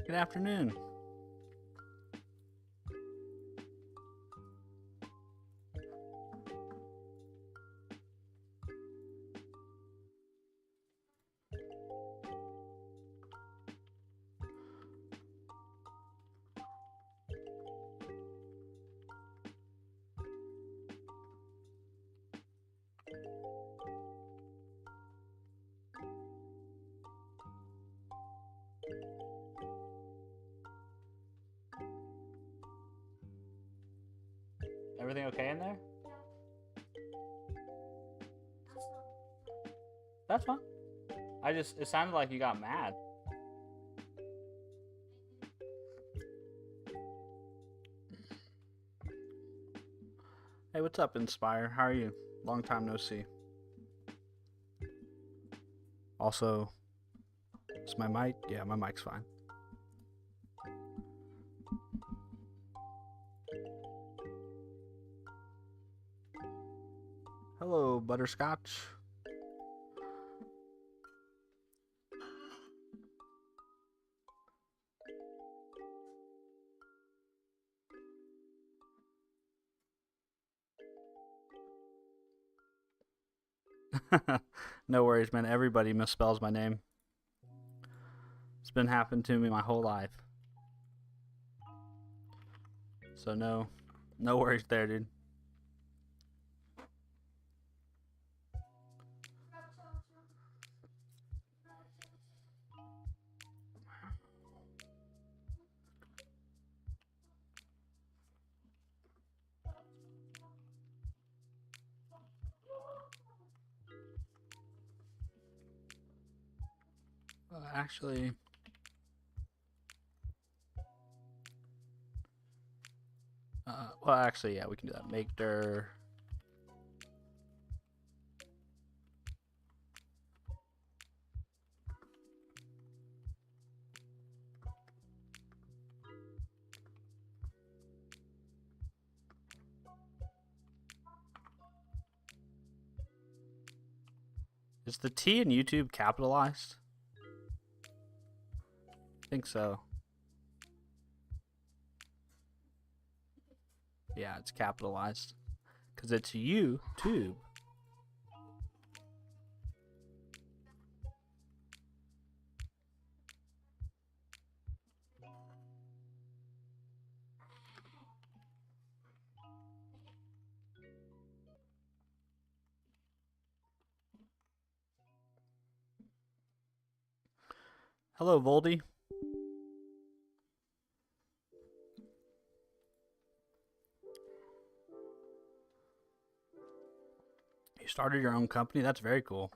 Good afternoon. Everything okay in there? That's fine. It sounded like you got mad. Hey, what's up, Inspire? How are you? Long time no see. Also, is my mic? Yeah, my mic's fine. Hello, Butterscotch. No worries, man. Everybody misspells my name. It's been happening to me my whole life. So no worries there, dude. Actually, well, actually, yeah, we can do that. Make dir. Is the T in YouTube capitalized? I think so. Yeah, it's capitalized. Because it's YouTube. Hello, Voldy. You started your own company? That's very cool.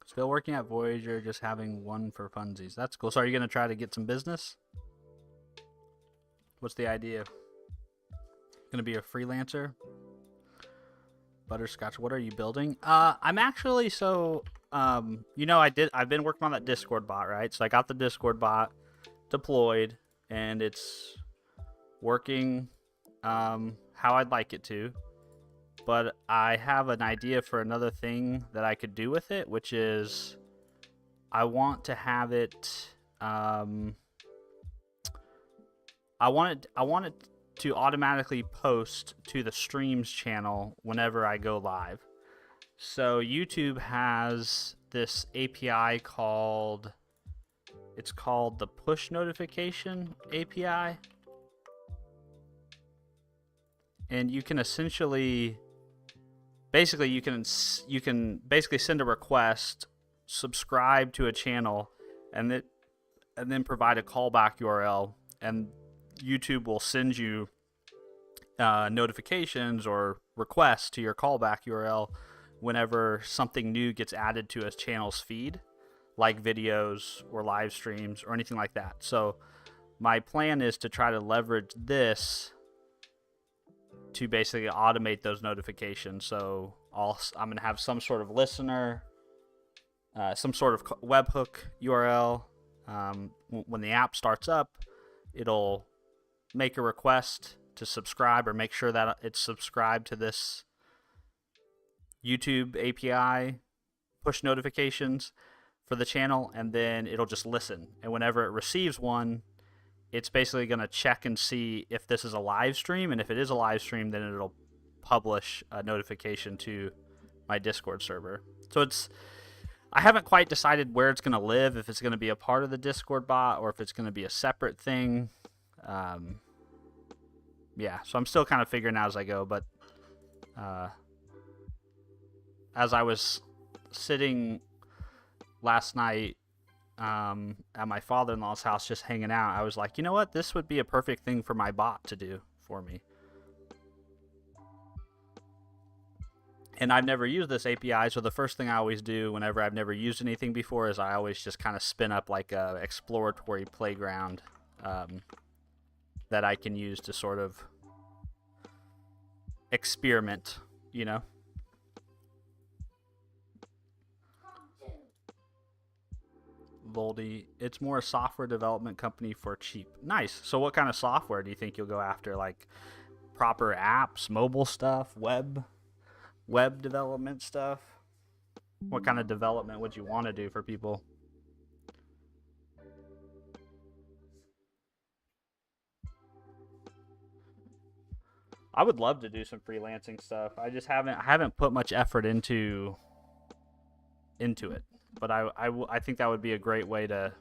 Still working at Voyager, just having one for funsies. That's cool. So are you going to try to get some business? What's the idea? Going to be a freelancer? Butterscotch, what are you building? I'm actually, you know, I've been working on that Discord bot, right? So I got the Discord bot deployed and it's working how I'd like it to. But I have an idea for another thing that I could do with it, which is I want to have it I want it to automatically post to the streams channel whenever I go live. So YouTube has this API called the push notification API. And you can essentially you can basically send a request, subscribe to a channel, and then provide a callback URL, and YouTube will send you notifications or requests to your callback URL whenever something new gets added to a channel's feed, like videos or live streams or anything like that. So my plan is to try to leverage this to basically automate those notifications. So I'm going to have some sort of listener, some sort of webhook URL. When the app starts up, it'll make a request to subscribe or make sure that it's subscribed to this YouTube API push notifications for the channel, and then it'll just listen. And whenever it receives one, it's basically going to check and see if this is a live stream, and if it is a live stream, then it'll publish a notification to my Discord server. So I haven't quite decided where it's going to live, if it's going to be a part of the Discord bot or if it's going to be a separate thing. Yeah, so I'm still kind of figuring out as I go, but as I was sitting last night at my father-in-law's house just hanging out, I was like, you know what, this would be a perfect thing for my bot to do for me. And I've never used this API, so the first thing I always do whenever I've never used anything before is I always just kind of spin up like a exploratory playground that I can use to sort of experiment, you know? Voldy, it's more a software development company for cheap. Nice. So what kind of software do you think you'll go after? Like proper apps, mobile stuff, web development stuff? What kind of development would you want to do for people? I would love to do some freelancing stuff. I just haven't put much effort into it. But I think that would be a great way to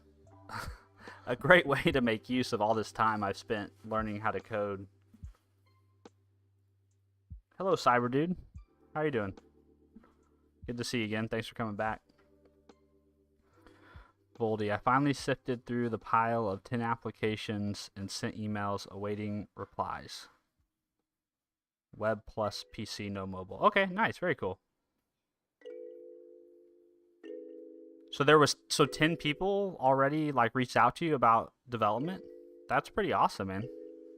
a great way to make use of all this time I've spent learning how to code. Hello, Cyber Dude. How are you doing? Good to see you again. Thanks for coming back. Voldy, I finally sifted through the pile of 10 applications and sent emails awaiting replies. Web plus PC, no mobile. Okay, nice. Very cool. So 10 people already like reached out to you about development? That's pretty awesome, man.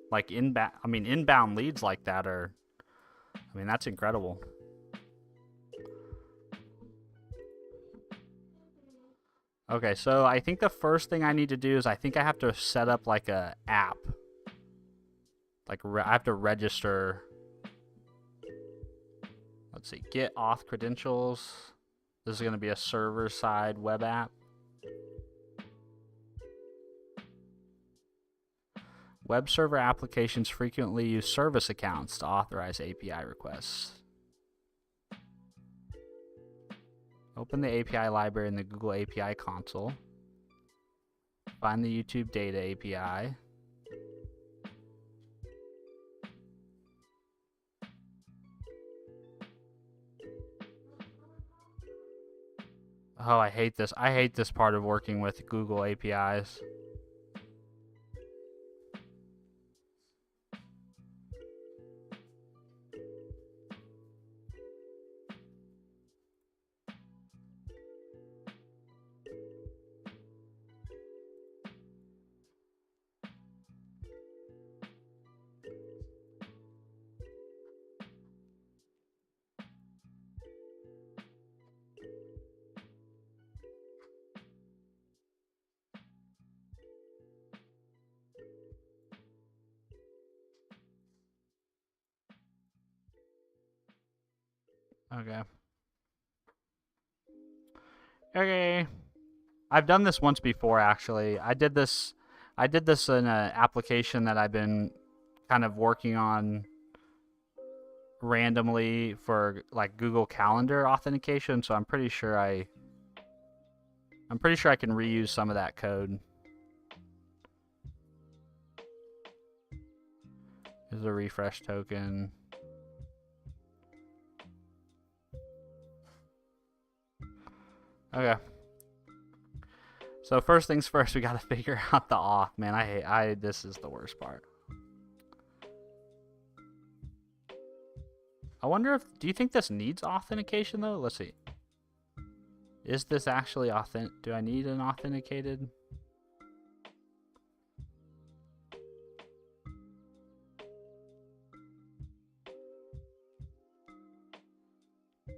Like inbound leads like that that's incredible. Okay, so I think the first thing I need to do is I think I have to set up like a app. Like I have to register. Let's see, get auth credentials. This is going to be a server-side web app. Web server applications frequently use service accounts to authorize API requests. Open the API library in the Google API console. Find the YouTube data API. Oh, I hate this. I hate this part of working with Google APIs. Okay. I've done this once before, actually. I did this in an application that I've been kind of working on randomly for like Google Calendar authentication, so I'm pretty sure I can reuse some of that code. Here's a refresh token. Okay. So first things first, we gotta figure out the auth, man. This is the worst part. I wonder do you think this needs authentication though? Let's see. Is this actually do I need an authenticated?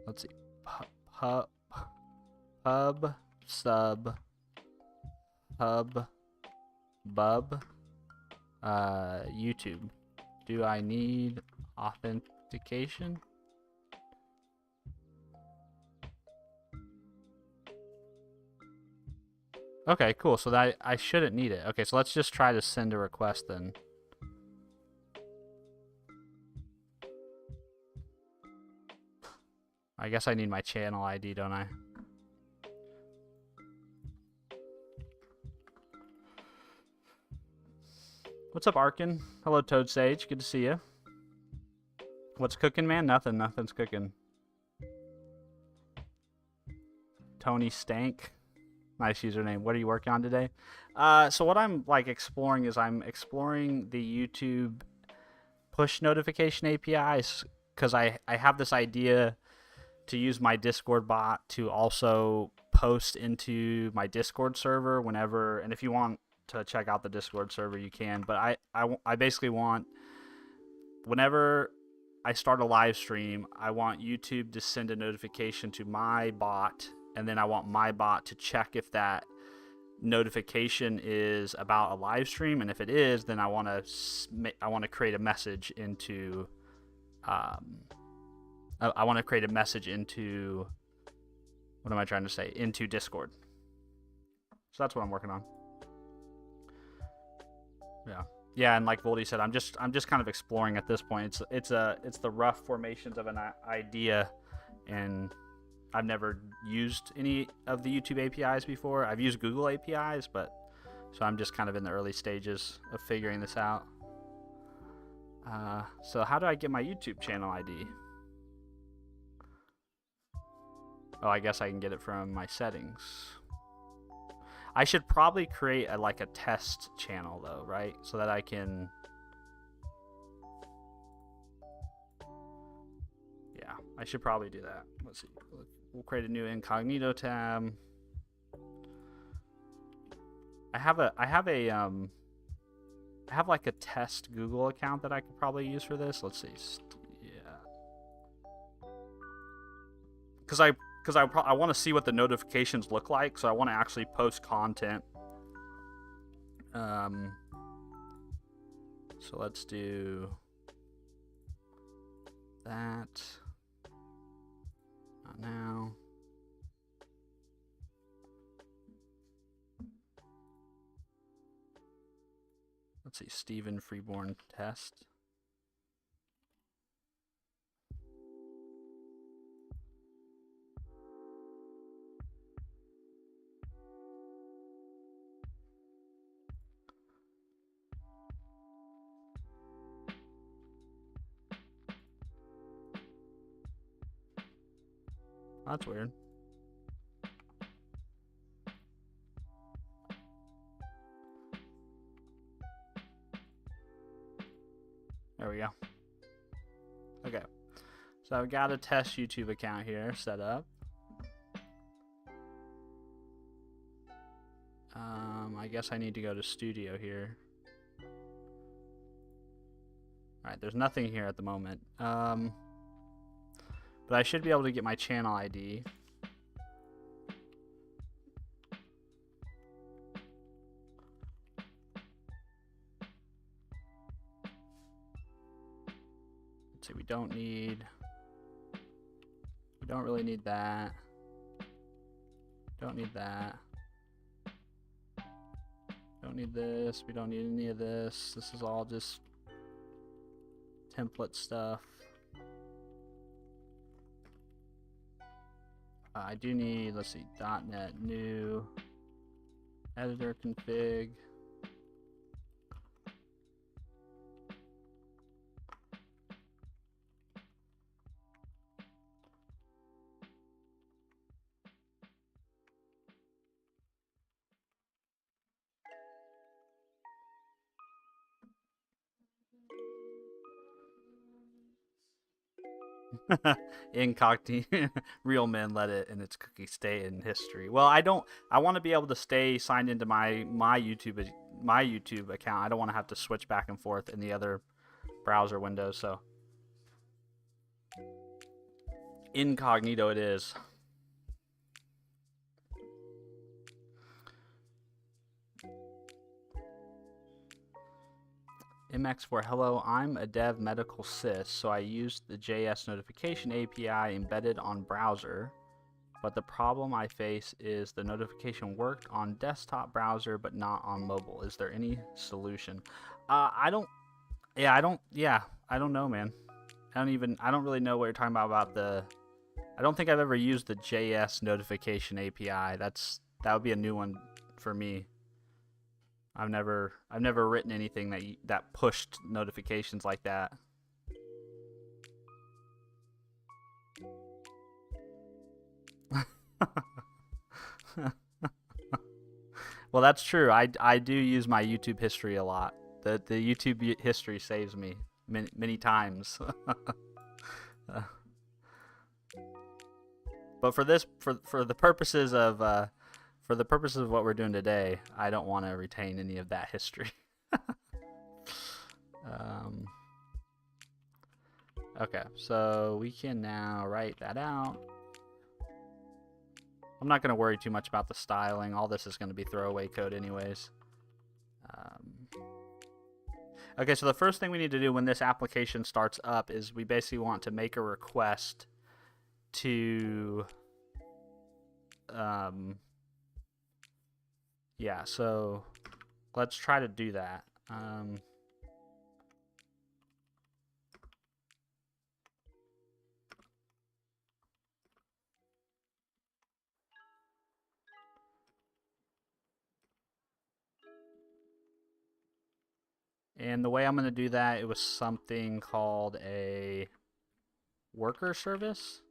Let's see. Pub sub hub bub YouTube. Do I need authentication? Okay, cool. So that I shouldn't need it. Okay, so let's just try to send a request then. I guess I need my channel ID, don't I? What's up, Arkin? Hello, Toad Sage. Good to see you. What's cooking, man? Nothing. Nothing's cooking. Tony Stank. Nice username. What are you working on today? So what I'm like exploring is I'm exploring the YouTube push notification APIs because I have this idea to use my Discord bot to also post into my Discord server whenever, and if you want to check out the Discord server, you can. But I basically want, whenever I start a live stream, I want YouTube to send a notification to my bot, and then I want my bot to check if that notification is about a live stream, and if it is, then I want to create a message into I want to create a message into, what am I trying to say, into Discord. So that's what I'm working on. Yeah, and like Voldy said, I'm just kind of exploring at this point. It's the rough formations of an idea, and I've never used any of the YouTube APIs before. I've used Google APIs, but so I'm just kind of in the early stages of figuring this out. So how do I get my YouTube channel ID? Oh, I guess I can get it from my settings. I should probably create like a test channel though, right? So that I can... Yeah, I should probably do that. Let's see. We'll create a new incognito tab. I have like a test Google account that I could probably use for this. Let's see. Yeah. Because I want to see what the notifications look like, so I want to actually post content. So let's do that. Not now. Let's see, Stephen Freeborn test. That's weird. There we go. Okay. So I've got a test YouTube account here set up. I guess I need to go to Studio here. Alright, there's nothing here at the moment. But I should be able to get my channel ID. Let's see, we don't really need that. Don't need that. Don't need this. We don't need any of this. This is all just template stuff. I do need, let's see, .NET new, editor config. Incognito. Real men let it in its cookie stay in history. Well, I want to be able to stay signed into my YouTube account. I don't want to have to switch back and forth in the other browser windows. So incognito it is. MX4, hello, I'm a dev medical sys, so I used the JS notification API embedded on browser but the problem I face is the notification worked on desktop browser but not on mobile. Is there any solution? I don't know, man. I don't really know what you're talking about the, I don't think I've ever used the JS notification API. That would be a new one for me. I've never written anything that pushed notifications like that. Well, that's true. I do use my YouTube history a lot. The YouTube history saves me many times. But for the purposes of what we're doing today, I don't want to retain any of that history. Okay, so we can now write that out. I'm not going to worry too much about the styling. All this is going to be throwaway code anyways. Okay, so the first thing we need to do when this application starts up is we basically want to make a request to... yeah, so let's try to do that. And the way I'm going to do that, it was something called a worker service.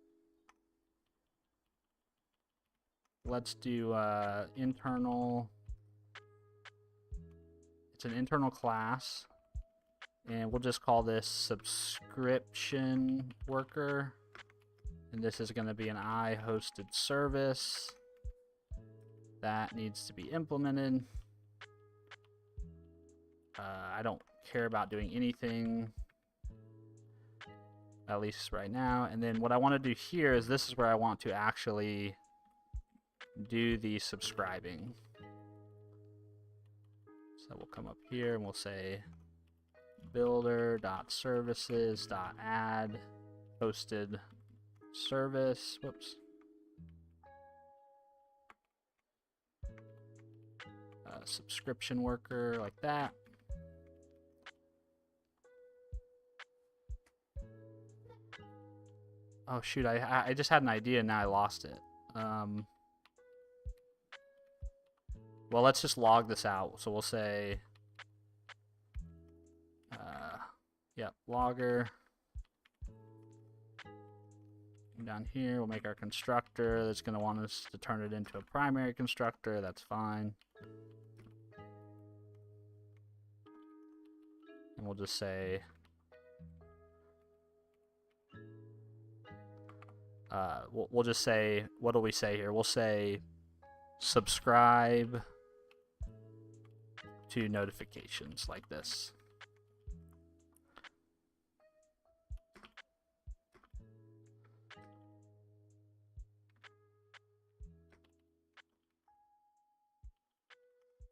Let's do internal. It's an internal class. And we'll just call this subscription worker. And this is going to be an I-hosted service that needs to be implemented. I don't care about doing anything, at least right now. And then what I want to do here is this is where I want to actually do the subscribing. So we'll come up here and we'll say builder.services.add hosted service. Whoops. Subscription worker, like that. Oh shoot, I just had an idea and now I lost it. Well, let's just log this out. So we'll say, yep, logger. Down here, we'll make our constructor that's going to want us to turn it into a primary constructor. That's fine. And we'll just say, we'll just say, what do we say here? We'll say subscribe to notifications like this.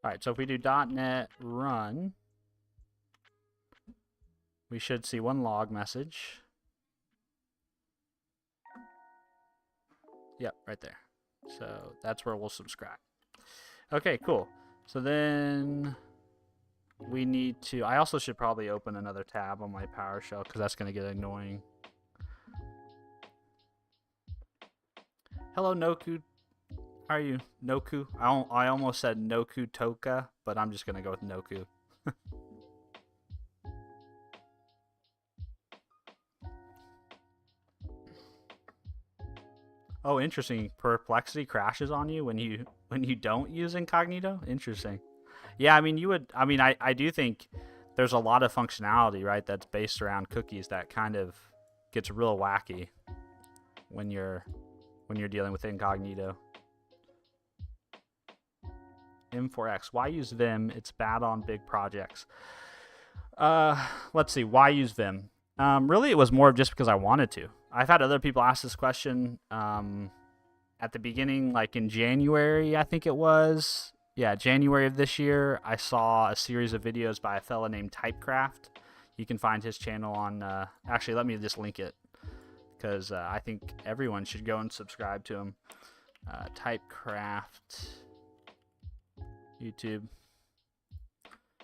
All right, so if we do .NET run, we should see one log message. Yep, right there. So that's where we'll subscribe. Okay, cool. So then we need to, I also should probably open another tab on my PowerShell because that's going to get annoying. Hello, Noku. How are you? Noku? I almost said Noku Toka, but I'm just going to go with Noku. Oh, interesting. Perplexity crashes on you when you don't use incognito? Interesting. Yeah, I mean, I do think there's a lot of functionality, right, that's based around cookies that kind of gets real wacky when you're dealing with incognito. M4X. Why use Vim? It's bad on big projects. Let's see. Why use Vim? Really, it was more of just because I wanted to. I've had other people ask this question at the beginning, like in January, I think it was. Yeah, January of this year, I saw a series of videos by a fella named Typecraft. You can find his channel on... actually, let me just link it, because I think everyone should go and subscribe to him. Typecraft YouTube.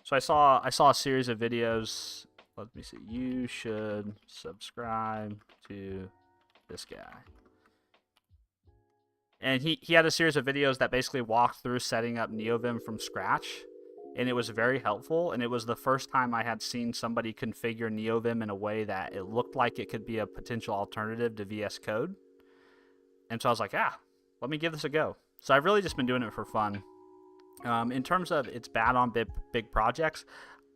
So I saw a series of videos. Let me see. You should subscribe to this guy. And he had a series of videos that basically walked through setting up NeoVim from scratch. And it was very helpful. And it was the first time I had seen somebody configure NeoVim in a way that it looked like it could be a potential alternative to VS Code. And so I was like, let me give this a go. So I've really just been doing it for fun. In terms of it's bad on big projects,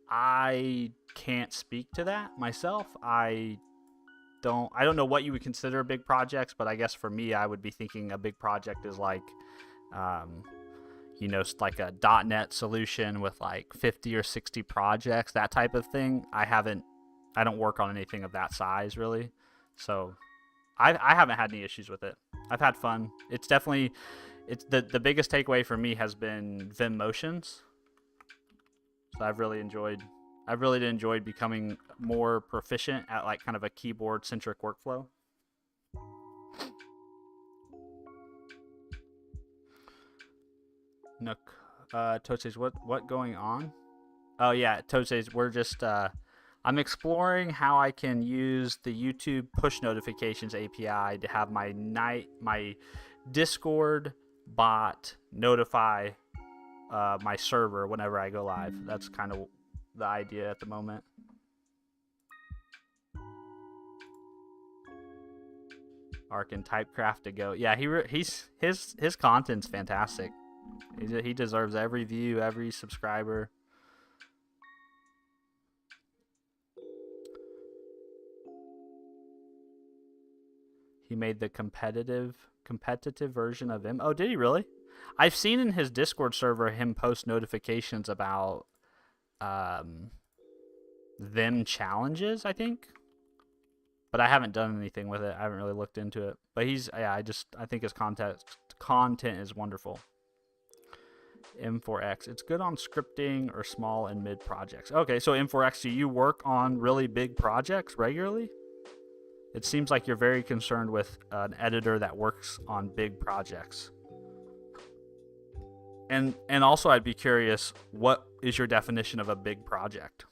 I can't speak to that myself. I don't know what you would consider big projects, but I guess for me, I would be thinking a big project is like, like a .NET solution with like 50 or 60 projects, that type of thing. I don't work on anything of that size really. So I haven't had any issues with it. I've had fun. It's definitely, the biggest takeaway for me has been Vim motions. So I've really enjoyed becoming more proficient at like kind of a keyboard centric workflow. Nook, Toad says, what going on? Oh yeah, Toad says we're just I'm exploring how I can use the YouTube push notifications API to have my Discord bot notify my server whenever I go live. That's kind of the idea at the moment. Arc and Typecraft to go. Yeah, his content's fantastic. He deserves every view, every subscriber. He made the competitive version of Vim. Oh, did he really? I've seen in his Discord server him post notifications about Vim challenges, I think. But I haven't done anything with it. I haven't really looked into it. But I think his content is wonderful. M4X. It's good on scripting or small and mid projects. Okay, so M4X, do you work on really big projects regularly? It seems like you're very concerned with an editor that works on big projects. And also I'd be curious, what is your definition of a big project?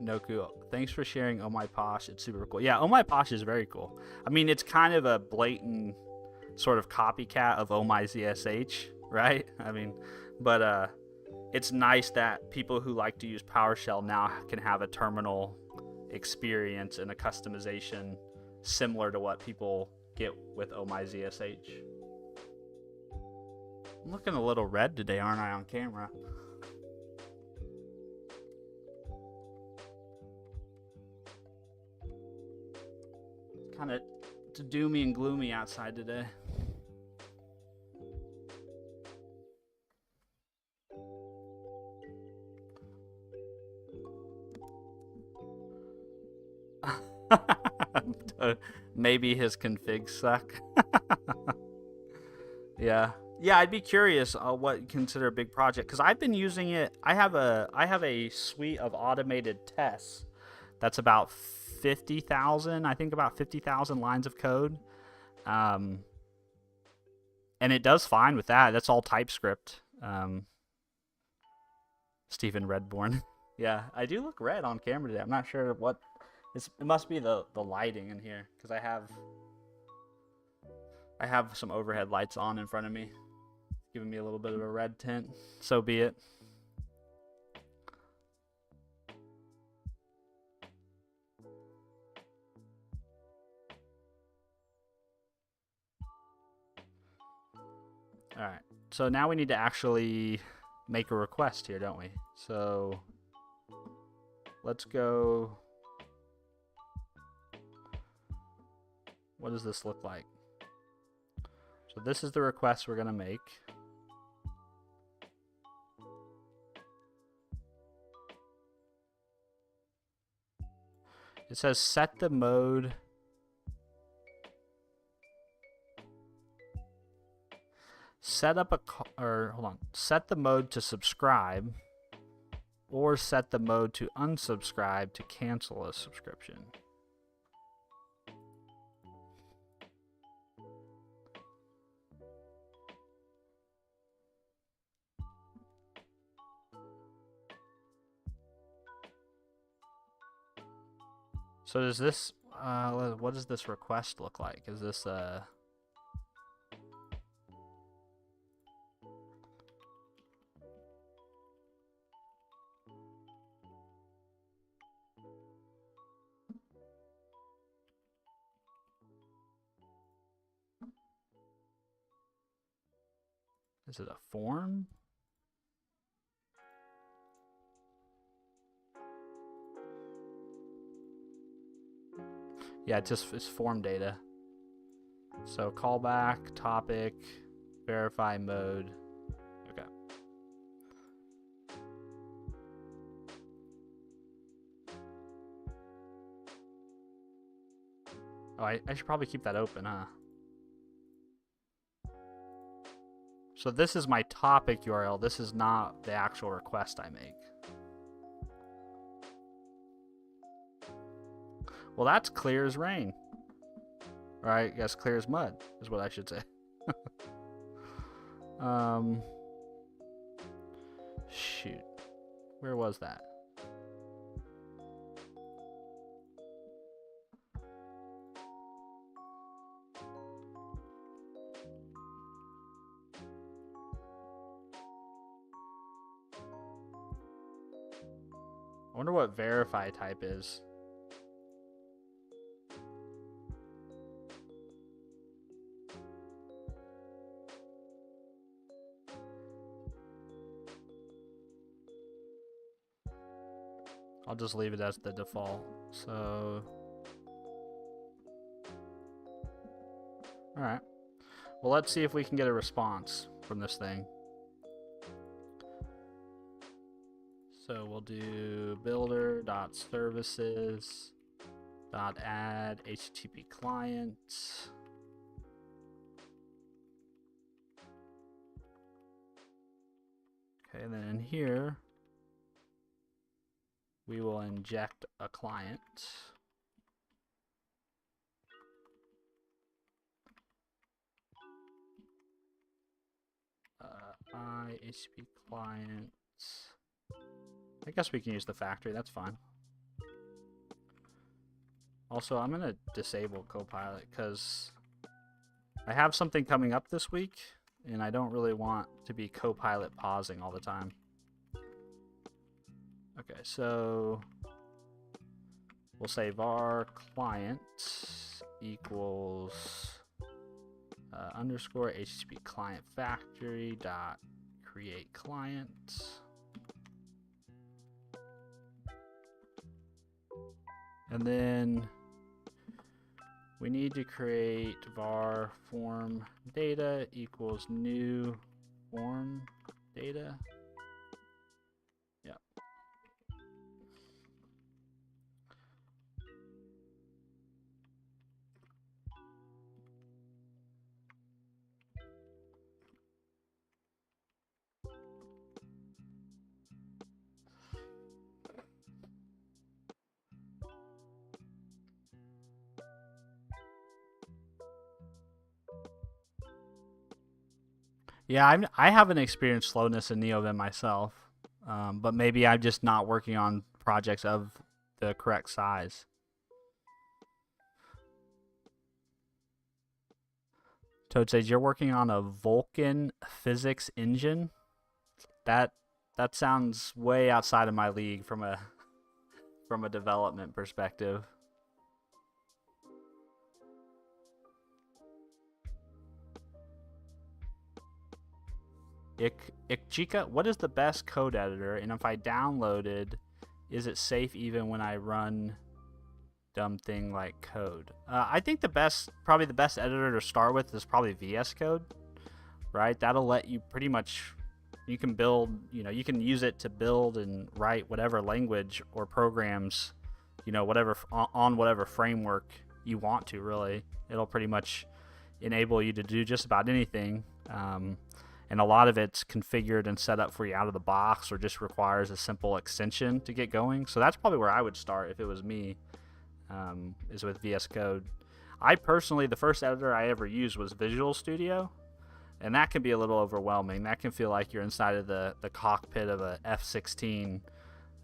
Noku, thanks for sharing Oh My Posh. It's super cool. Yeah, Oh My Posh is very cool. I mean, it's kind of a blatant sort of copycat of Oh My ZSH, right? I mean, but it's nice that people who like to use PowerShell now can have a terminal experience and a customization similar to what people get with Oh My ZSH. I'm looking a little red today, aren't I, on camera? Kind of doomy and gloomy outside today. Maybe his configs suck. Yeah, I'd be curious what you consider a big project, because I've been using it. I have a suite of automated tests that's about 50,000, I think about 50,000 lines of code, and it does fine with that. That's all TypeScript. Stephen Redborn. Yeah, I do look red on camera today. I'm not sure what. It must be the lighting in here, because I have some overhead lights on in front of me, giving me a little bit of a red tint. So be it. All right. So now we need to actually make a request here, don't we? So let's go. What does this look like? So this is the request we're going to make. It says set the mode. Set the mode to subscribe. or set the mode to unsubscribe to cancel a subscription. So does this, what does this request look like? Is this is it a form? Yeah, it's form data. So callback, topic, verify mode. Okay. Oh, I should probably keep that open, huh? So this is my topic URL. This is not the actual request I make. Well, that's clear as rain. Or I guess clear as mud is what I should say. Shoot. Where was that? I wonder what verify type is. I'll just leave it as the default. So, all right. Well, let's see if we can get a response from this thing. So we'll do builder.services.add HTTP client. Okay, and then in here, we will inject a client. HTTP client. I guess we can use the factory, that's fine. Also, I'm going to disable Copilot because I have something coming up this week and I don't really want to be Copilot pausing all the time. Okay, so we'll say var client equals underscore HTTP client factory dot create client. And then we need to create var form data equals new form data. Yep. Yeah, I haven't experienced slowness in NeoVim myself, but maybe I'm just not working on projects of the correct size. Toad says you're working on a Vulkan physics engine. That sounds way outside of my league from a development perspective. Ikchika, what is the best code editor? And if I downloaded, is it safe even when I run dumb thing like code? I think probably the best editor to start with is probably VS Code, right? That'll let you pretty much, you can build, you can use it to build and write whatever language or programs, whatever on whatever framework you want to. Really, it'll pretty much enable you to do just about anything. and a lot of it's configured and set up for you out of the box, or just requires a simple extension to get going. So that's probably where I would start if it was me, is with VS Code. I personally, the first editor I ever used was Visual Studio, and that can be a little overwhelming. That can feel like you're inside of the cockpit of a F-16.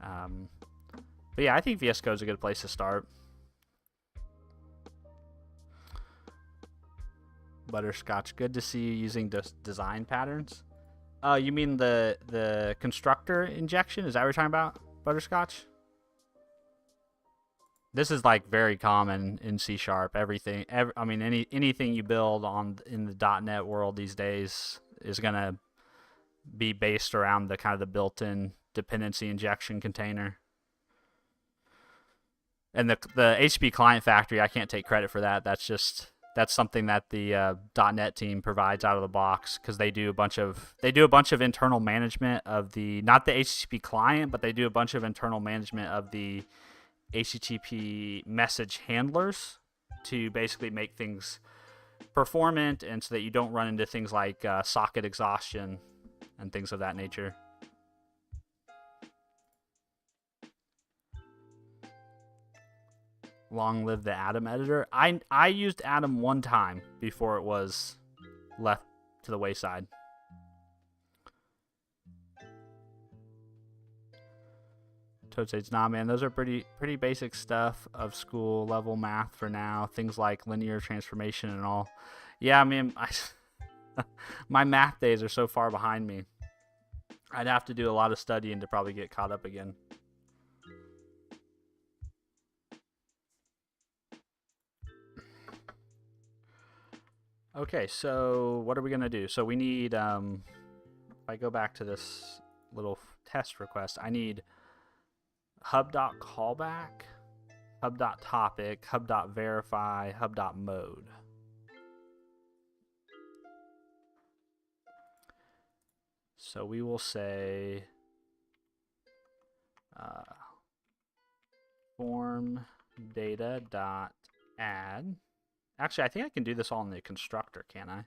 But yeah, I think VS Code is a good place to start. Butterscotch, good to see you using design patterns. You mean the constructor injection? Is that what you're talking about, Butterscotch? This is like very common in C#. Everything, I mean, anything you build in the .NET world these days is gonna be based around the kind of the built-in dependency injection container. And the HTTP client factory, I can't take credit for that. That's something that the .NET team provides out of the box, because they do a bunch of internal management of not the HTTP client, but they do a bunch of internal management of the HTTP message handlers to basically make things performant, and so that you don't run into things like socket exhaustion and things of that nature. Long live the Atom editor. I used Atom one time before it was left to the wayside. Toad says, nah, man, those are pretty basic stuff of school level math for now. Things like linear transformation and all. Yeah, I mean, my math days are so far behind me. I'd have to do a lot of studying to probably get caught up again. Okay, so what are we gonna do? So we need, if I go back to this little test request, I need hub.callback, hub.topic, hub.verify, hub.mode. So we will say form data dot add. Actually, I think I can do this all in the constructor, can't I?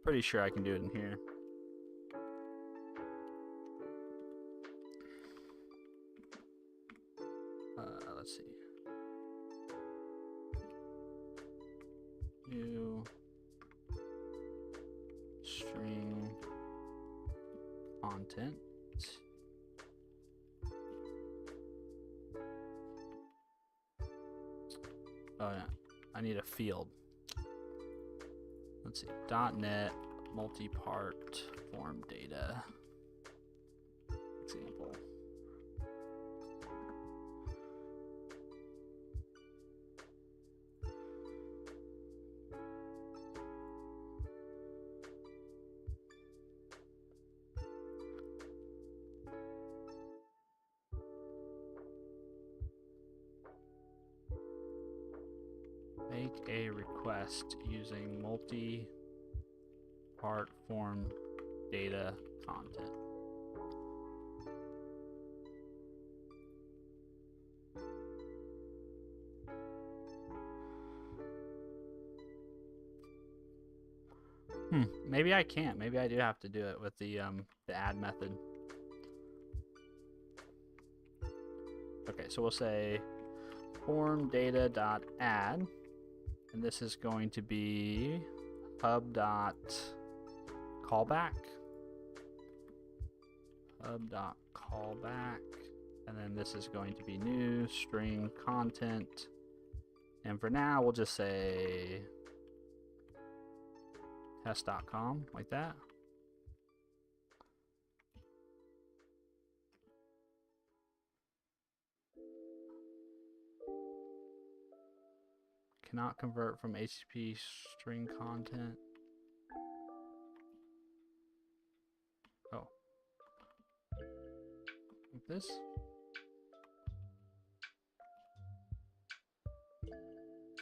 Pretty sure I can do it in here. Let's see. New string content. Oh yeah, I need a field. Let's see, .NET multi-part form data example. Make a request using multi-part form data content. Maybe I can't. Maybe I do have to do it with the add method. Okay, so we'll say form data dot add. And this is going to be hub.callback. Hub.callback. And then this is going to be new string content. And for now, we'll just say test.com, like that. Cannot convert from HTTP string content. Oh. Like this.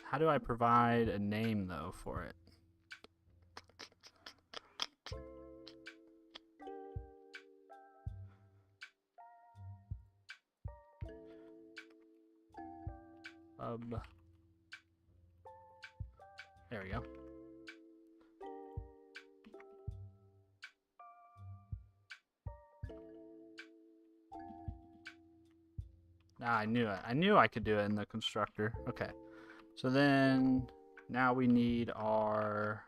How do I provide a name, though, for it? There we go. I knew it. I knew I could do it in the constructor. Okay. So then now we need our,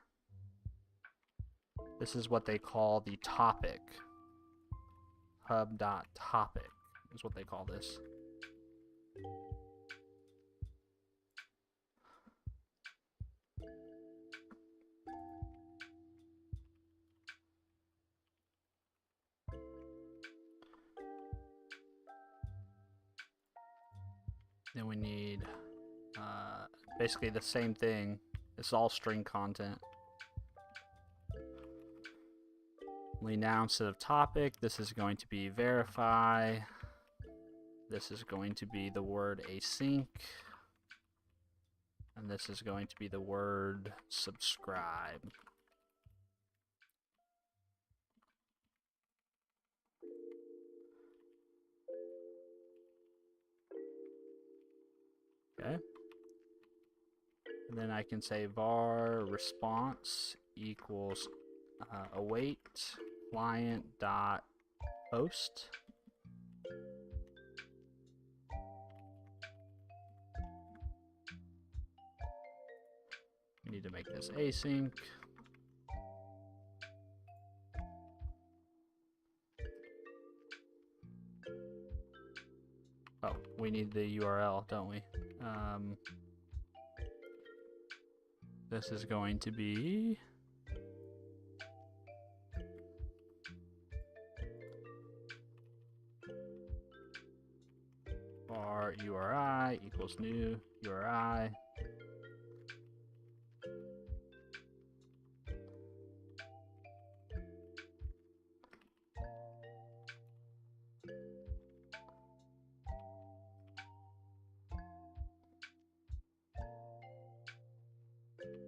this is what they call the topic. Hub.topic is what they call this. Then we need basically the same thing. It's all string content. Only now instead of topic, this is going to be verify. This is going to be the word async. And this is going to be the word subscribe. Okay. And then I can say var response equals await client dot host. We need to make this async. Oh, we need the URL, don't we? This is going to be var URI equals new URI.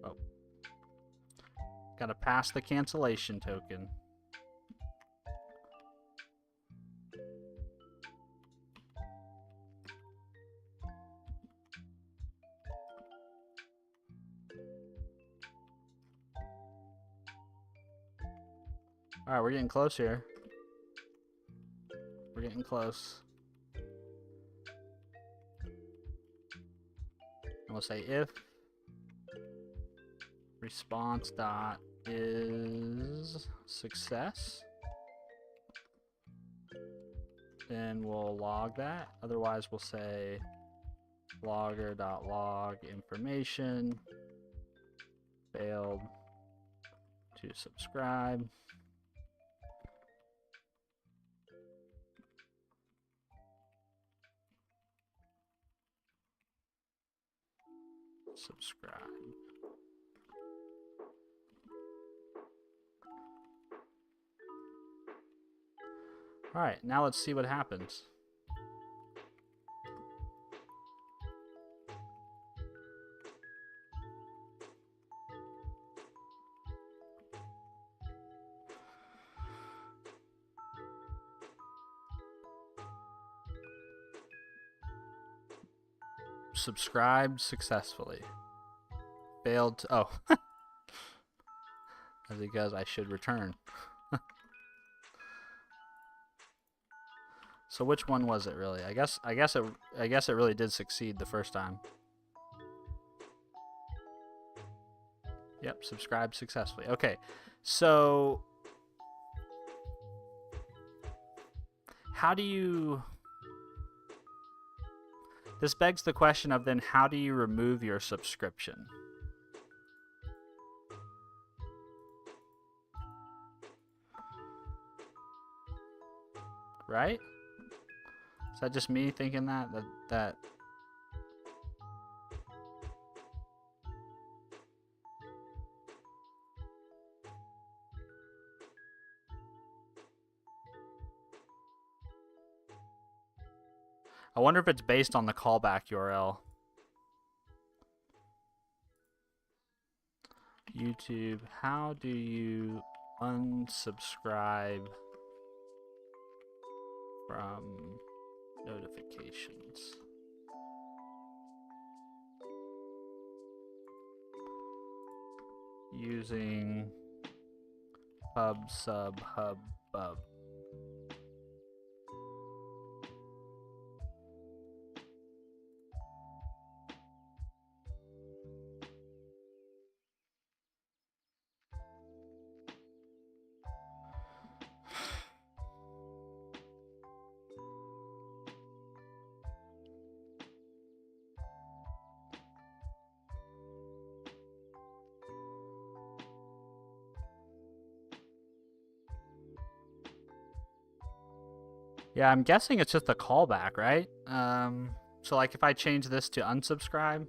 Oh, gotta pass the cancellation token. All right, we're getting close here. We're getting close. And we'll say if response dot is success, then we'll log that. Otherwise, we'll say logger dot log information failed to subscribe. Subscribe. All right, now let's see what happens. Subscribed successfully. Failed to, oh. As it goes, I should return. So which one was it really? I guess it really did succeed the first time. Yep, subscribed successfully. Okay. So how do you, this begs the question of then how do you remove your subscription? Right? Is that just me thinking that? I wonder if it's based on the callback URL. YouTube, how do you unsubscribe from notifications? Using hub sub hub bub. Yeah, I'm guessing it's just a callback, right? So like if I change this to unsubscribe.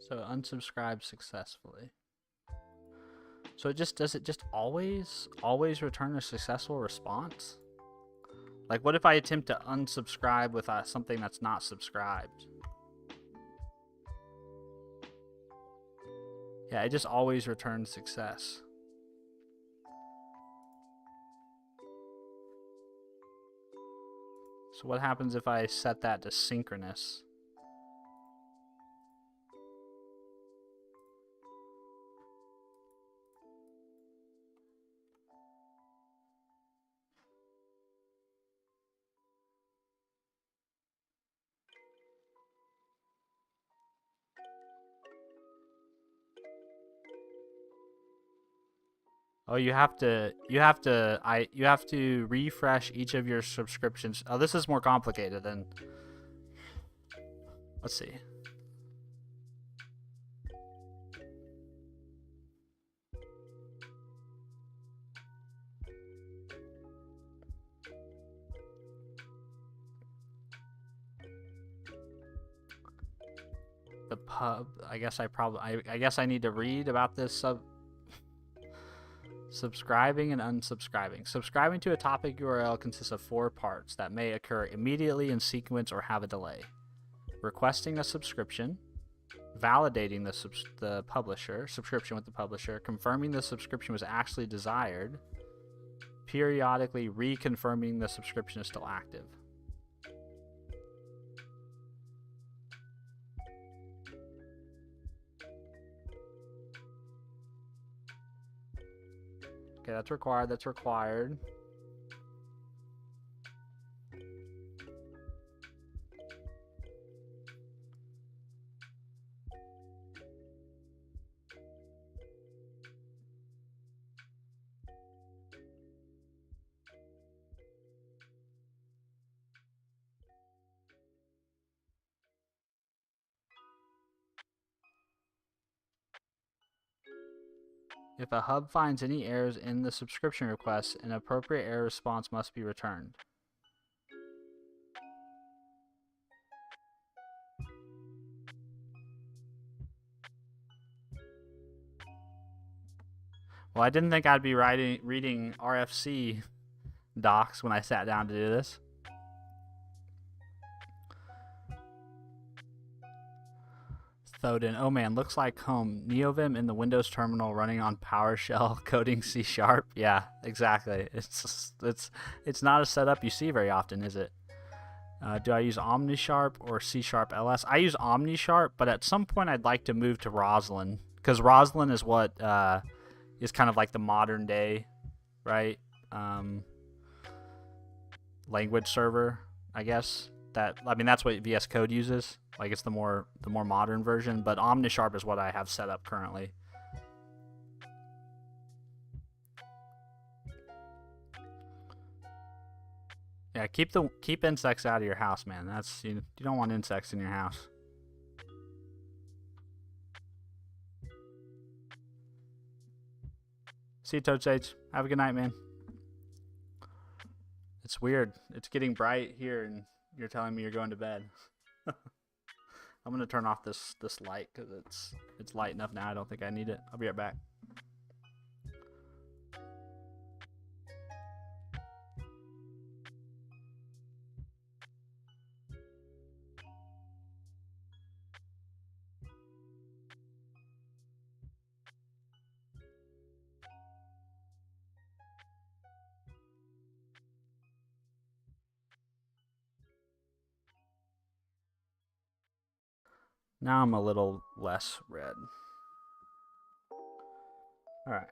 So unsubscribe successfully. So it just does it just always return a successful response? Like what if I attempt to unsubscribe with something that's not subscribed? Yeah, it just always returns success. So what happens if I set that to synchronous? Oh, you have to refresh each of your subscriptions. Oh, this is more complicated than. Let's see. The pub. I guess I need to read about this subscribing and unsubscribing. Subscribing to a topic URL consists of 4 parts that may occur immediately in sequence or have a delay. Requesting a subscription, validating the subscription with the publisher, confirming the subscription was actually desired, periodically reconfirming the subscription is still active. Okay, that's required. If a hub finds any errors in the subscription request, an appropriate error response must be returned. Well, I didn't think I'd be reading RFC docs when I sat down to do this. Thoden, oh man, looks like home. NeoVim in the Windows terminal running on PowerShell coding C#. Yeah, exactly. It's not a setup you see very often, is it? Do I use OmniSharp or C# LS? I use OmniSharp, but at some point I'd like to move to Roslyn, because Roslyn is what is kind of like the modern day, right? Language server, I guess. That's what VS Code uses. Like it's the more modern version, but OmniSharp is what I have set up currently. Yeah, keep insects out of your house, man. That's you don't want insects in your house. See you, Toad Sage. Have a good night, man. It's weird. It's getting bright here, and you're telling me you're going to bed. I'm gonna turn off this light because it's light enough now. I don't think I need it. I'll be right back. Now I'm a little less red. All right.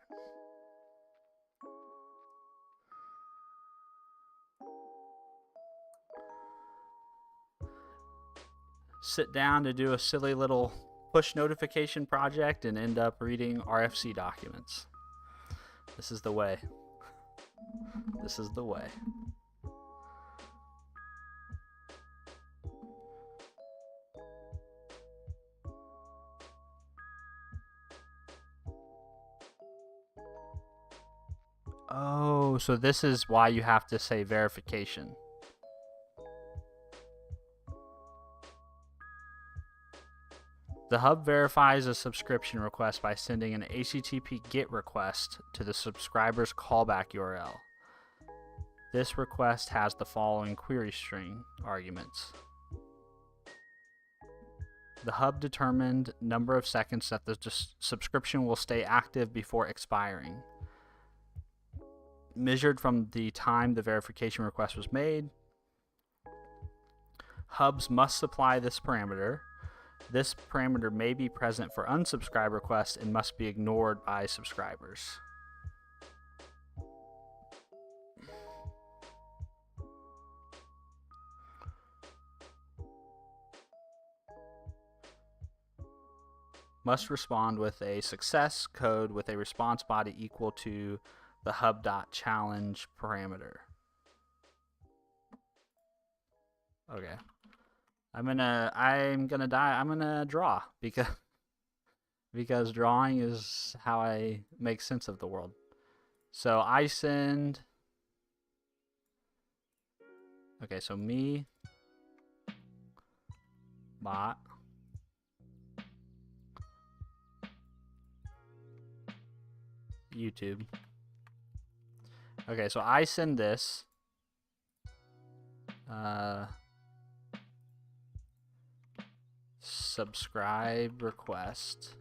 sit down to do a silly little push notification project and end up reading RFC documents. This is the way. This is the way. Oh, so this is why you have to say verification. The hub verifies a subscription request by sending an HTTP GET request to the subscriber's callback URL. This request has the following query string arguments. The hub determined number of seconds that the subscription will stay active before expiring. Measured from the time the verification request was made. Hubs must supply this parameter. This parameter may be present for unsubscribe requests and must be ignored by subscribers. Must respond with a success code with a response body equal to the hub.challenge parameter. Okay. I'm gonna draw because drawing is how I make sense of the world. So I send. Okay, so me bot YouTube. Okay, so I send this. Subscribe request.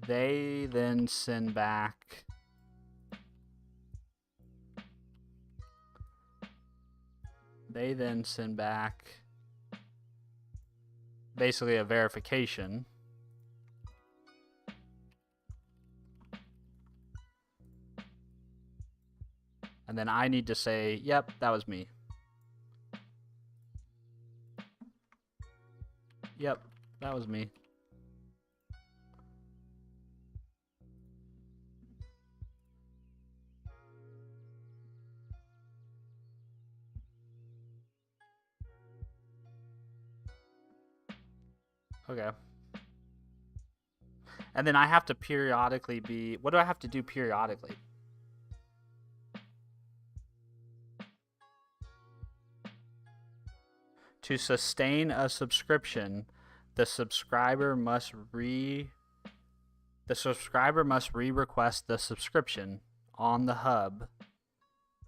They then send back basically a verification. And then I need to say, yep, that was me. Yep, that was me. Okay. And then I have to periodically be... What do I have to do periodically? To sustain a subscription, the subscriber must re-request the subscription on the hub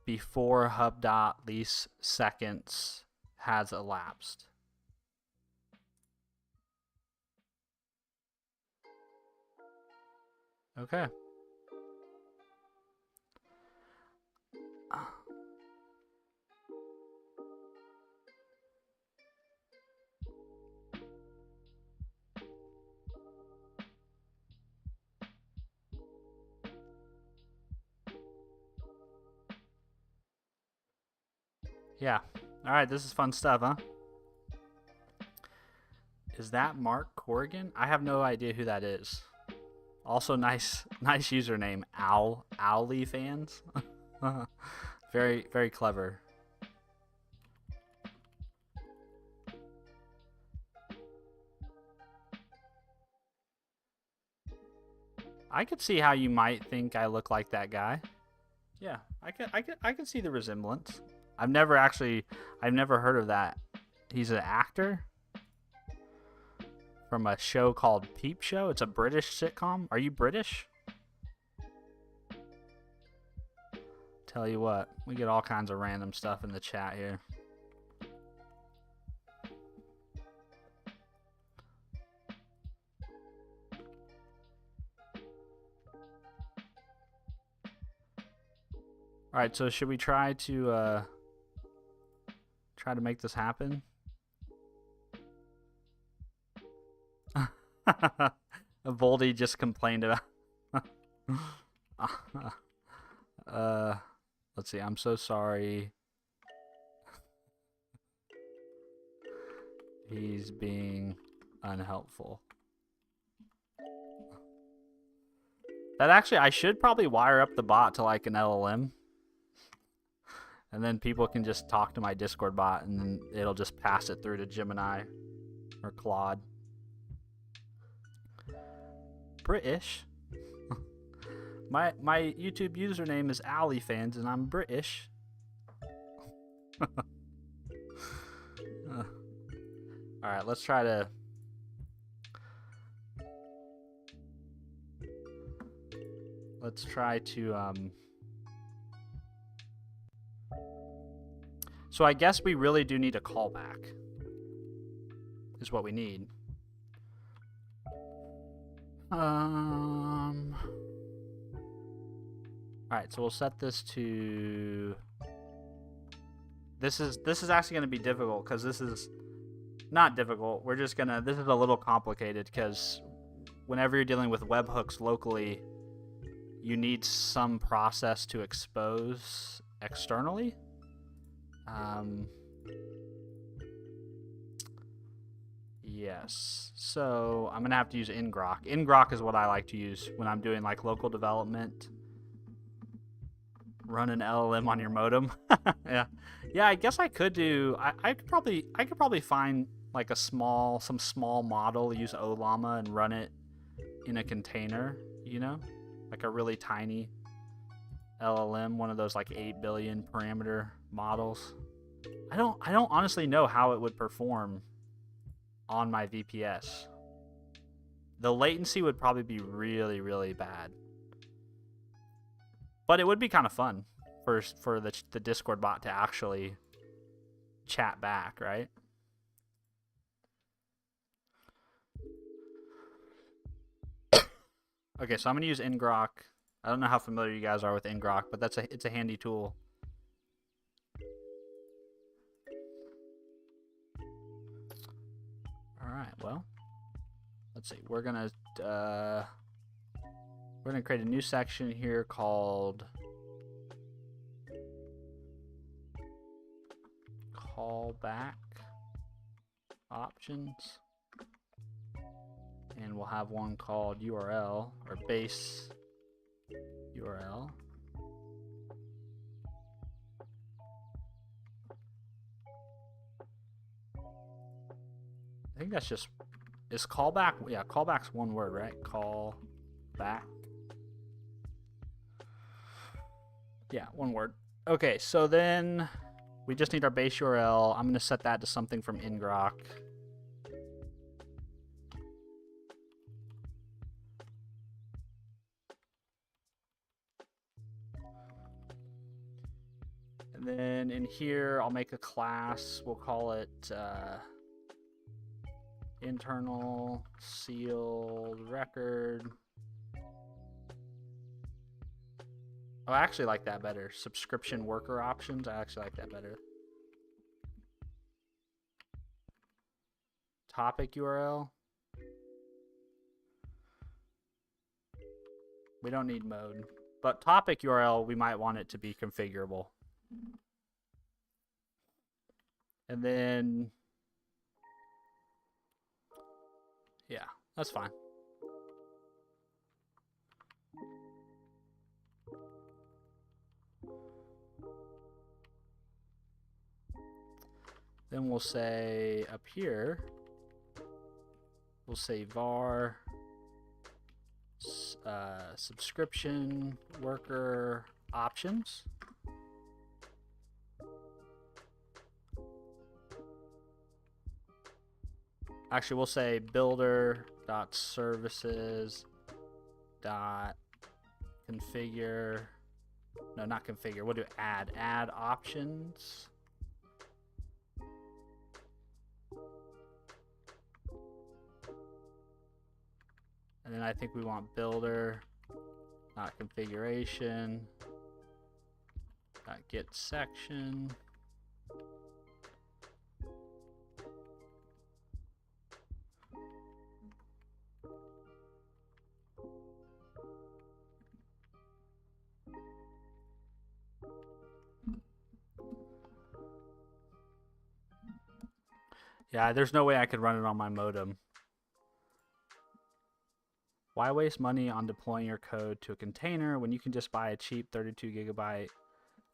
before hub.least seconds has elapsed. Okay. Yeah. All right, this is fun stuff, huh? Is that Mark Corrigan? I have no idea who that is. Also, nice username, Owly fans. Very, very clever. I could see how you might think I look like that guy. Yeah, I can see the resemblance. I've never heard of that. He's an actor from a show called Peep Show. It's a British sitcom. Are you British? Tell you what, we get all kinds of random stuff in the chat here. All right, so should we try to make this happen? Voldy just complained about. Let's see. I'm so sorry. He's being unhelpful. That actually, I should probably wire up the bot to like an LLM. And then people can just talk to my Discord bot and then it'll just pass it through to Gemini or Claude. British? My YouTube username is AliFans and I'm British. Alright, let's try to... So I guess we really do need a callback. Is what we need. Alright, so we'll set this to... This is actually going to be difficult because this is not difficult. We're just gonna... This is a little complicated because whenever you're dealing with webhooks locally, you need some process to expose externally. Yes. So I'm gonna have to use ngrok. Ngrok is what I like to use when I'm doing like local development. Run an LLM on your modem. Yeah. Yeah, I guess I could do... I could probably find like some small model, use Ollama and run it in a container, you know? Like a really tiny LLM, one of those like 8 billion parameter models. I don't honestly know how it would perform on my VPS. The latency would probably be really, really bad. But it would be kind of fun for the Discord bot to actually chat back, right? Okay, so I'm gonna use ngrok. I don't know how familiar you guys are with ngrok, but it's a handy tool. All right, well, let's see. We're gonna create a new section here called callback options. And we'll have one called URL or base URL. I think that's just... Is callback... Yeah, callback's one word, right? Callback. Yeah, one word. Okay, so then we just need our base URL. I'm going to set that to something from ngrok. And then in here, I'll make a class. We'll call it internal sealed record. Oh, I actually like that better. Subscription worker options. I actually like that better. Topic URL. We don't need mode. But topic URL, we might want it to be configurable. And then, yeah, that's fine. Then we'll say up here, we'll say var subscription worker options. Actually, we'll say builder.services.configure. No, not configure. We'll do add options. And then I think we want builder, not configuration, .get section. Yeah, there's no way I could run it on my modem. Why waste money on deploying your code to a container when you can just buy a cheap 32 gigabyte,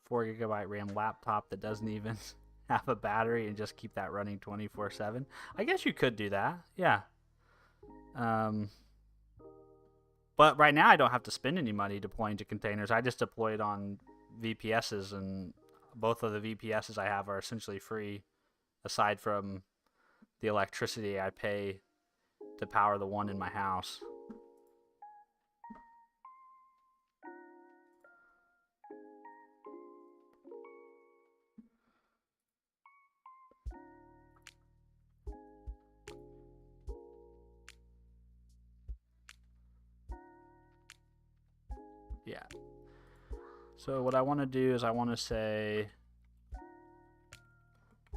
4 gigabyte RAM laptop that doesn't even have a battery and just keep that running 24/7? I guess you could do that. Yeah. But right now I don't have to spend any money deploying to containers. I just deploy it on VPSs, and both of the VPSs I have are essentially free, aside from the electricity I pay to power the one in my house. Yeah. So what I want to do is I want to say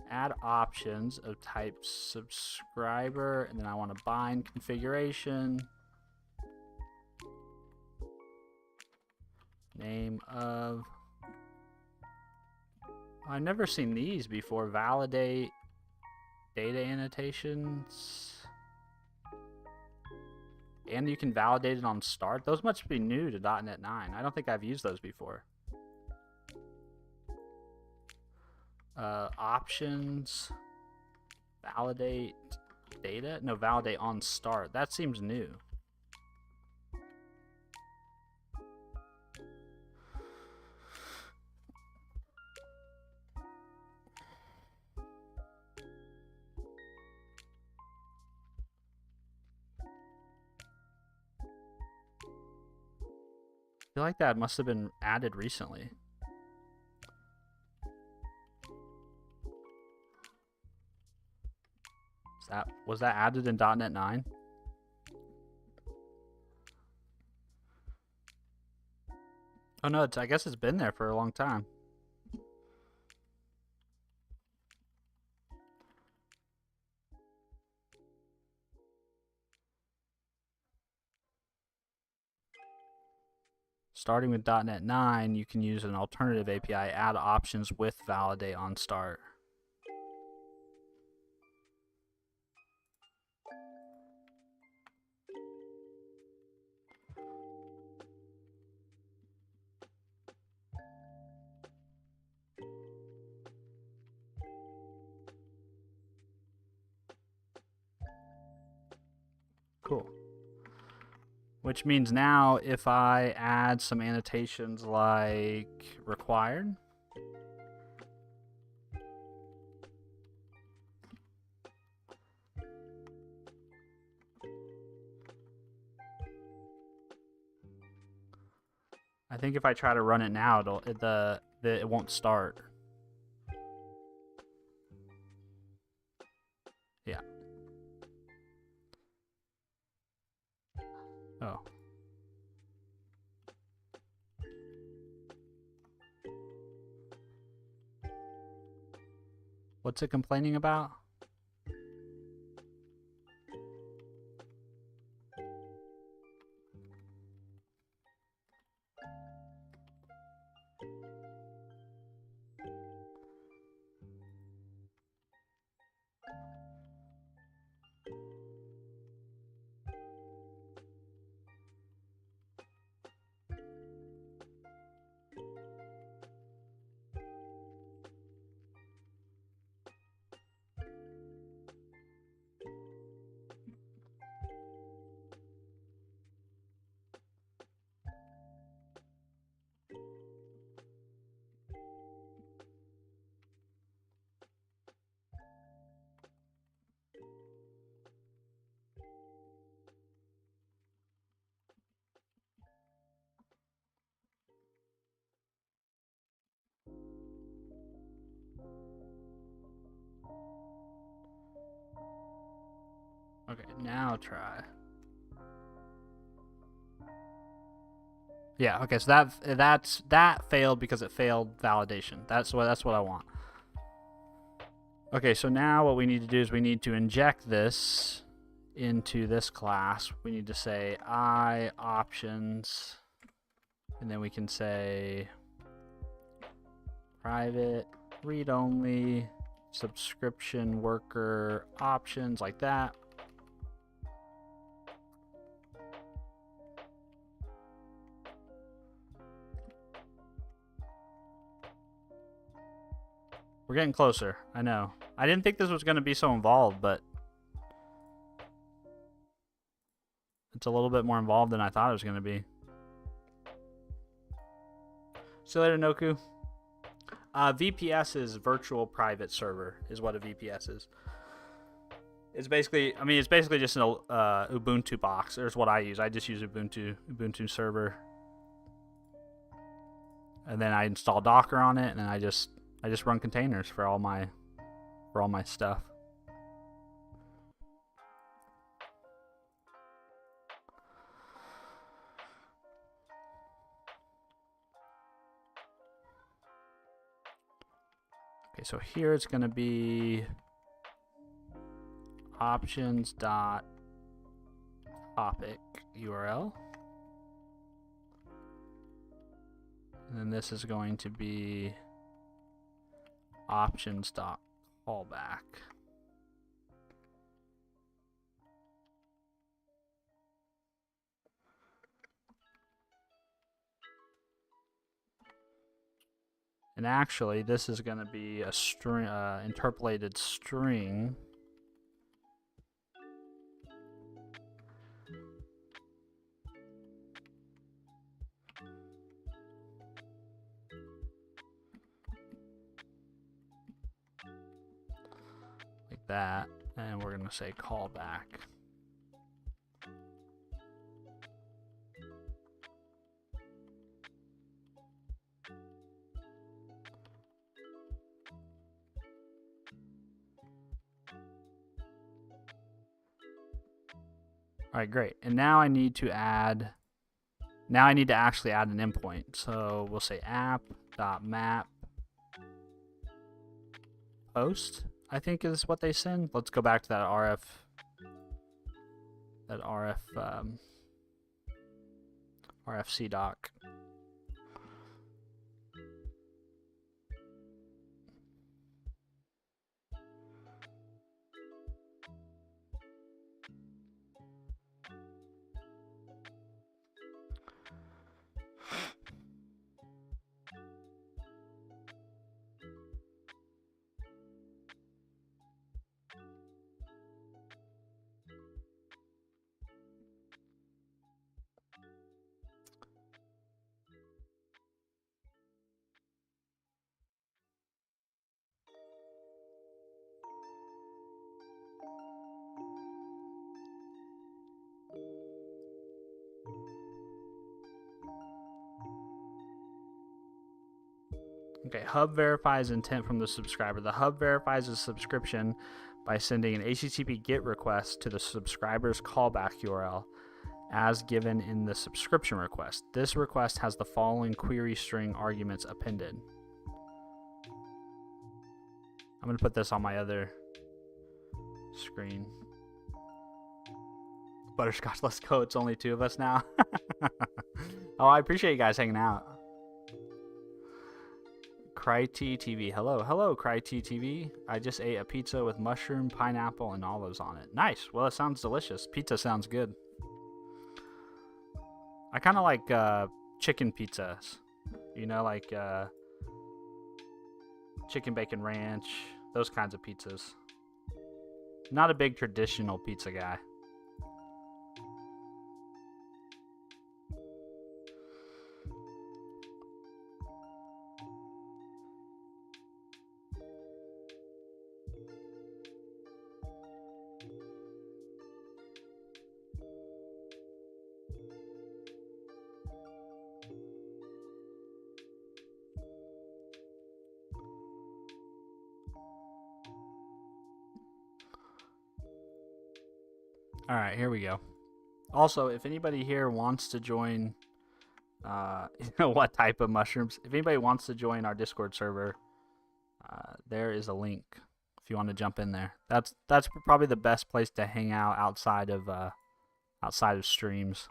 add options of type subscriber, and then I want to bind configuration, name of. I've never seen these before. Validate data annotations. And you can validate it on start. Those must be new to .NET 9. I don't think I've used those before. Options, validate data. No, validate on start. That seems new. I feel like that must have been added recently. Was that added in .NET 9? Oh no, I guess it's been there for a long time. Starting with .NET 9, you can use an alternative API, add options with validate on start. Cool. Which means now if I add some annotations like required, I think if I try to run it now, it won't start. Yeah. Oh. What's it complaining about? Okay, now try. Yeah, okay, so that failed because it failed validation. That's what I want. Okay, so now what we need to do is we need to inject this into this class. We need to say I options, and then we can say private read only subscription worker options like that. We're getting closer. I know. I didn't think this was going to be so involved, but it's a little bit more involved than I thought it was going to be. See you later, Noku. VPS is virtual private server, is what a VPS is. It's basically, I mean, it's basically just an Ubuntu box. There's what I use. I just use Ubuntu server, and then I install Docker on it, and then I just run containers for all my stuff. Okay, so here it's going to be options.topic URL. And then this is going to be options.callback. And actually, this is going to be a string, interpolated string. Like that. And we're going to say callback. All right, great. And now I need to actually add an endpoint. So we'll say app.map post, I think is what they send. Let's go back to that RFC doc. Okay, hub verifies intent from the subscriber. The hub verifies a subscription by sending an HTTP GET request to the subscriber's callback URL as given in the subscription request. This request has the following query string arguments appended. I'm going to put this on my other screen. Butterscotch, let's go. It's only 2 of us now. Oh, I appreciate you guys hanging out. Cryt TV. Hello, Cryt TV. I just ate a pizza with mushroom, pineapple, and olives on it. Nice. Well, it sounds delicious. Pizza sounds good. I kind of like chicken pizzas. You know, like chicken bacon ranch, those kinds of pizzas. Not a big traditional pizza guy. All right, here we go. Also, if anybody here wants to join, what type of mushrooms? If anybody wants to join our Discord server, there is a link if you want to jump in there. That's probably the best place to hang out outside of streams.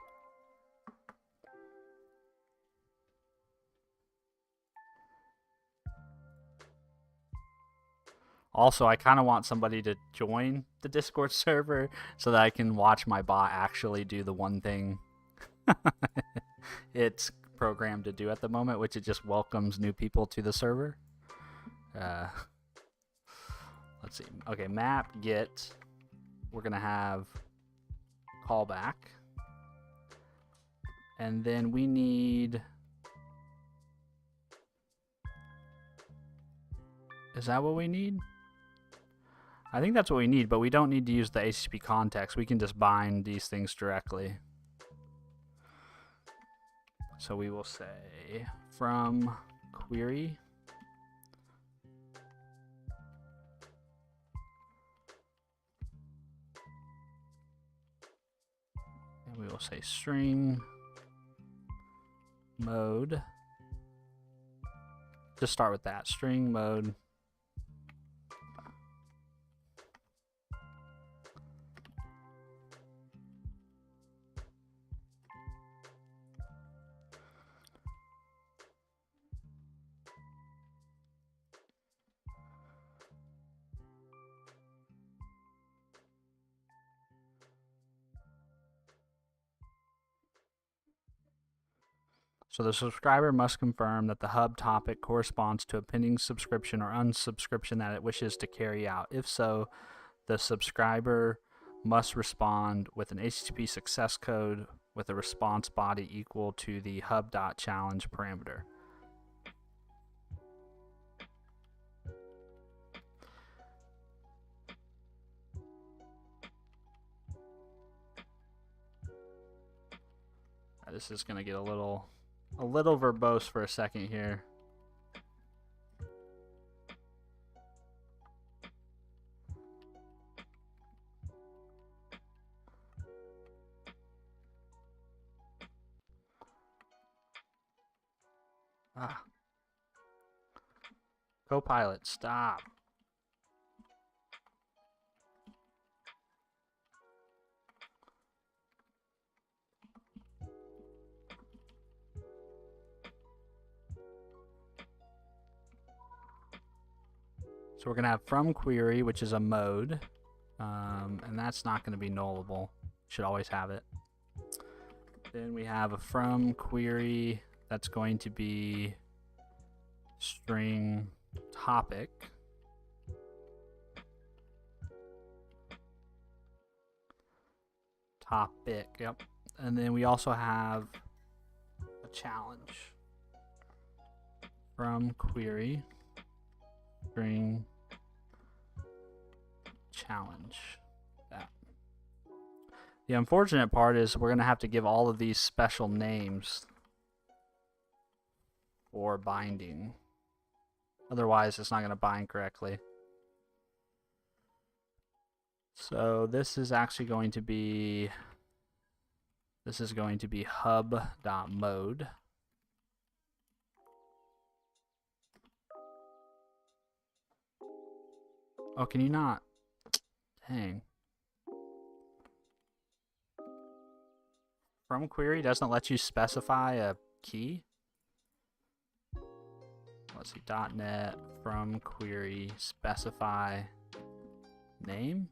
Also, I kind of want somebody to join the Discord server so that I can watch my bot actually do the one thing it's programmed to do at the moment, which it just welcomes new people to the server. Let's see. Okay, map get. We're going to have callback. And then we need... Is that what we need? I think that's what we need, but we don't need to use the HTTP context. We can just bind these things directly. So we will say from query. And we will say string mode. Just start with that, string mode. So the subscriber must confirm that the hub topic corresponds to a pending subscription or unsubscription that it wishes to carry out. If so, the subscriber must respond with an HTTP success code with a response body equal to the hub.challenge parameter. This is going to get a little verbose for a second here. Copilot, stop. So we're going to have from query, which is a mode, and that's not going to be nullable. Should always have it. Then we have a from query that's going to be string topic. Topic, yep. And then we also have a challenge. From query string challenge. That. The unfortunate part is we're going to have to give all of these special names for binding. Otherwise, it's not going to bind correctly. So this is actually going to be hub.mode. Oh, can you not? Dang. From query doesn't let you specify a key. Let's see, .NET from query specify name.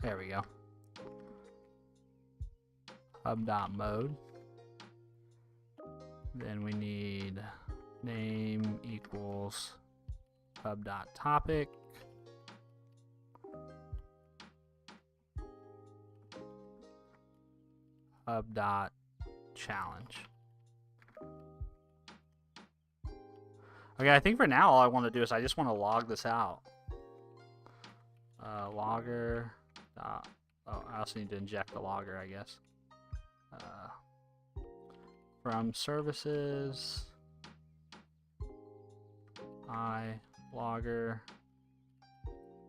There we go. Hub.mode. Then we need name equals hub.topic. Hub.challenge. Okay, I think for now all I want to do is I just want to log this out. Logger. Oh, I also need to inject the logger, I guess. From services, logger,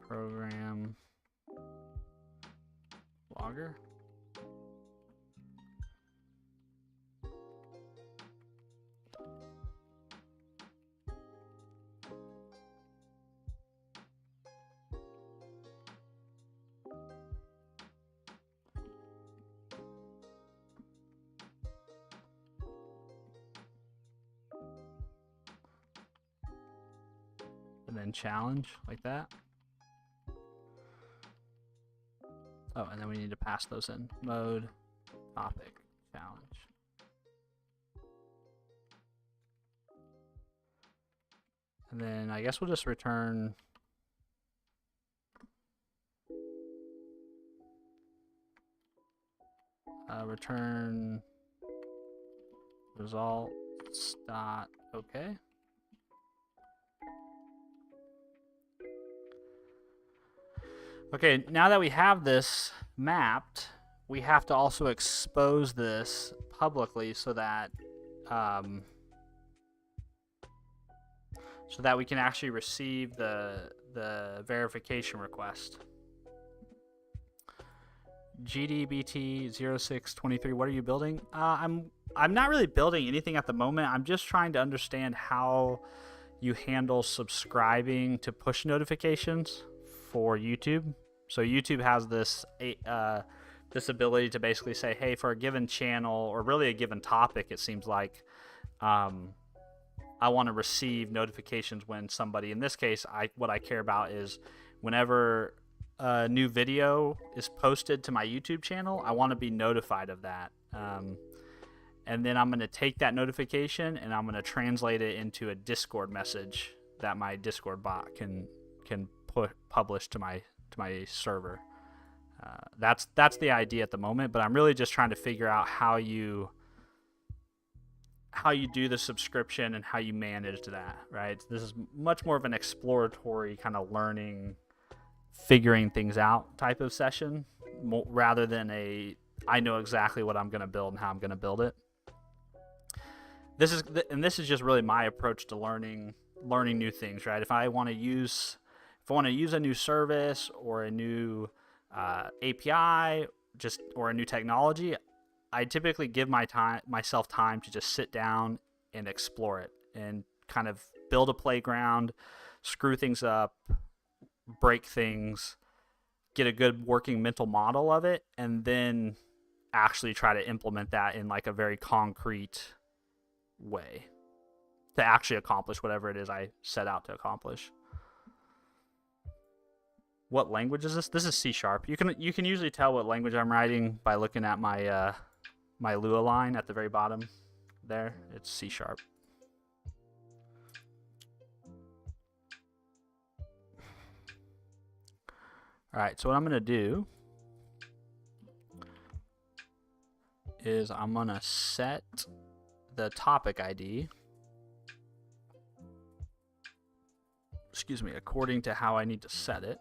program, logger. then challenge like that. Oh, and then we need to pass those in. Mode, topic, challenge. And then I guess we'll just return return results dot okay. Okay, now that we have this mapped, we have to also expose this publicly so that we can actually receive the verification request. GDBT0623, what are you building? I'm not really building anything at the moment. I'm just trying to understand how you handle subscribing to push notifications for YouTube. So YouTube has this this ability to basically say, hey, for a given channel or really a given topic, it seems like I want to receive notifications when somebody, in this case, what I care about is whenever a new video is posted to my YouTube channel, I want to be notified of that. And then I'm going to take that notification and I'm going to translate it into a Discord message that my Discord bot can publish to my server. That's the idea at the moment, but I'm really just trying to figure out how you do the subscription and how you manage that, right? This is much more of an exploratory kind of learning, figuring things out type of session, rather than I know exactly what I'm going to build and how I'm going to build it. This is just really my approach to learning new things, right? If I want to use a new service or a new API, or a new technology, I typically give myself time to just sit down and explore it and kind of build a playground, screw things up, break things, get a good working mental model of it, and then actually try to implement that in like a very concrete way to actually accomplish whatever it is I set out to accomplish. What language is this? This is C#. You can usually tell what language I'm writing by looking at my my Lua line at the very bottom there. It's C#. All right, so what I'm going to do is I'm going to set the topic ID, according to how I need to set it.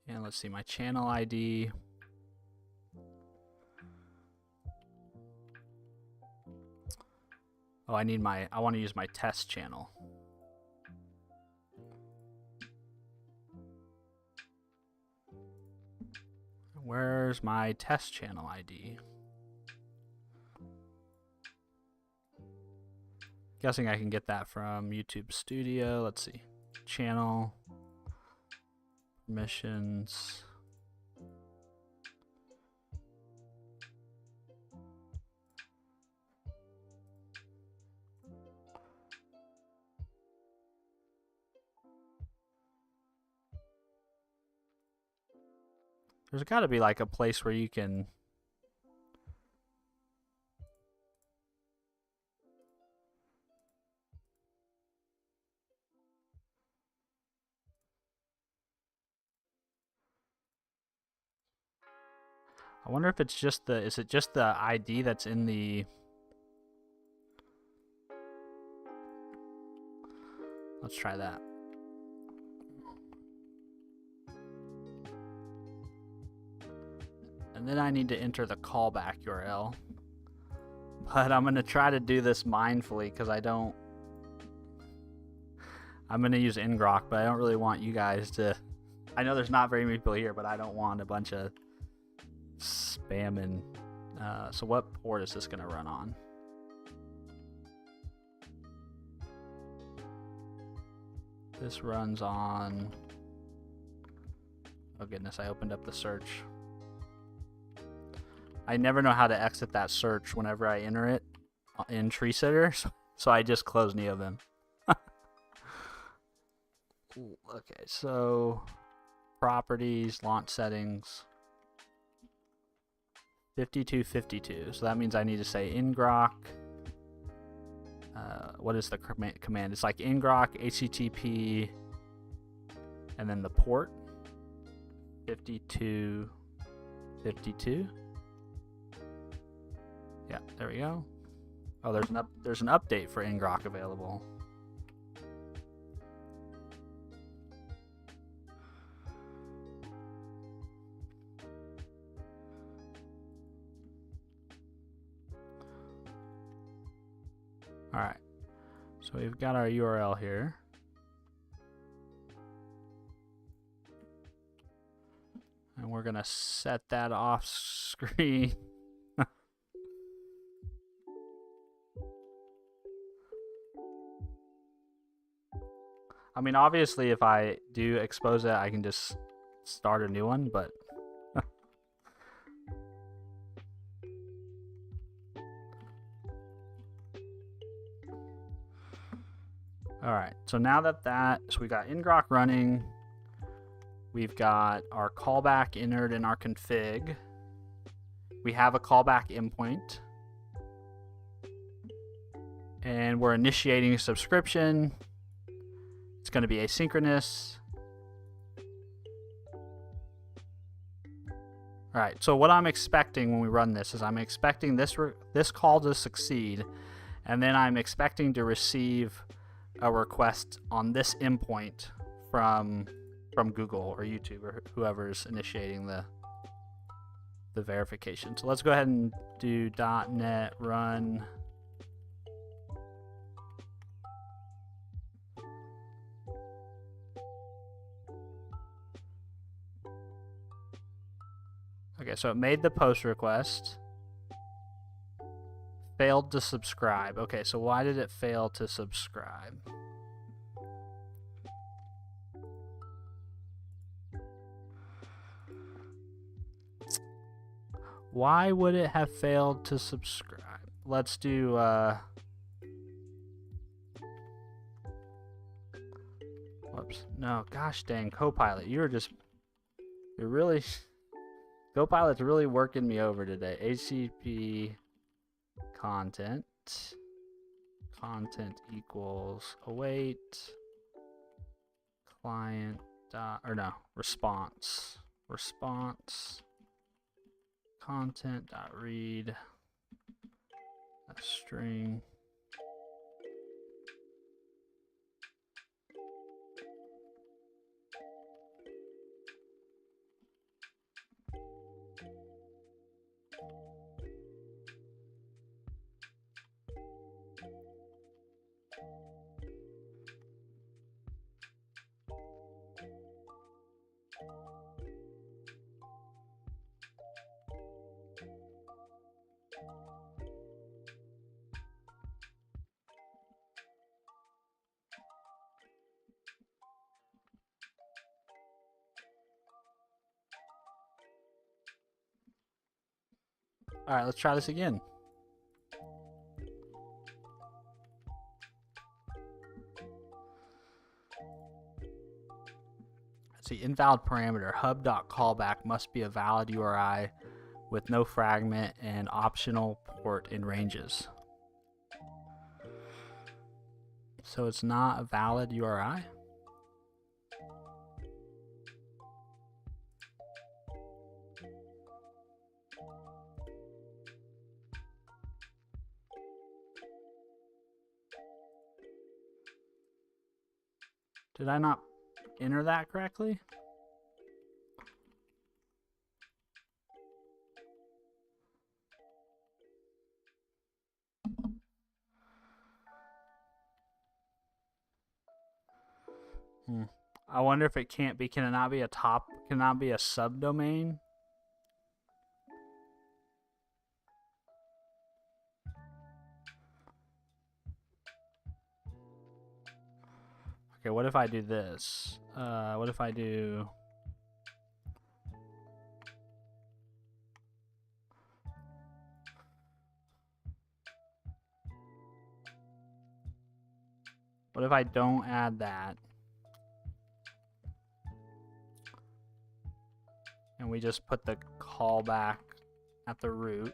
And let's see, my channel ID. Oh, I want to use my test channel. Where's my test channel ID? Guessing I can get that from YouTube Studio. Let's see. Channel. Permissions. There's got to be like a place where you can I wonder if it's just is it just the ID that's in the... Let's try that. And then I need to enter the callback URL. But I'm going to try to do this mindfully because I'm going to use ngrok, but I don't really want you guys to... I know there's not very many people here, but I don't want a bunch of spamming. So what port is this going to run on? This runs on, oh goodness, I opened up the search. I never know how to exit that search whenever I enter it in Tree Sitter, so I just close NeoVim. Okay, so properties, launch settings, 5252. So that means I need to say ngrok. What is the command? It's like ngrok http and then the port 5252. Yeah, there we go. Oh, there's an update for ngrok available. All right, so we've got our URL here. And we're gonna set that off screen. I mean, obviously, if I do expose it, I can just start a new one, but all right. So now so we got ngrok running. We've got our callback entered in our config. We have a callback endpoint. And we're initiating a subscription. It's going to be asynchronous. All right, so what I'm expecting when we run this is I'm expecting this call to succeed, and then I'm expecting to receive a request on this endpoint from Google or YouTube or whoever's initiating the verification. So let's go ahead and do .NET run. Okay, so it made the post request. Failed to subscribe. Okay, so why did it fail to subscribe? Why would it have failed to subscribe? Let's do whoops. No, gosh dang, Copilot. You're really Copilot's really working me over today. HTTP content equals await client response content dot read a string. All right, let's try this again. Let's see, invalid parameter, hub.callback must be a valid URI with no fragment and optional port in ranges. So it's not a valid URI? Did I not enter that correctly? I wonder if it can't be, can it not be a subdomain? Okay, what if I do this? What if I do... What if I don't add that? And we just put the callback at the root.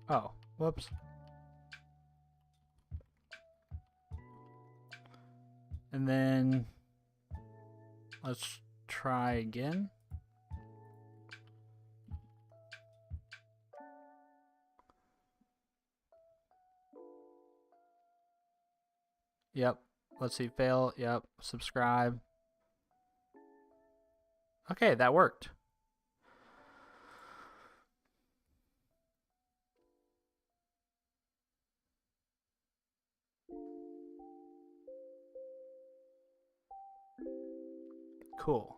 Oh, whoops. And then let's try again. Yep. Let's see, fail. Yep. Subscribe. Okay, that worked. Cool.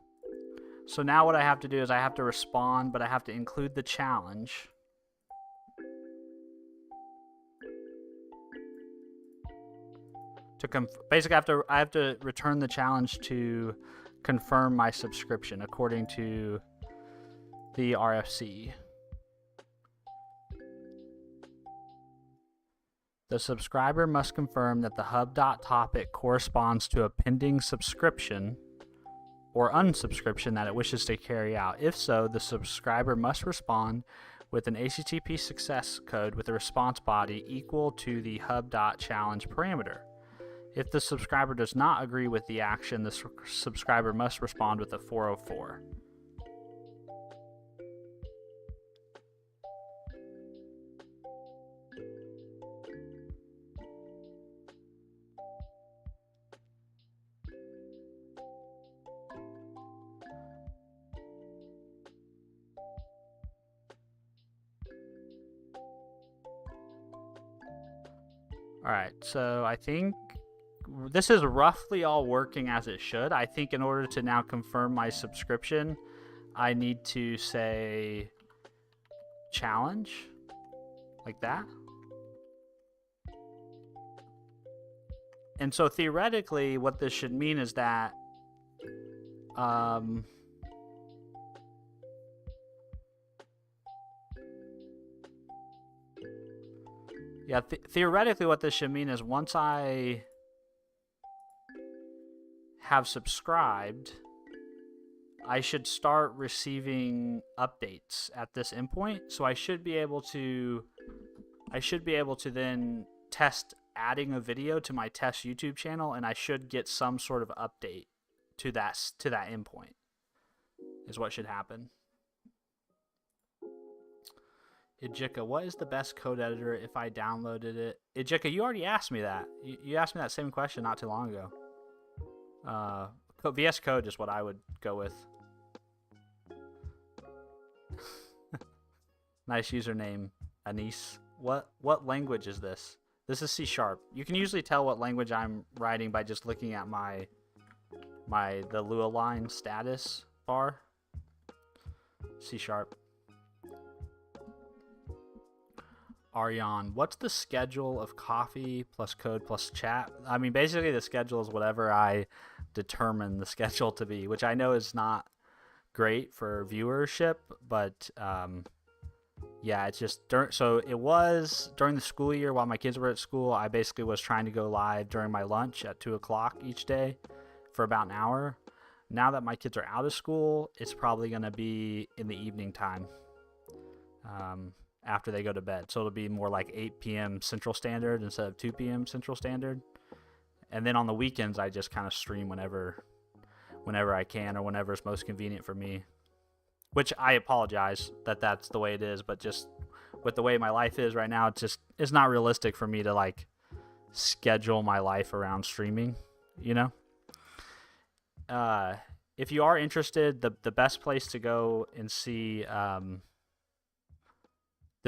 So now what I have to do is I have to respond, but I have to include the challenge. Basically, I have to return the challenge to confirm my subscription according to the RFC. The subscriber must confirm that the hub.topic corresponds to a pending subscription or unsubscription that it wishes to carry out. If so, the subscriber must respond with an HTTP success code with a response body equal to the hub.challenge parameter. If the subscriber does not agree with the action, the subscriber must respond with a 404. Alright, so I think this is roughly all working as it should. I think in order to now confirm my subscription, I need to say challenge, like that. And so theoretically, what this should mean is that yeah, theoretically what this should mean is once I have subscribed, I should start receiving updates at this endpoint. So I should be able to then test adding a video to my test YouTube channel, and I should get some sort of update to that endpoint is what should happen. Ijika, what is the best code editor if I downloaded it? Ijika, you already asked me that. You asked me that same question not too long ago. VS Code is what I would go with. Nice username, Anis. What language is this? This is C#. You can usually tell what language I'm writing by just looking at the Lua line status bar. C#. Aryan, what's the schedule of coffee plus code plus chat? I mean, basically the schedule is whatever I determine the schedule to be, which I know is not great for viewership, but yeah, it's just so it was during the school year while my kids were at school. I basically was trying to go live during my lunch at 2 o'clock each day for about an hour. Now that my kids are out of school, it's probably going to be in the evening time. After they go to bed. So it'll be more like 8 p.m. Central Standard instead of 2 p.m. Central Standard. And then on the weekends, I just kind of stream whenever I can or whenever it's most convenient for me. Which I apologize that that's the way it is, but just with the way my life is right now, it's not realistic for me to like schedule my life around streaming, you know. If you are interested, the best place to go and see, the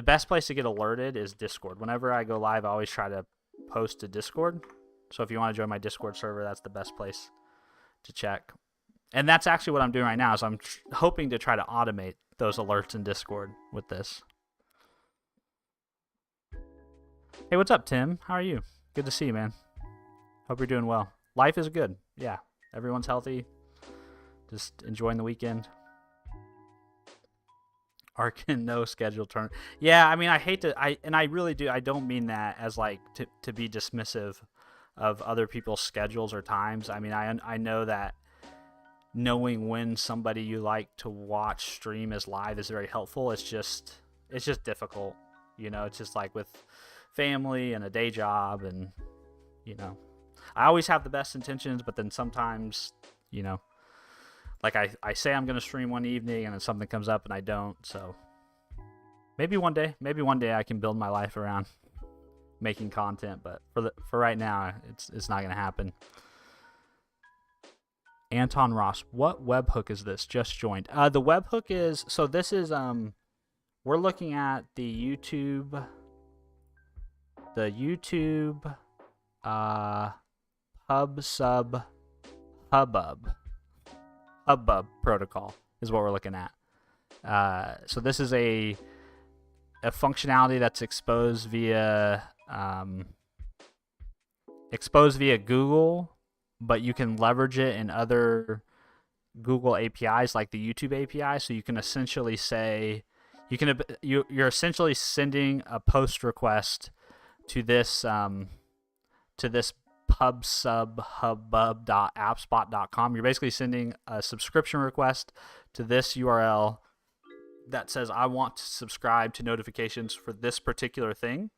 best place to get alerted is Discord. Whenever I go live, I always try to post to Discord. So if you want to join my Discord server, that's the best place to check. And that's actually what I'm doing right now, is I'm hoping to try to automate those alerts in Discord with this. Hey, what's up, Tim? How are you? Good to see you, man. Hope you're doing well. Life is good. Yeah, everyone's healthy. Just enjoying the weekend. Arkin, no schedule turn. Yeah, I mean, I hate to, I really do. I don't mean that as like to be dismissive of other people's schedules or times. I mean, I know that knowing when somebody you like to watch stream is live is very helpful. It's just difficult, you know. It's just like with family and a day job, and you know, I always have the best intentions, but then sometimes, you know, like I say I'm gonna stream one evening and then something comes up and I don't. So maybe one day I can build my life around making content, but for right now it's not gonna happen. Anton Ross, what webhook is this? Just joined. The webhook is, so this is we're looking at the YouTube hubbub protocol is what we're looking at. So this is a functionality that's exposed via Google, but you can leverage it in other Google APIs like the YouTube API. So you can essentially say you're essentially sending a post request to this pubsub.hubbub.appspot.com. You're basically sending a subscription request to this URL that says, I want to subscribe to notifications for this particular thing.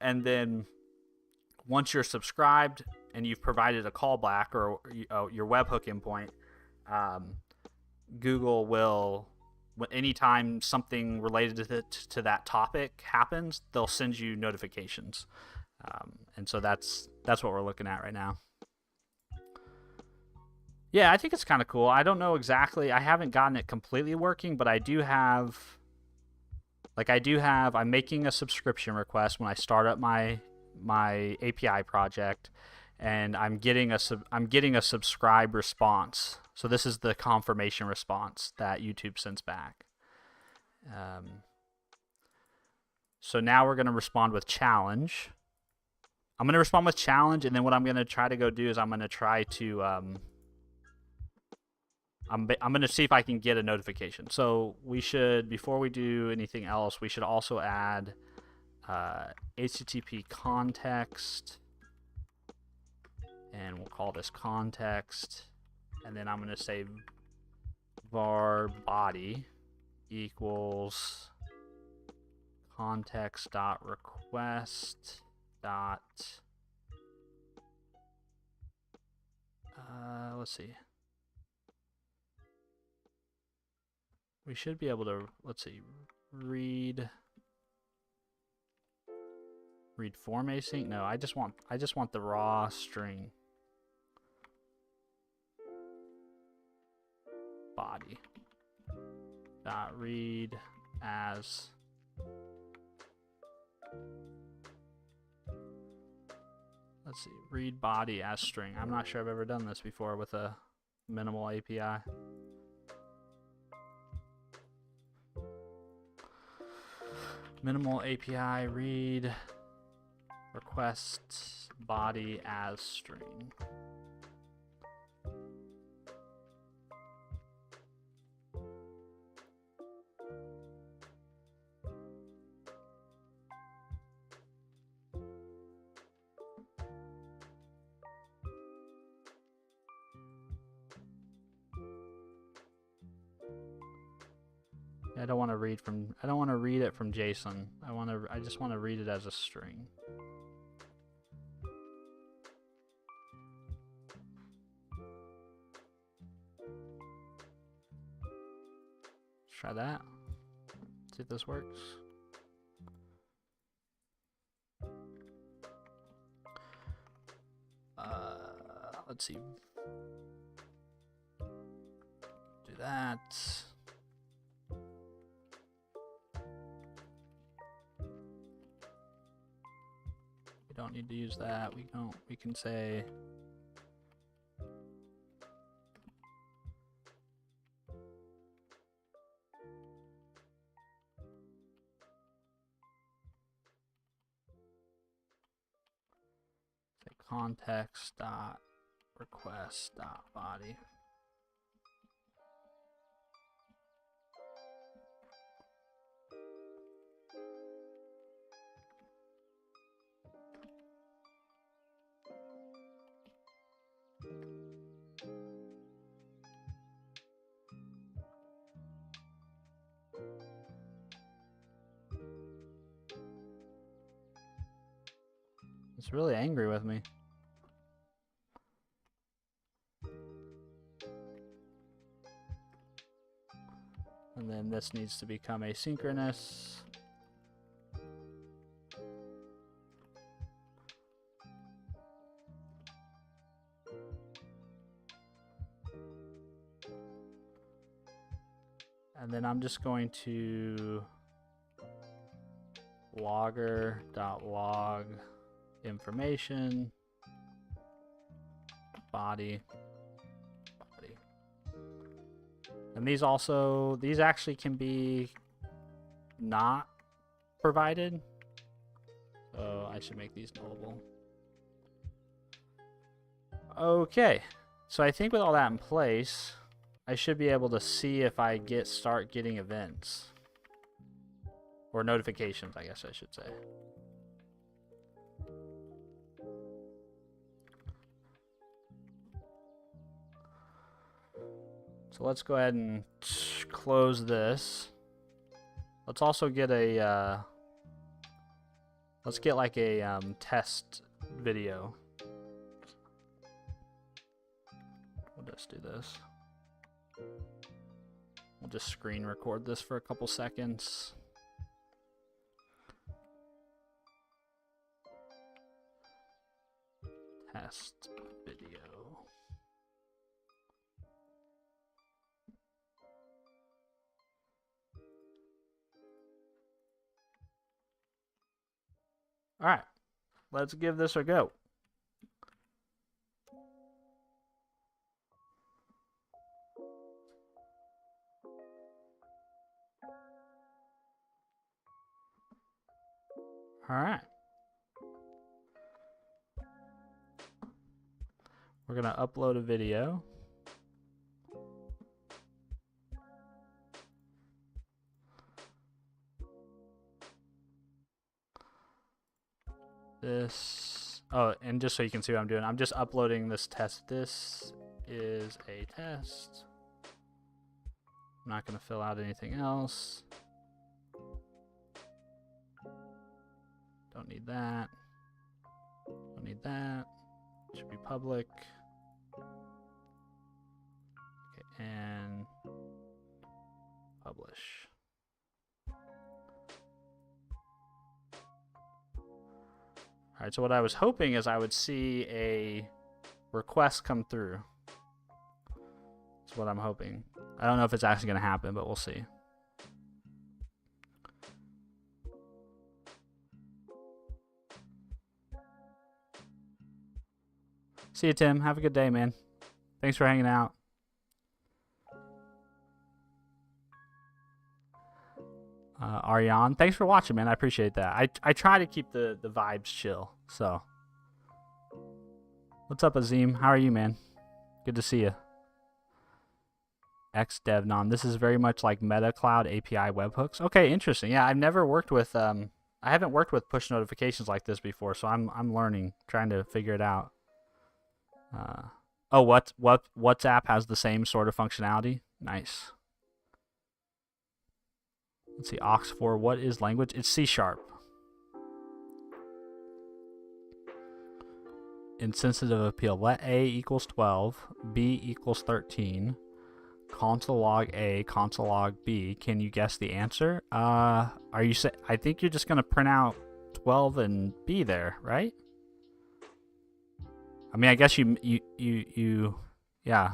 And then once you're subscribed and you've provided a callback or your webhook endpoint, Google will, anytime something related to that topic happens, they'll send you notifications. And so that's what we're looking at right now. Yeah, I think it's kind of cool. I don't know exactly. I haven't gotten it completely working, but I'm making a subscription request when I start up my API project, and I'm getting a subscribe response. So this is the confirmation response that YouTube sends back. So now we're going to respond with challenge. I'm going to respond with challenge, and then what I'm going to try to go do is I'm going to try to I'm going to see if I can get a notification. So we should, before we do anything else, we should also add HTTP context, and we'll call this context, and then I'm going to say var body equals context.request dot let's see. We should be able to, let's see, read form async. No, I just want the raw string. Body dot read as, let's see, read body as string. I'm not sure I've ever done this before with a minimal API. Minimal API read request body as string. I don't want to read it from JSON. I just want to read it as a string. Let's try that. See if this works. let's see. Do that. We don't need to use that. We can say context dot request dot body. It's really angry with me. And then this needs to become asynchronous. And then I'm just going to logger.log information body. And these actually can be not provided. So I should make these nullable. Okay. So I think with all that in place, I should be able to see if I start getting events. Or notifications, I guess I should say. So let's go ahead and close this. Let's also get a let's get like a test video. We'll just do this. We'll just screen record this for a couple seconds. Test video. All right, let's give this a go. All right. We're going to upload a video. This, oh, and just so you can see what I'm doing, I'm just uploading this test. This is a test. I'm not going to fill out anything else. Don't need that. Don't need that. It should be public. Okay, and publish. All right, so what I was hoping is I would see a request come through. That's what I'm hoping. I don't know if it's actually going to happen, but we'll see. See you, Tim. Have a good day, man. Thanks for hanging out. Ariane, thanks for watching, man. I appreciate that. I try to keep the vibes chill. So, what's up, Azim? How are you, man? Good to see you. XDevNom. This is very much like Meta Cloud API webhooks. Okay, interesting. Yeah, I've never worked with I haven't worked with push notifications like this before, so I'm learning, trying to figure it out. Oh, WhatsApp has the same sort of functionality. Nice. Let's see, aux4. What is language? It's C#. Insensitive appeal. Let A equals 12, B equals 13. Console log A, console log B. Can you guess the answer? Are you I think you're just gonna print out 12 and B there, right? I mean, I guess you yeah.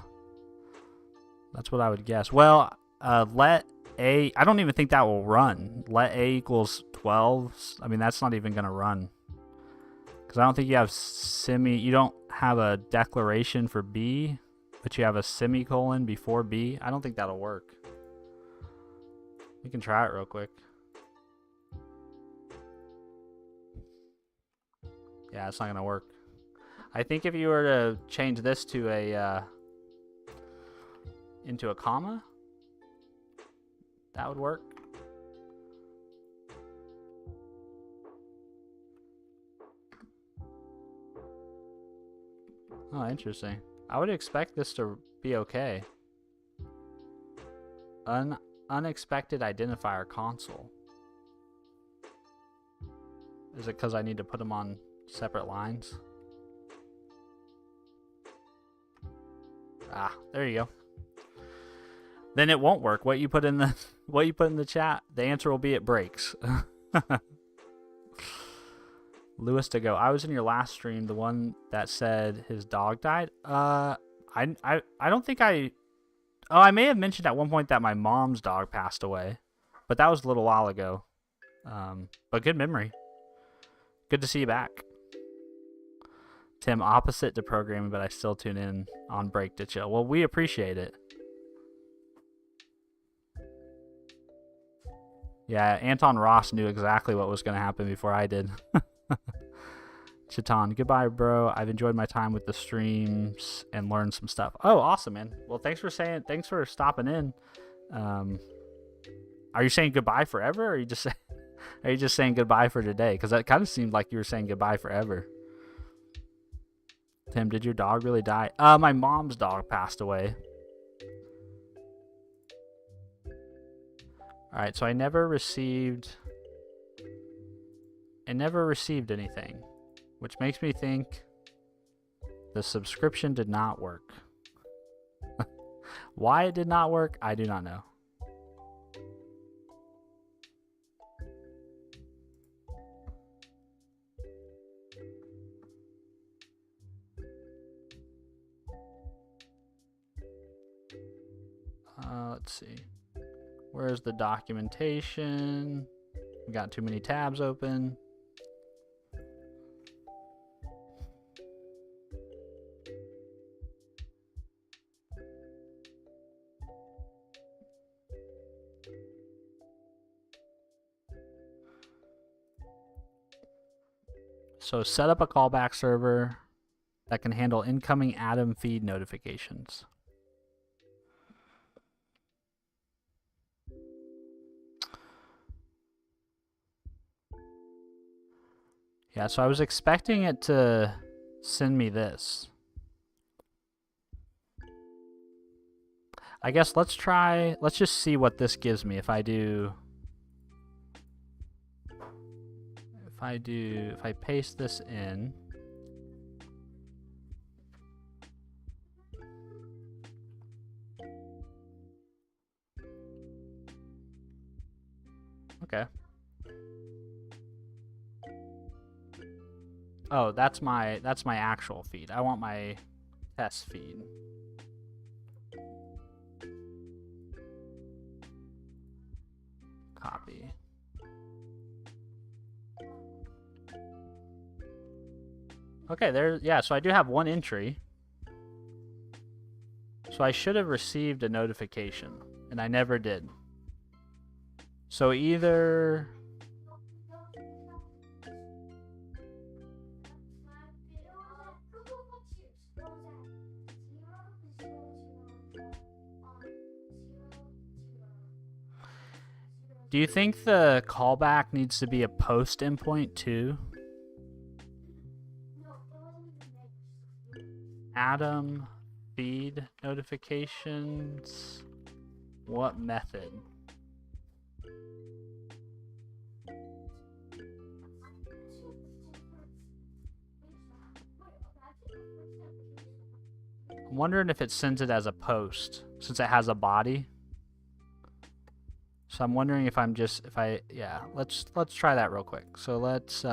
That's what I would guess. Well, let A, I don't even think that will run. Let A equals 12. I mean, that's not even going to run. Because I don't think you have you don't have a declaration for B, but you have a semicolon before B. I don't think that'll work. We can try it real quick. Yeah, it's not going to work. I think if you were to change this to a into a comma, that would work. Oh, interesting. I would expect this to be okay. Unexpected identifier console. Is it because I need to put them on separate lines? Ah, there you go. Then it won't work. What you put in the chat, the answer will be it breaks. Lewis to go. I was in your last stream, the one that said his dog died. I don't think I. Oh, I may have mentioned at one point that my mom's dog passed away, but that was a little while ago. But good memory. Good to see you back. Tim, opposite to programming, but I still tune in on break to chill. Well, we appreciate it. Yeah, Anton Ross knew exactly what was going to happen before I did. Chiton, goodbye, bro. I've enjoyed my time with the streams and learned some stuff. Oh, awesome, man. Well, thanks for stopping in. Are you saying goodbye forever, or are you just saying goodbye for today? Because that kind of seemed like you were saying goodbye forever. Tim, did your dog really die? My mom's dog passed away. All right, so I never received anything, which makes me think the subscription did not work. Why it did not work, I do not know. Let's see. Where's the documentation? We got too many tabs open. So set up a callback server that can handle incoming Atom feed notifications. Yeah, so I was expecting it to send me this. I guess let's just see what this gives me if I paste this in. Okay. Oh, that's my actual feed. I want my test feed. Copy. Okay, there, yeah, so I do have one entry. So I should have received a notification, and I never did. So either... Do you think the callback needs to be a post endpoint too? Atom feed notifications. What method? I'm wondering if it sends it as a post since it has a body. So I'm wondering if yeah, let's try that real quick. So let's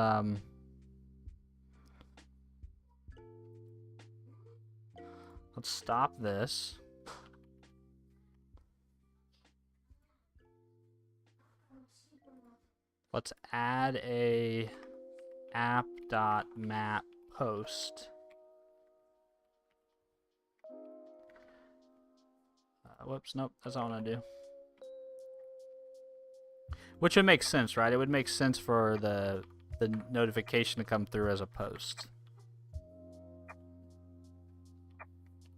Let's stop this. Let's add a app.map post. Whoops, nope, that's not what I want to do. Which would make sense, right? It would make sense for the notification to come through as a post.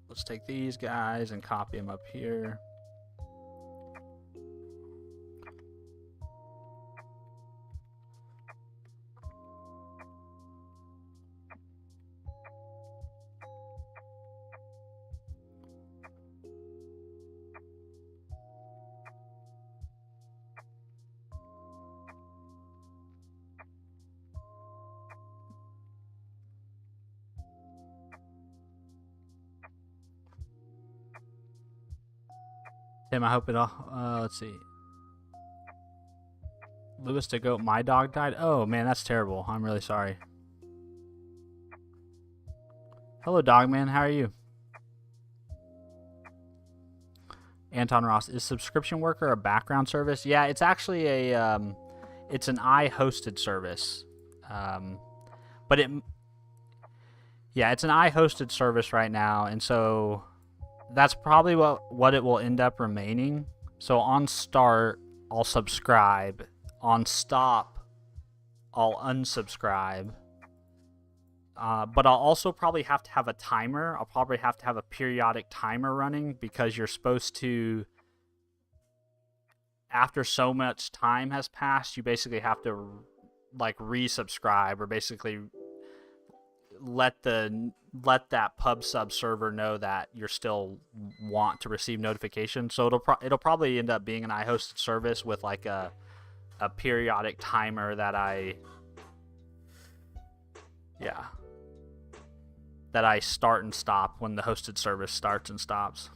Let's take these guys and copy them up here. Tim, I hope it all. Let's see. Lewis to go. My dog died. Oh man, that's terrible. I'm really sorry. Hello, Dogman. How are you? Anton Ross, is subscription worker a background service? Yeah, it's actually a it's an I-hosted service. But it's an I-hosted service right now, and so that's probably what it will end up remaining. So on start, I'll subscribe. On stop, I'll unsubscribe. But I'll also probably have to have a timer. I'll probably have to have a periodic timer running, because you're supposed to, after so much time has passed, you basically have to like resubscribe, or basically let that pub sub server know that you're still want to receive notifications. So it'll probably end up being an I-hosted service with like a periodic timer that I start and stop when the hosted service starts and stops.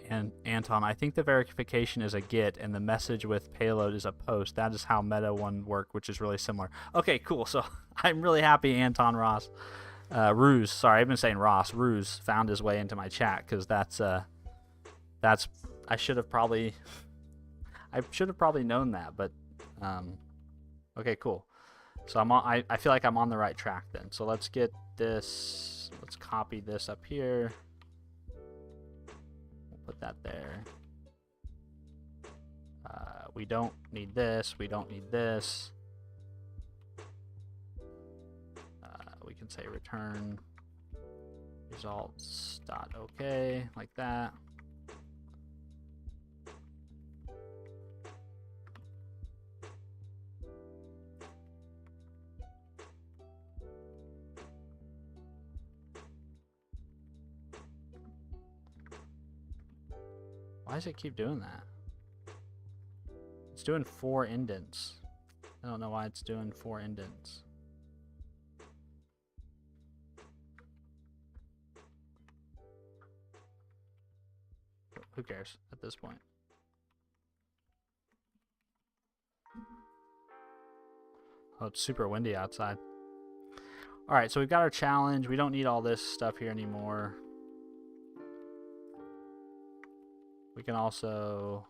And Anton, I think the verification is a get and the message with payload is a post. That is how Meta one worked, which is really similar. Okay, cool. So I'm really happy Anton Ross, Ruse, sorry, I've been saying Ross, Ruse found his way into my chat, because that's I should have probably known that, but okay, cool. So I feel like I'm on the right track then. So let's get this, let's copy this up here. We'll put that there. We don't need this, we don't need this. We can say return results.ok, like that. Why does it keep doing that? It's doing 4 indents. I don't know why it's doing 4 indents. Who cares at this point? Oh, it's super windy outside. Alright, so we've got our challenge. We don't need all this stuff here anymore. We can also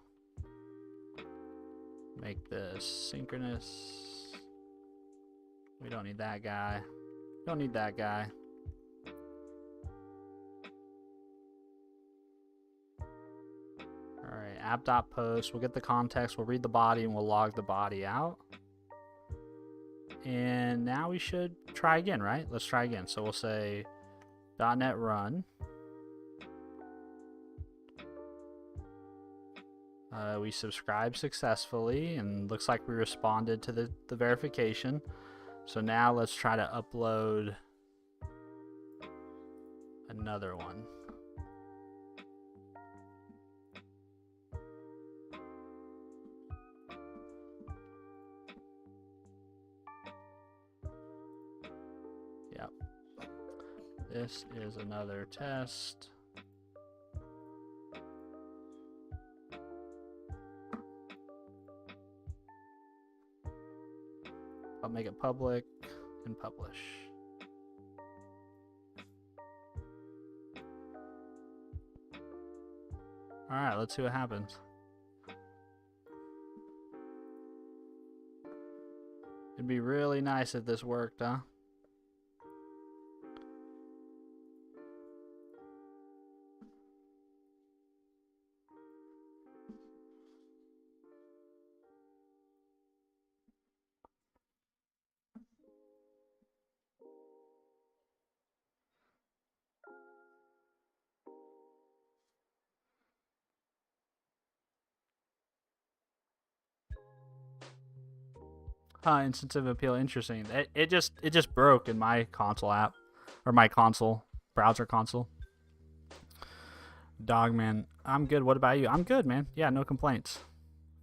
make this synchronous. We don't need that guy. Don't need that guy. Alright, app.post. We'll get the context, we'll read the body, and we'll log the body out. And now we should try again, right? Let's try again. So we'll say .NET run. We subscribed successfully, and looks like we responded to the verification. So now let's try to upload another one. Yep. This is another test. I'll make it public and publish. All right, let's see what happens. It'd be really nice if this worked, huh? Instance of appeal, interesting. It just broke in my console app, or my console browser console. Dogman, I'm good. What about you? I'm good, man. Yeah, no complaints.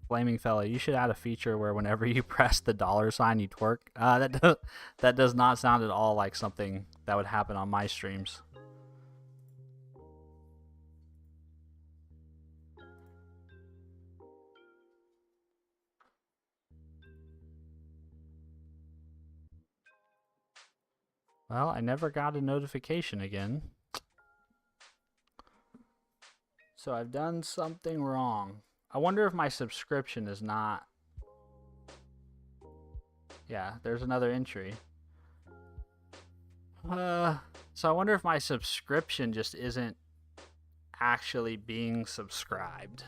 Flaming fella, you should add a feature where whenever you press the $sign, you twerk. That does not sound at all like something that would happen on my streams. Well, I never got a notification again. So I've done something wrong. I wonder if my subscription is not... Yeah, there's another entry. So I wonder if my subscription just isn't actually being subscribed.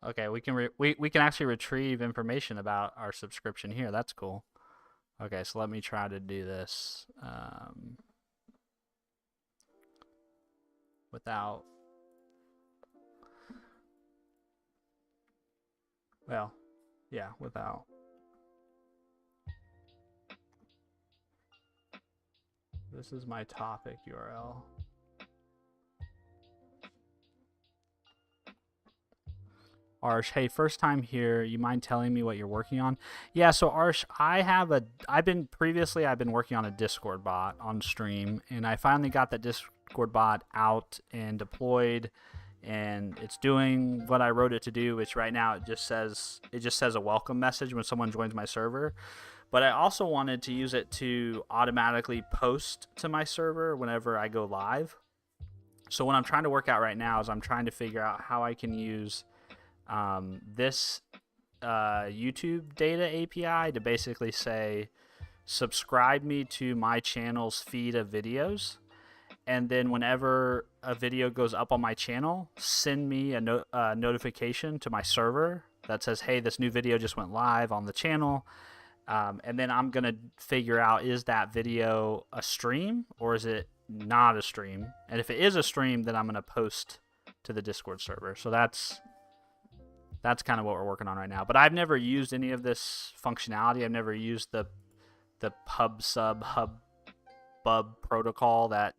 Okay, we can actually retrieve information about our subscription here. That's cool. Okay, so let me try to do this without... Well, yeah, without... This is my topic URL. Arsh, hey, first time here. You mind telling me what you're working on? Yeah, so Arsh, I've been working on a Discord bot on stream, and I finally got that Discord bot out and deployed, and it's doing what I wrote it to do, which right now it just says a welcome message when someone joins my server. But I also wanted to use it to automatically post to my server whenever I go live. So what I'm trying to work out right now is I'm trying to figure out how I can use this YouTube data API to basically say, subscribe me to my channel's feed of videos, and then whenever a video goes up on my channel, send me a notification to my server that says, hey, this new video just went live on the channel. And then I'm going to figure out, is that video a stream or is it not a stream? And if it is a stream, then I'm going to post to the Discord server. So that's kind of what we're working on right now. But I've never used any of this functionality. I've never used the pub sub hub bub protocol that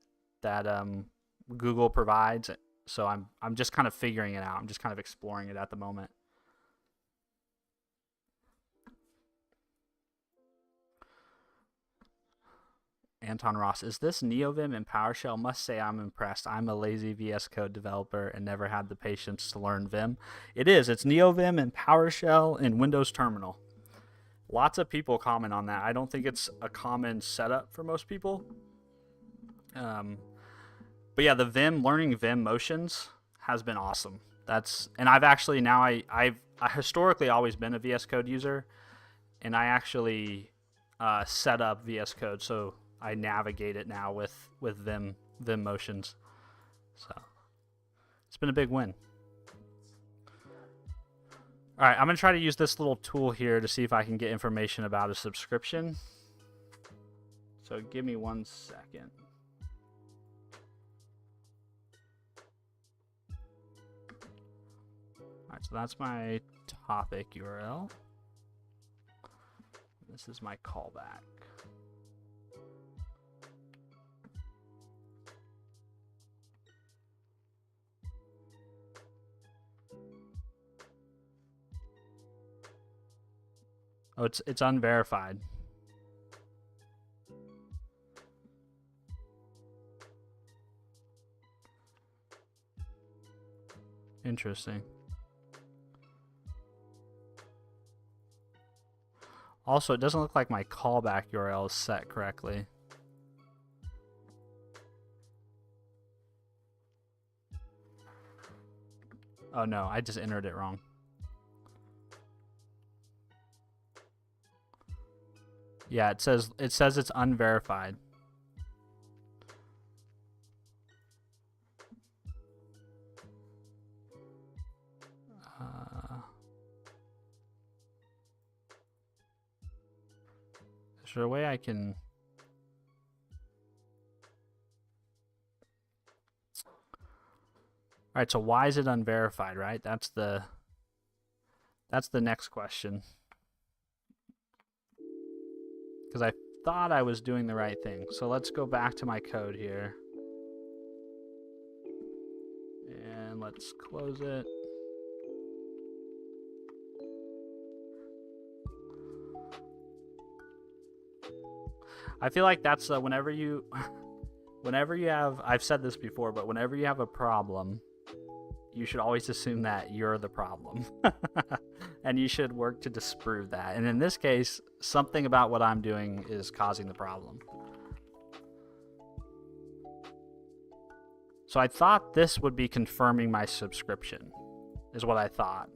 Google provides. So I'm just kind of figuring it out. I'm just kind of exploring it at the moment. Anton Ross, is this NeoVim and PowerShell? Must say I'm impressed. I'm a lazy VS Code developer and never had the patience to learn Vim. It is. It's NeoVim and PowerShell and Windows Terminal. Lots of people comment on that. I don't think it's a common setup for most people. But yeah, the learning Vim motions has been awesome. And I've actually now I've historically always been a VS Code user, and I actually set up VS Code so I navigate it now with Vim motions. So it's been a big win. All right, I'm going to try to use this little tool here to see if I can get information about a subscription. So give me 1 second. All right, so that's my topic URL. This is my callback. Oh, it's unverified. Interesting. Also, it doesn't look like my callback URL is set correctly. Oh no, I just entered it wrong. Yeah, it says it's unverified. Is there a way I can... All right, so why is it unverified, right? That's the next question. Because I thought I was doing the right thing. So let's go back to my code here. And let's close it. I feel like that's whenever you have, I've said this before, but whenever you have a problem, you should always assume that you're the problem. And you should work to disprove that. And in this case, something about what I'm doing is causing the problem. So I thought this would be confirming my subscription, is what I thought.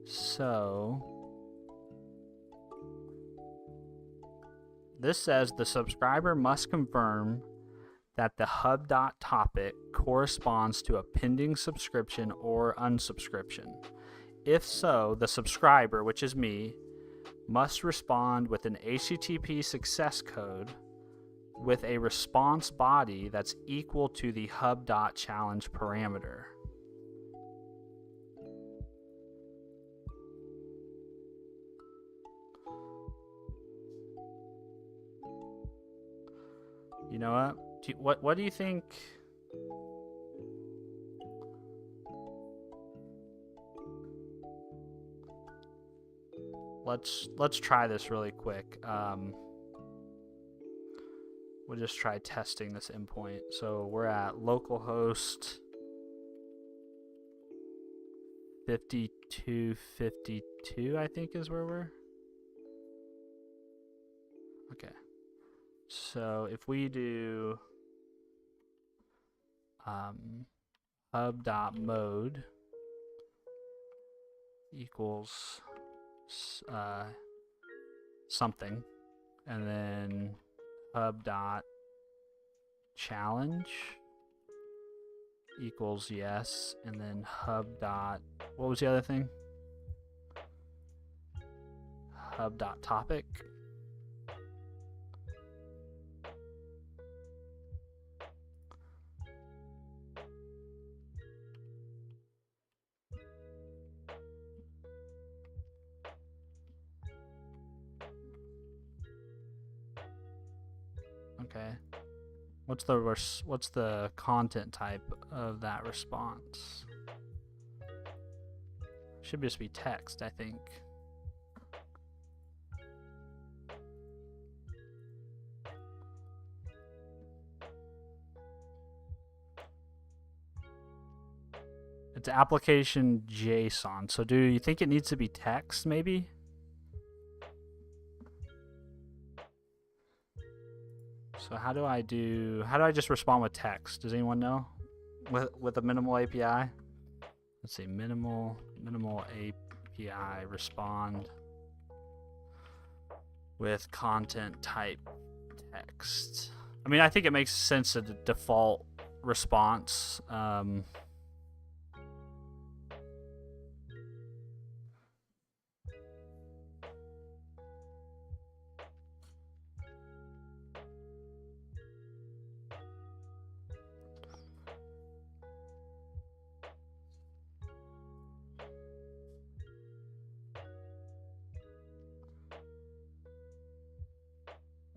So this says the subscriber must confirm that the hub.topic corresponds to a pending subscription or unsubscription. If so, the subscriber, which is me, must respond with an HTTP success code with a response body that's equal to the hub.challenge parameter. You know what? What do you think? Let's try this really quick. We'll just try testing this endpoint. So we're at localhost 5252, I think is where we're. Okay. So if we do hub.mode equals something, and then hub.challenge equals yes, and then what was the other thing? Hub.topic. Okay. What's the content type of that response? Should just be text, I think. It's application JSON. So do you think it needs to be text maybe? So how do I just respond with text? Does anyone know? With a minimal API? Let's see, minimal API respond with content type text. I mean, I think it makes sense to the default response.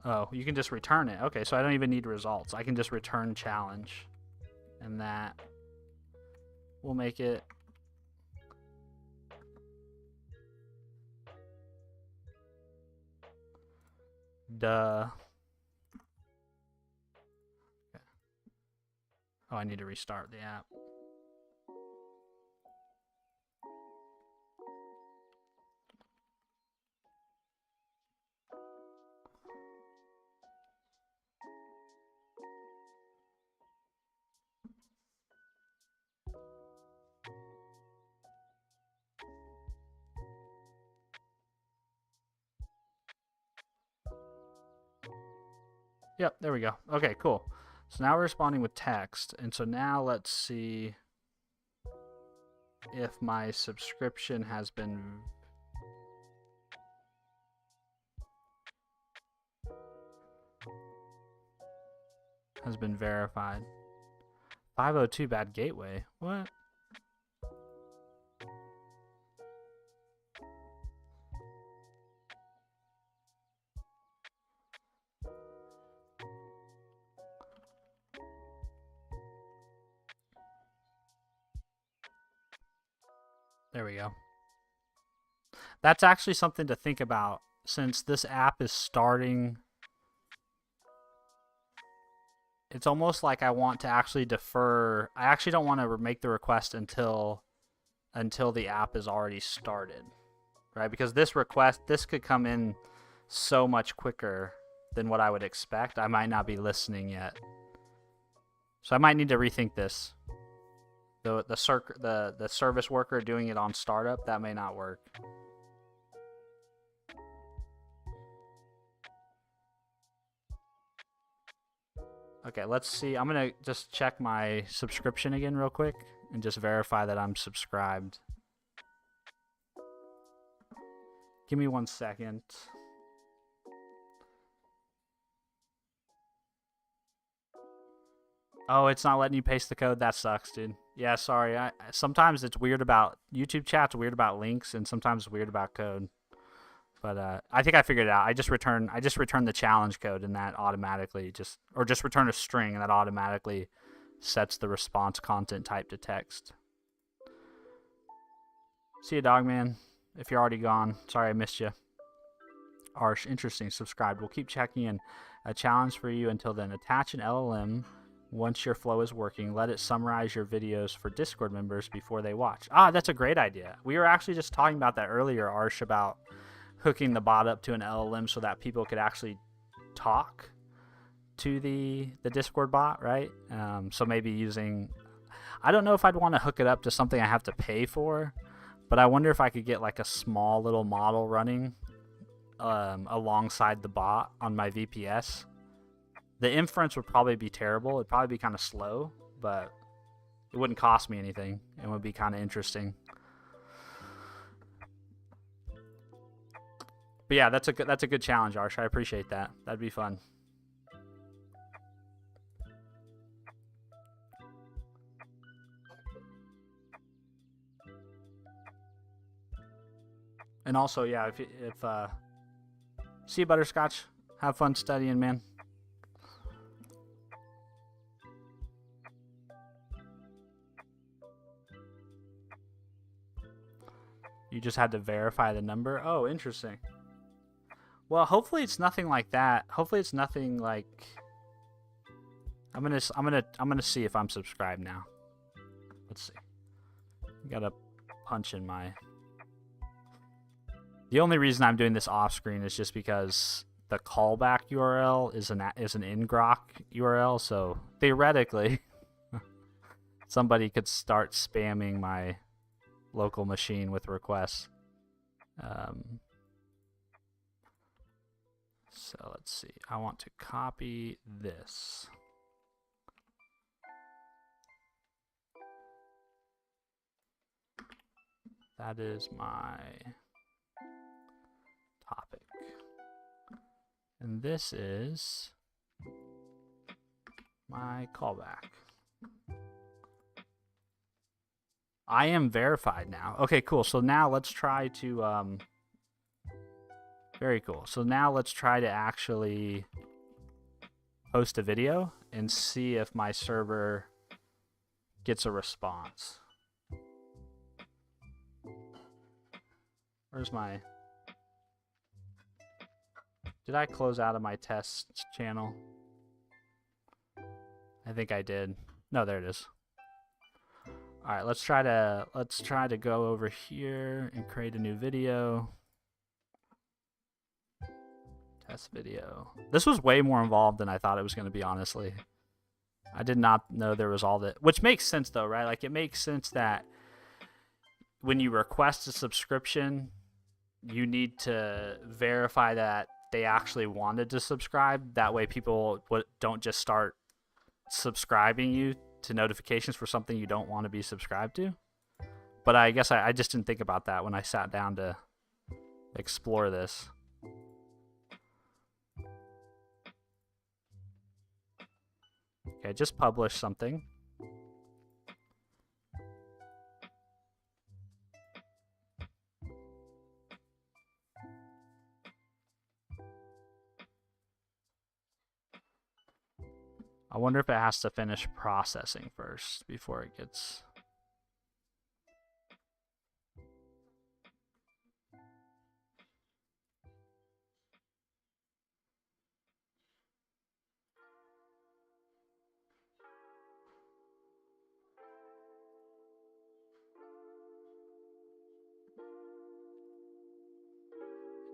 Oh, you can just return it. Okay, so I don't even need results. I can just return challenge. And that will make it duh. Okay. Oh, I need to restart the app. Yep, there we go. Okay, cool. So now we're responding with text. And so now let's see if my subscription has been verified. 502 bad gateway. What? There we go. That's actually something to think about since this app is starting. It's almost like I want to actually defer. I actually don't want to make the request until the app is already started, right? Because this could come in so much quicker than what I would expect. I might not be listening yet. So I might need to rethink this. The service worker doing it on startup, that may not work. Okay, let's see. I'm going to just check my subscription again real quick and just verify that I'm subscribed. Give me 1 second. Oh, it's not letting you paste the code. That sucks, dude. Yeah, sorry. Sometimes it's weird about YouTube chat's weird about links, and sometimes it's weird about code. But I think I figured it out. I just return the challenge code, and that automatically just return a string, and that automatically sets the response content type to text. See you, Dogman. If you're already gone, sorry I missed you. Arsh, interesting. Subscribed. We'll keep checking in. A challenge for you until then. Attach an LLM. Once your flow is working, let it summarize your videos for Discord members before they watch. Ah, that's a great idea. We were actually just talking about that earlier, Arsh, about hooking the bot up to an LLM so that people could actually talk to the Discord bot, right? So maybe using... I don't know if I'd want to hook it up to something I have to pay for, but I wonder if I could get like a small little model running alongside the bot on my VPS. The inference would probably be terrible. It'd probably be kind of slow, but it wouldn't cost me anything. It would be kind of interesting. But yeah, that's a good challenge, Arsh. I appreciate that. That'd be fun. And also, yeah, if see you, Butterscotch. Have fun studying, man. You just had to verify the number. Oh, interesting. Well, hopefully it's nothing like that. Hopefully it's nothing like... I'm gonna see if I'm subscribed now. Let's see. Gotta punch in my... The only reason I'm doing this off screen is just because the callback URL is an ngrok URL, so theoretically somebody could start spamming my local machine with requests. So let's see. I want to copy this. That is my topic. And this is my callback. I am verified now. Okay, cool. So now let's try to... very cool. So now let's try to actually post a video and see if my server gets a response. Where's my... Did I close out of my test channel? I think I did. No, there it is. All right, let's try to go over here and create a new video. Test video. This was way more involved than I thought it was going to be, honestly. I did not know there was all that, which makes sense though, right? Like it makes sense that when you request a subscription, you need to verify that they actually wanted to subscribe. That way people don't just start subscribing you to notifications for something you don't want to be subscribed to. But I guess I just didn't think about that when I sat down to explore this. Okay, just publish something. I wonder if it has to finish processing first before it gets...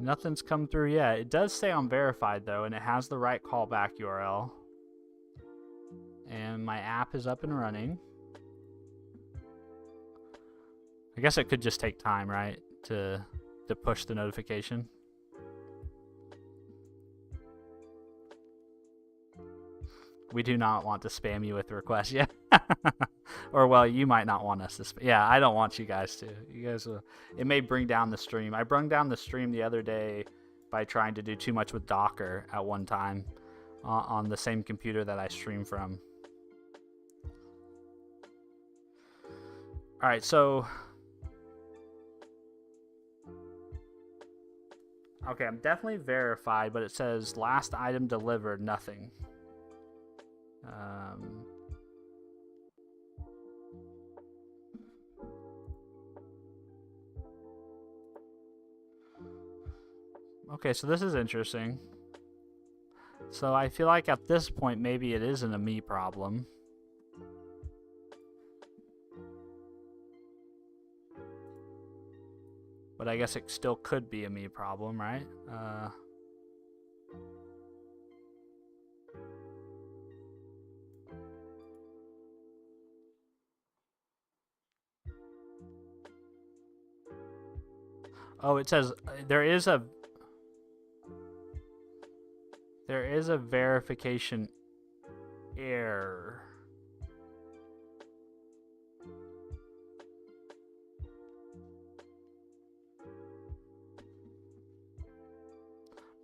Nothing's come through yet. It does say I'm verified though, and it has the right callback URL. And my app is up and running. I guess it could just take time, right? To push the notification. We do not want to spam you with requests. Yeah. Or, well, you might not want us to spam. Yeah, I don't want you guys to. You guys will, it may bring down the stream. I brung down the stream the other day by trying to do too much with Docker at one time on the same computer that I stream from. All right, so... Okay, I'm definitely verified, but it says last item delivered, nothing. Okay, so this is interesting. So I feel like at this point, maybe it isn't a me problem. But I guess it still could be a me problem, right? Oh, it says there is a verification error.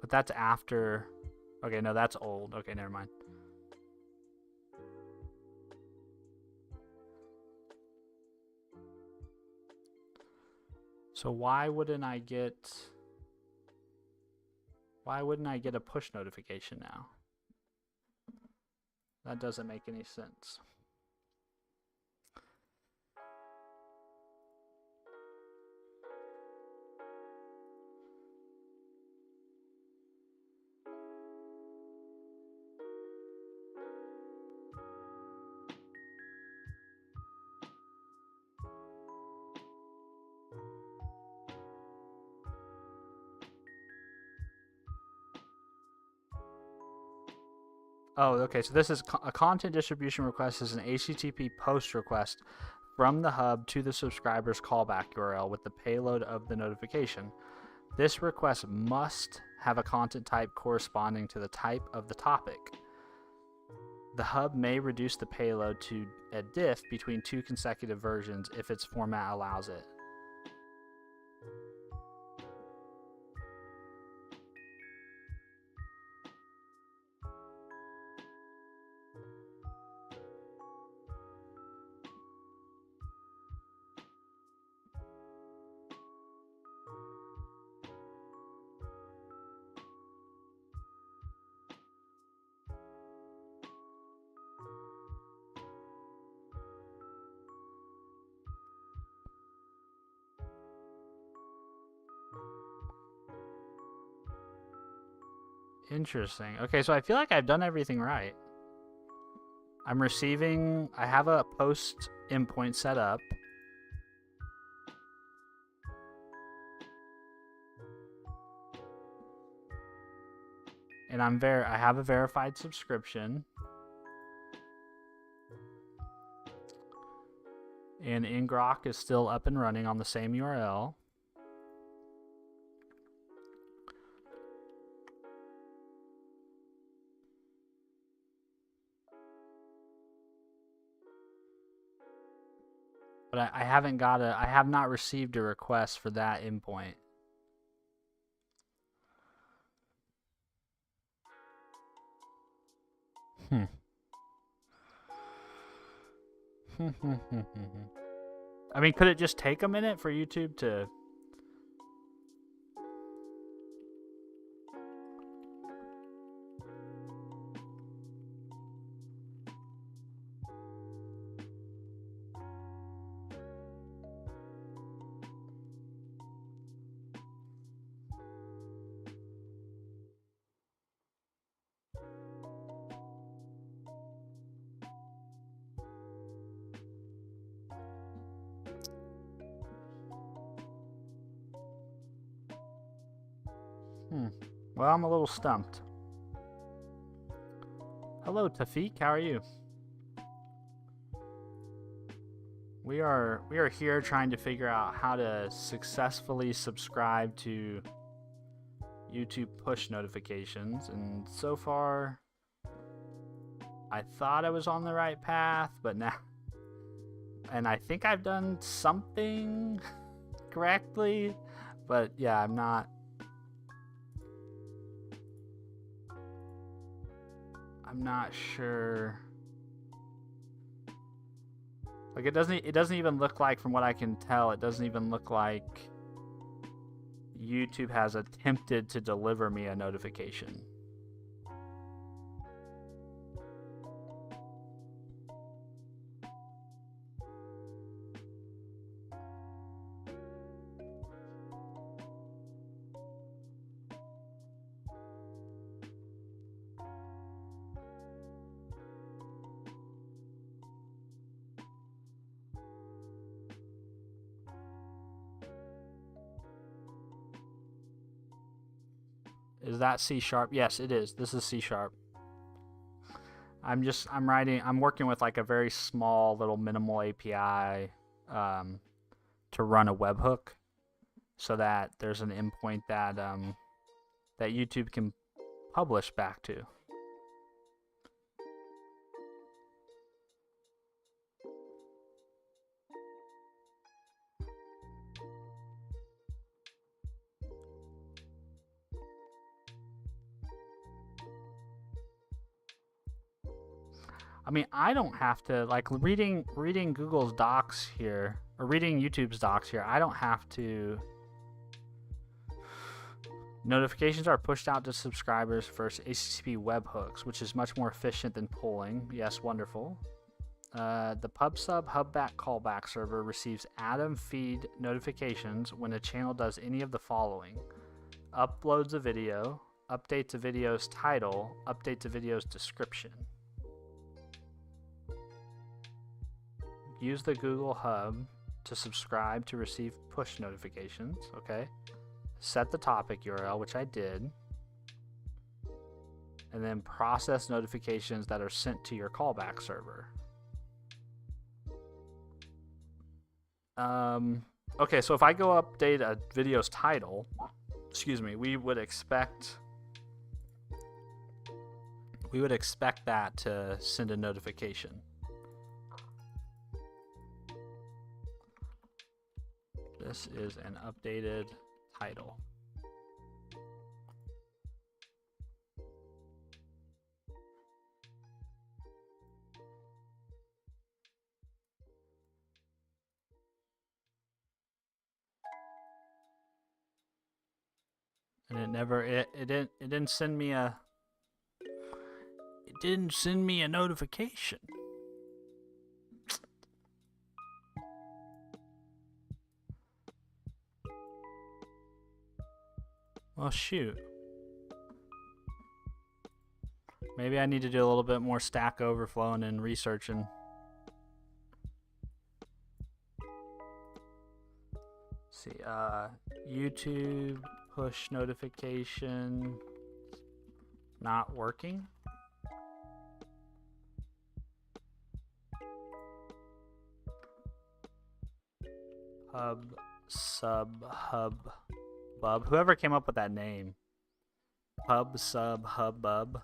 But that's after... Okay, no, that's old. Okay, never mind. So why wouldn't I get a push notification now? That doesn't make any sense. Oh, okay, so this is a content distribution request is an HTTP post request from the hub to the subscriber's callback URL with the payload of the notification. This request must have a content type corresponding to the type of the topic. The hub may reduce the payload to a diff between two consecutive versions if its format allows it. Interesting. Okay, so I feel like I've done everything right. I'm receiving, I have a post endpoint set up. And I have a verified subscription. And ngrok is still up and running on the same URL. But I have not received a request for that endpoint. I mean, could it just take a minute for YouTube to... Well, I'm a little stumped. Hello, Tafiq. How are you? We are here trying to figure out how to successfully subscribe to YouTube push notifications, and so far I thought I was on the right path, but now, and I think I've done something correctly, but yeah, I'm not sure. Like, it doesn't even look like, from what I can tell, it doesn't even look like YouTube has attempted to deliver me a notification. Is that C#? Yes, it is. This is C#. I'm working with like a very small little minimal API to run a webhook, so that there's an endpoint that that YouTube can publish back to. I mean, I don't have to, like, reading Google's docs here, or reading YouTube's docs here, I don't have to. Notifications are pushed out to subscribers for HTTP webhooks, which is much more efficient than polling. Yes, wonderful. The PubSub Hubback callback server receives Atom feed notifications when a channel does any of the following: uploads a video, updates a video's title, updates a video's description. Use the Google Hub to subscribe to receive push notifications. Okay. Set the topic URL, which I did. And then process notifications that are sent to your callback server. Okay, so if I go update a video's title, excuse me, we would expect that to send a notification. This is an updated title. And it didn't send me a notification. Well, shoot. Maybe I need to do a little bit more Stack Overflow and researching. Let's see, YouTube push notification not working. Hub, sub, hub, bub. Whoever came up with that name. Hub, sub, hub, bub.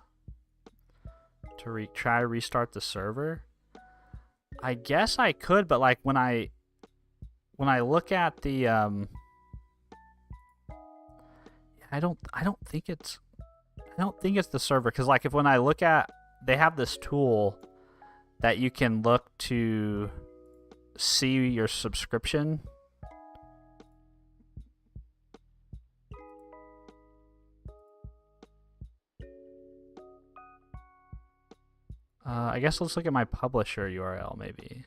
To try to restart the server. I guess I could, but like when I look at the I don't think it's the server, because like if when I look at, they have this tool that you can look to see your subscription. I guess let's look at my publisher URL maybe.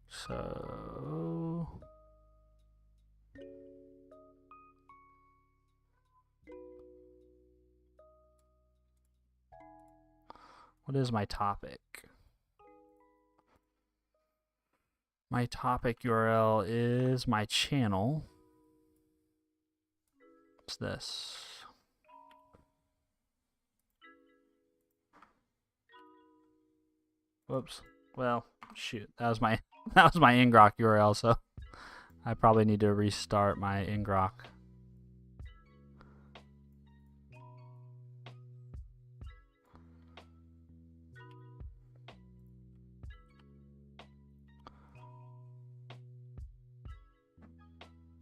So what is my topic? My topic URL is my channel. What's this? Whoops. Well, shoot. That was my ngrok URL, so I probably need to restart my ngrok.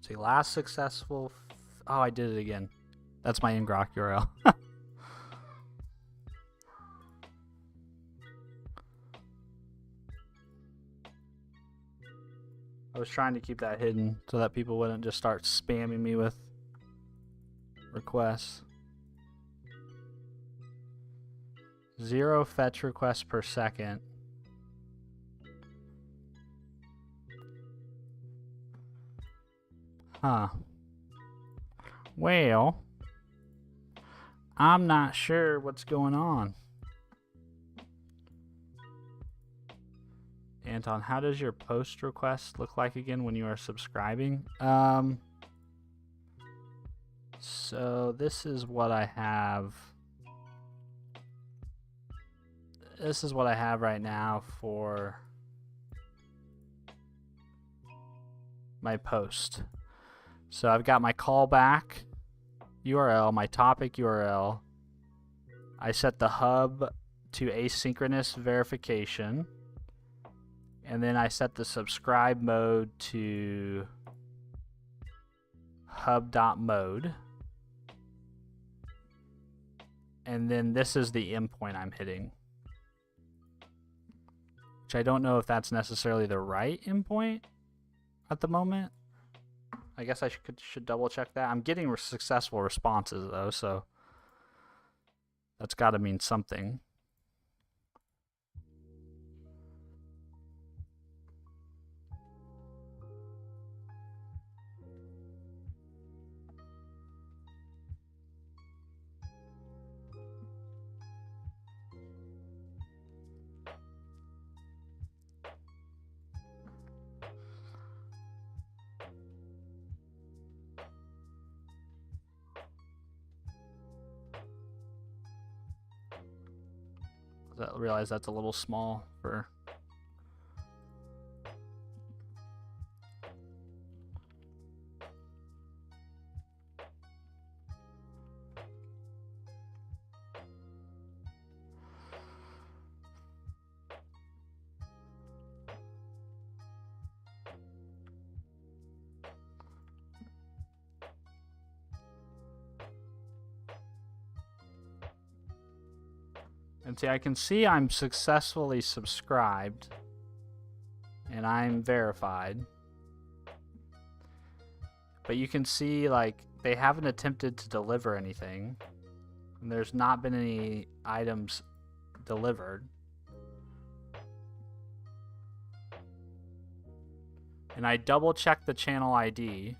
See, last successful. Oh, I did it again. That's my ngrok URL. I was trying to keep that hidden so that people wouldn't just start spamming me with requests. 0 fetch requests per second. Huh. Well, I'm not sure what's going on. Anton, how does your post request look like again when you are subscribing? So this is what I have. This is what I have right now for my post. So I've got my callback URL, my topic URL. I set the hub to asynchronous verification. And then I set the subscribe mode to hub.mode. And then this is the endpoint I'm hitting, which I don't know if that's necessarily the right endpoint at the moment. I guess I should double check that. I'm getting successful responses though, so that's got to mean something. I realize that's a little small for. And see, I can see I'm successfully subscribed and I'm verified. But you can see like they haven't attempted to deliver anything. And there's not been any items delivered. And I double checked the channel ID.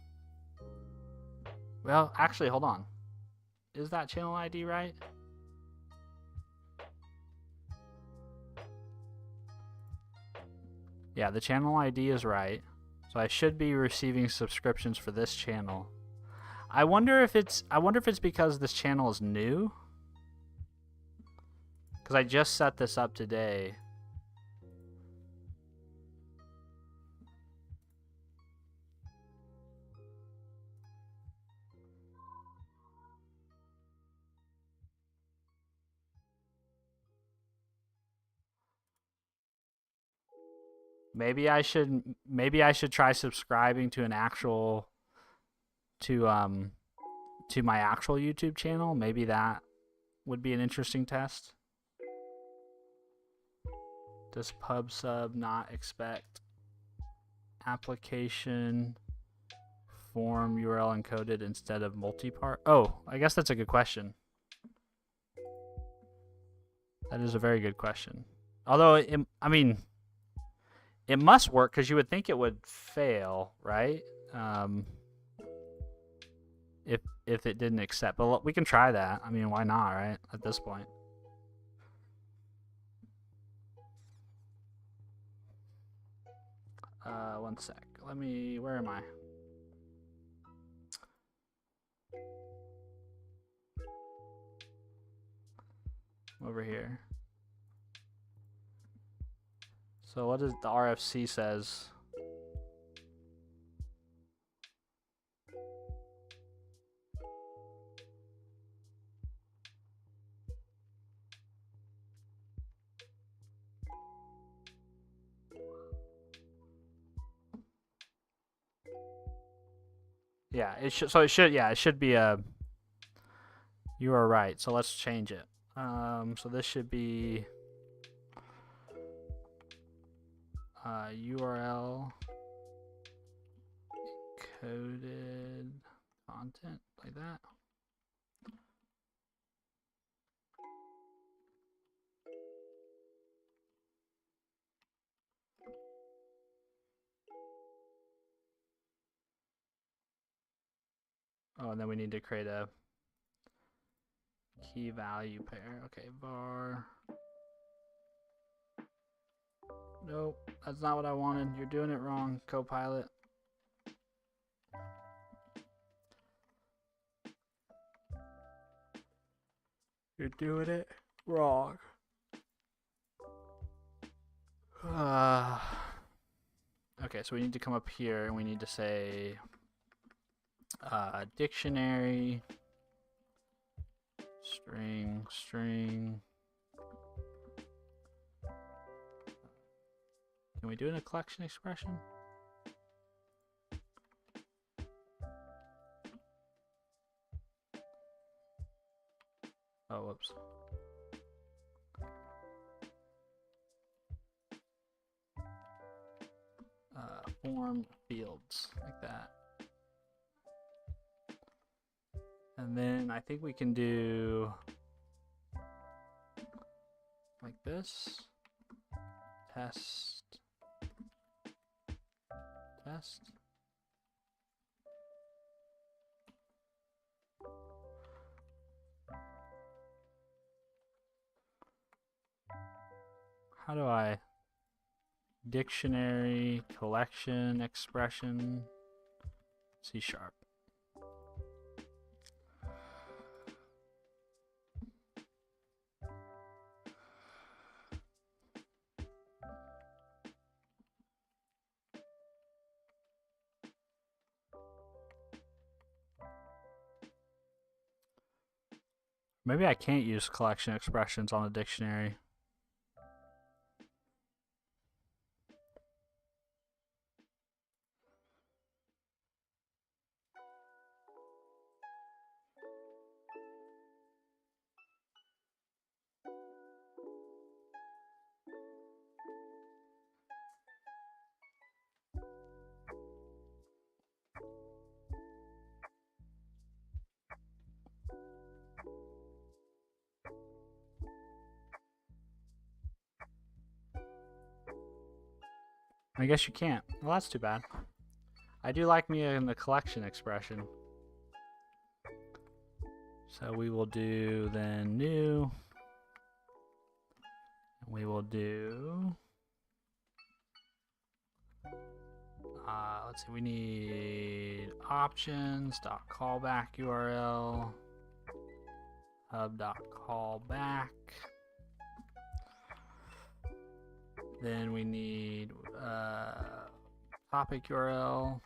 Well, actually, hold on. Is that channel ID right? Yeah, the channel ID is right. So I should be receiving subscriptions for this channel. I wonder if it's because this channel is new. Because I just set this up today. Maybe I should try subscribing to an actual to my actual YouTube channel. Maybe that would be an interesting test. Does pub sub not expect application form URL encoded instead of multi-part? Oh, I guess that's a good question. That is a very good question. Although, I mean, it must work because you would think it would fail, right? If it didn't accept. But we can try that. I mean, why not, right? At this point. One sec. Where am I? Over here. So what does the RFC says? Yeah, it should be a. You are right. So let's change it. So this should be URL encoded content like that. Oh, and then we need to create a key value pair. Okay, var. Nope, that's not what I wanted. You're doing it wrong, Copilot. You're doing it wrong. Okay, so we need to come up here and we need to say dictionary string. Can we do it in a collection expression? Oh, whoops. Form fields like that. And then I think we can do like this. Test. How do I dictionary collection expression C#? Maybe I can't use collection expressions on a dictionary. I guess you can't. Well, that's too bad. I do like me in the collection expression. So we will do then new. We will do, let's see, we need options.callback URL, hub.callback. Then we need topic URL.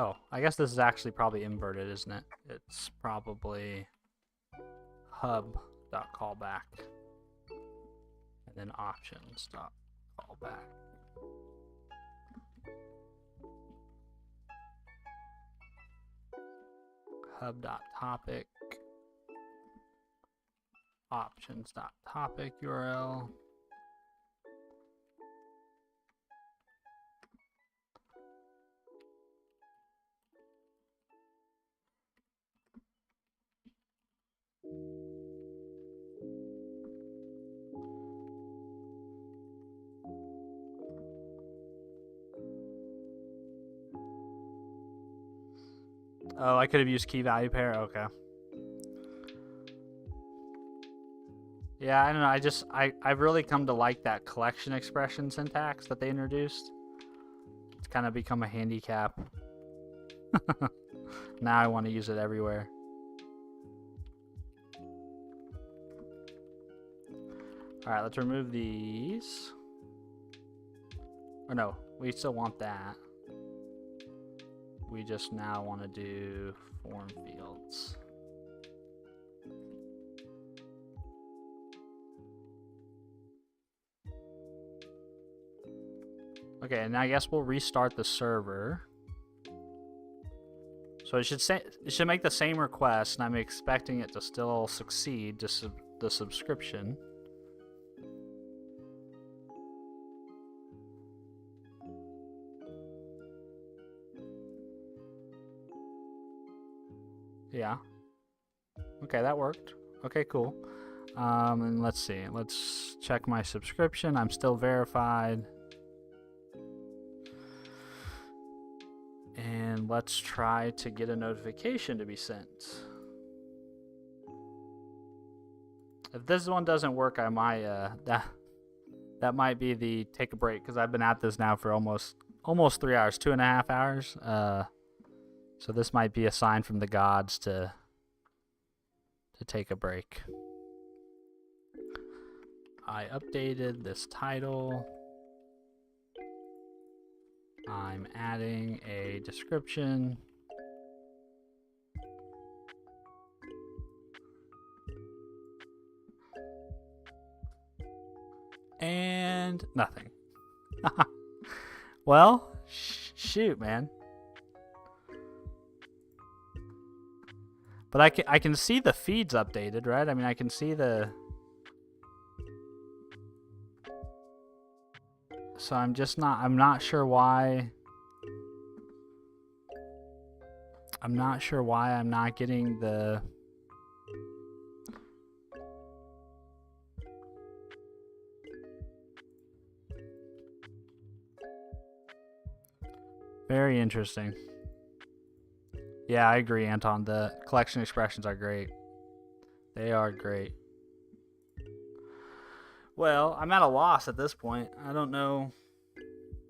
Oh, I guess this is actually probably inverted, isn't it? It's probably hub.callback and then options.callback. Hub.topic, options.topic URL. Oh, I could have used key value pair. Okay. Yeah, I don't know. I've really come to like that collection expression syntax that they introduced. It's kind of become a handicap. Now I want to use it everywhere. All right, let's remove these. Or no, we still want that. We just now want to do form fields. Okay, and I guess we'll restart the server. So it should make the same request, and I'm expecting it to still succeed to the subscription. Yeah. Okay, that worked. Okay, cool. And let's see. Let's check my subscription. I'm still verified. And let's try to get a notification to be sent. If this one doesn't work, I might that might be the take a break, because I've been at this now for almost 3 hours, 2.5 hours. So this might be a sign from the gods to take a break. I updated this title. I'm adding a description. And nothing. Well, shoot, man. But I can see the feeds updated, right? I mean, I can see the... So I'm not sure why... I'm not sure why I'm not getting the... Very interesting. Yeah, I agree, Anton. The collection expressions are great. They are great. Well, I'm at a loss at this point. I don't know.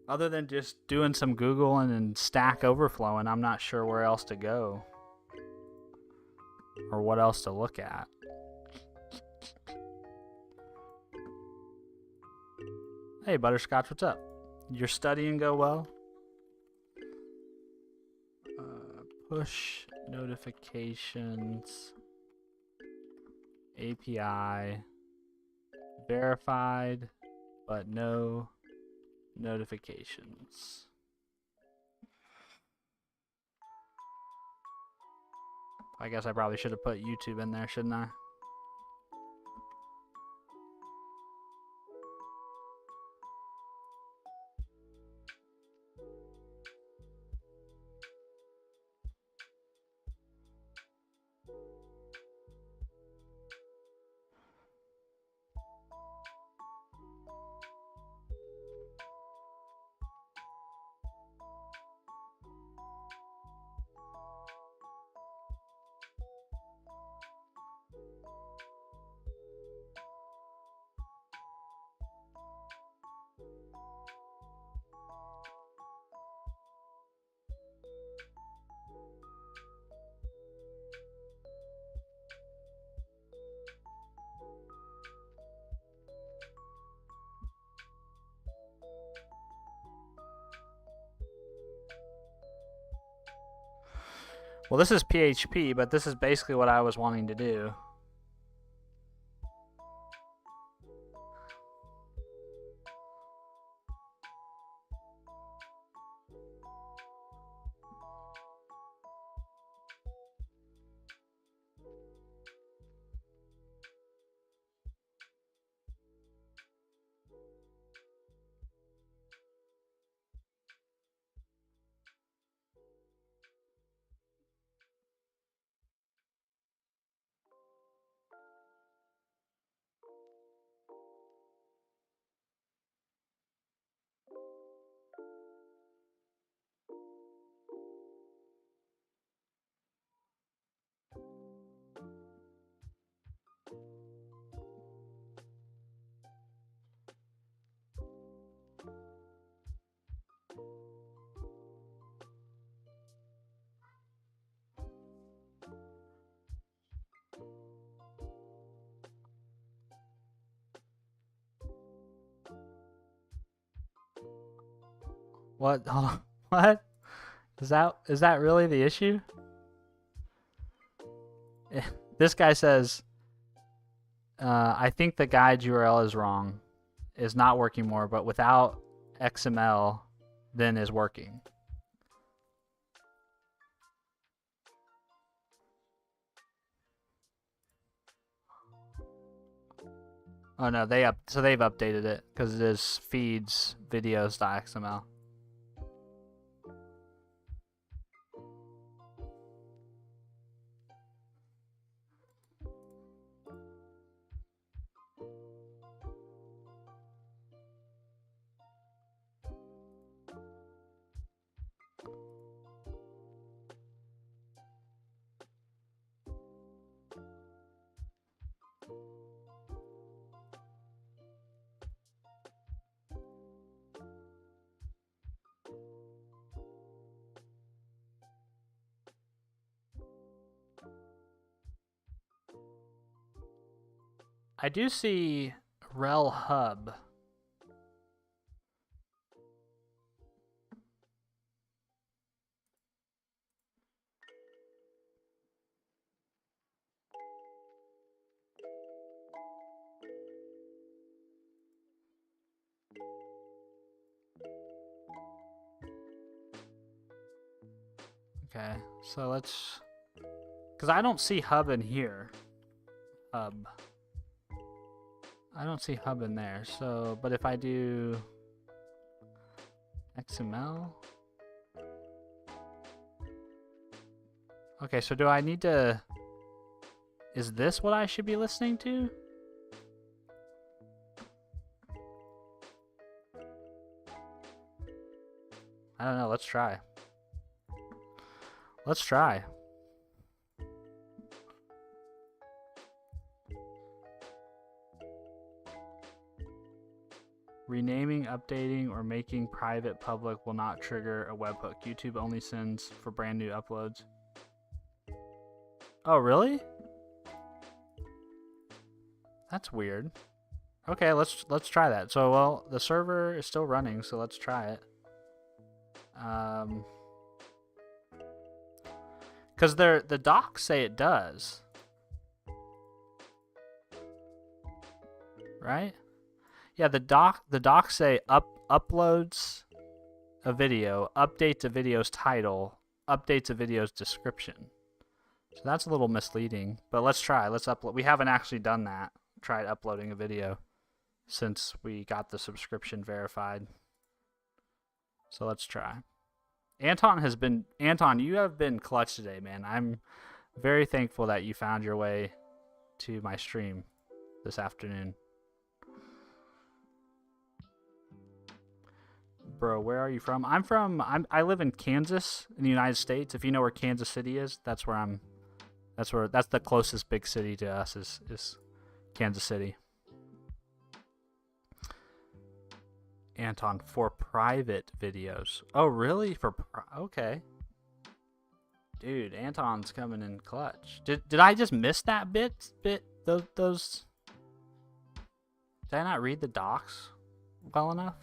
Other than just doing some Googling and Stack Overflowing, I'm not sure where else to go. Or what else to look at. Hey, Butterscotch, what's up? Your studying go well? Push notifications. API. Verified, but no notifications. I guess I probably should have put YouTube in there, shouldn't I? Well, this is PHP, but this is basically what I was wanting to do. What? Hold on. What? Is that really the issue? This guy says, I think the guide URL is wrong, is not working more, but without XML, then is working. Oh no, so they've updated it because it is feeds videos.xml. I do see rel hub. Okay, so let's, because I don't see hub in here. Hub. I don't see hub in there. So, but if I do XML. Okay, so do I need to, is this what I should be listening to? I don't know, let's try. Let's try. Renaming, updating, or making private public will not trigger a webhook. YouTube only sends for brand new uploads. Oh, really? That's weird. Okay, let's try that. So, well, the server is still running, so let's try it. Because the docs say it does. Right? Yeah, the docs say uploads a video, updates a video's title, updates a video's description. So that's a little misleading, but let's try. Let's upload. We haven't actually done that. Tried uploading a video since we got the subscription verified. So let's try. Anton, you have been clutch today, man. I'm very thankful that you found your way to my stream this afternoon. Bro, where are you from? I live in Kansas in the United States. If you know where Kansas City is, that's the closest big city to us is Kansas City. Anton, for private videos. Oh, really? Okay. Dude, Anton's coming in clutch. Did I just miss that bit? Those. Did I not read the docs well enough?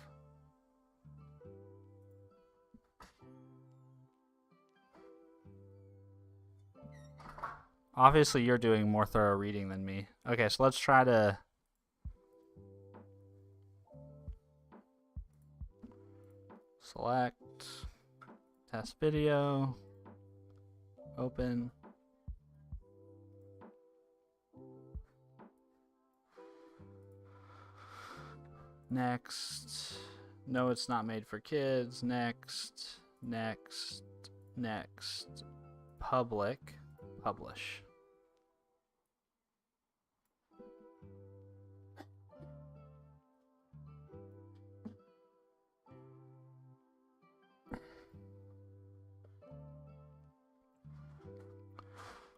Obviously, you're doing more thorough reading than me. Okay, so let's try to... Select, test video, open. Next. No, it's not made for kids. Next, next, next. Public, publish.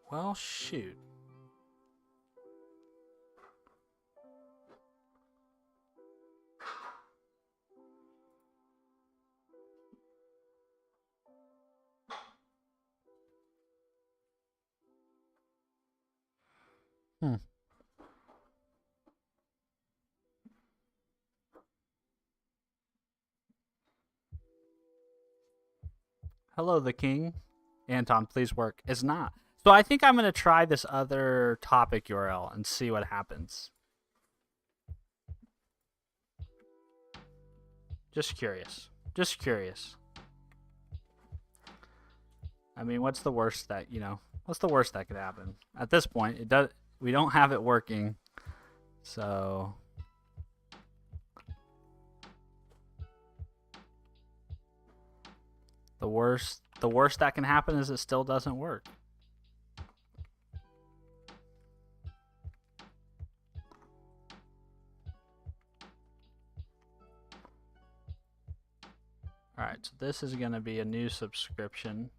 Well, shoot. Hello, the king. Anton, please work. It's not. So I think I'm going to try this other topic URL and see what happens. Just curious. Just curious. I mean, what's the worst that, what's the worst that could happen? At this point, we don't have it working. So the worst that can happen is it still doesn't work. All right, so this is going to be a new subscription.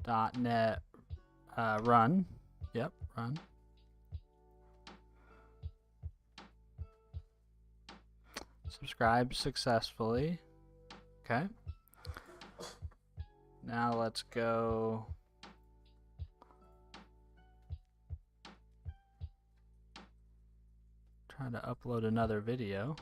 .NET run. Yep, run. Subscribe successfully. Okay. Now let's go. Try to upload another video.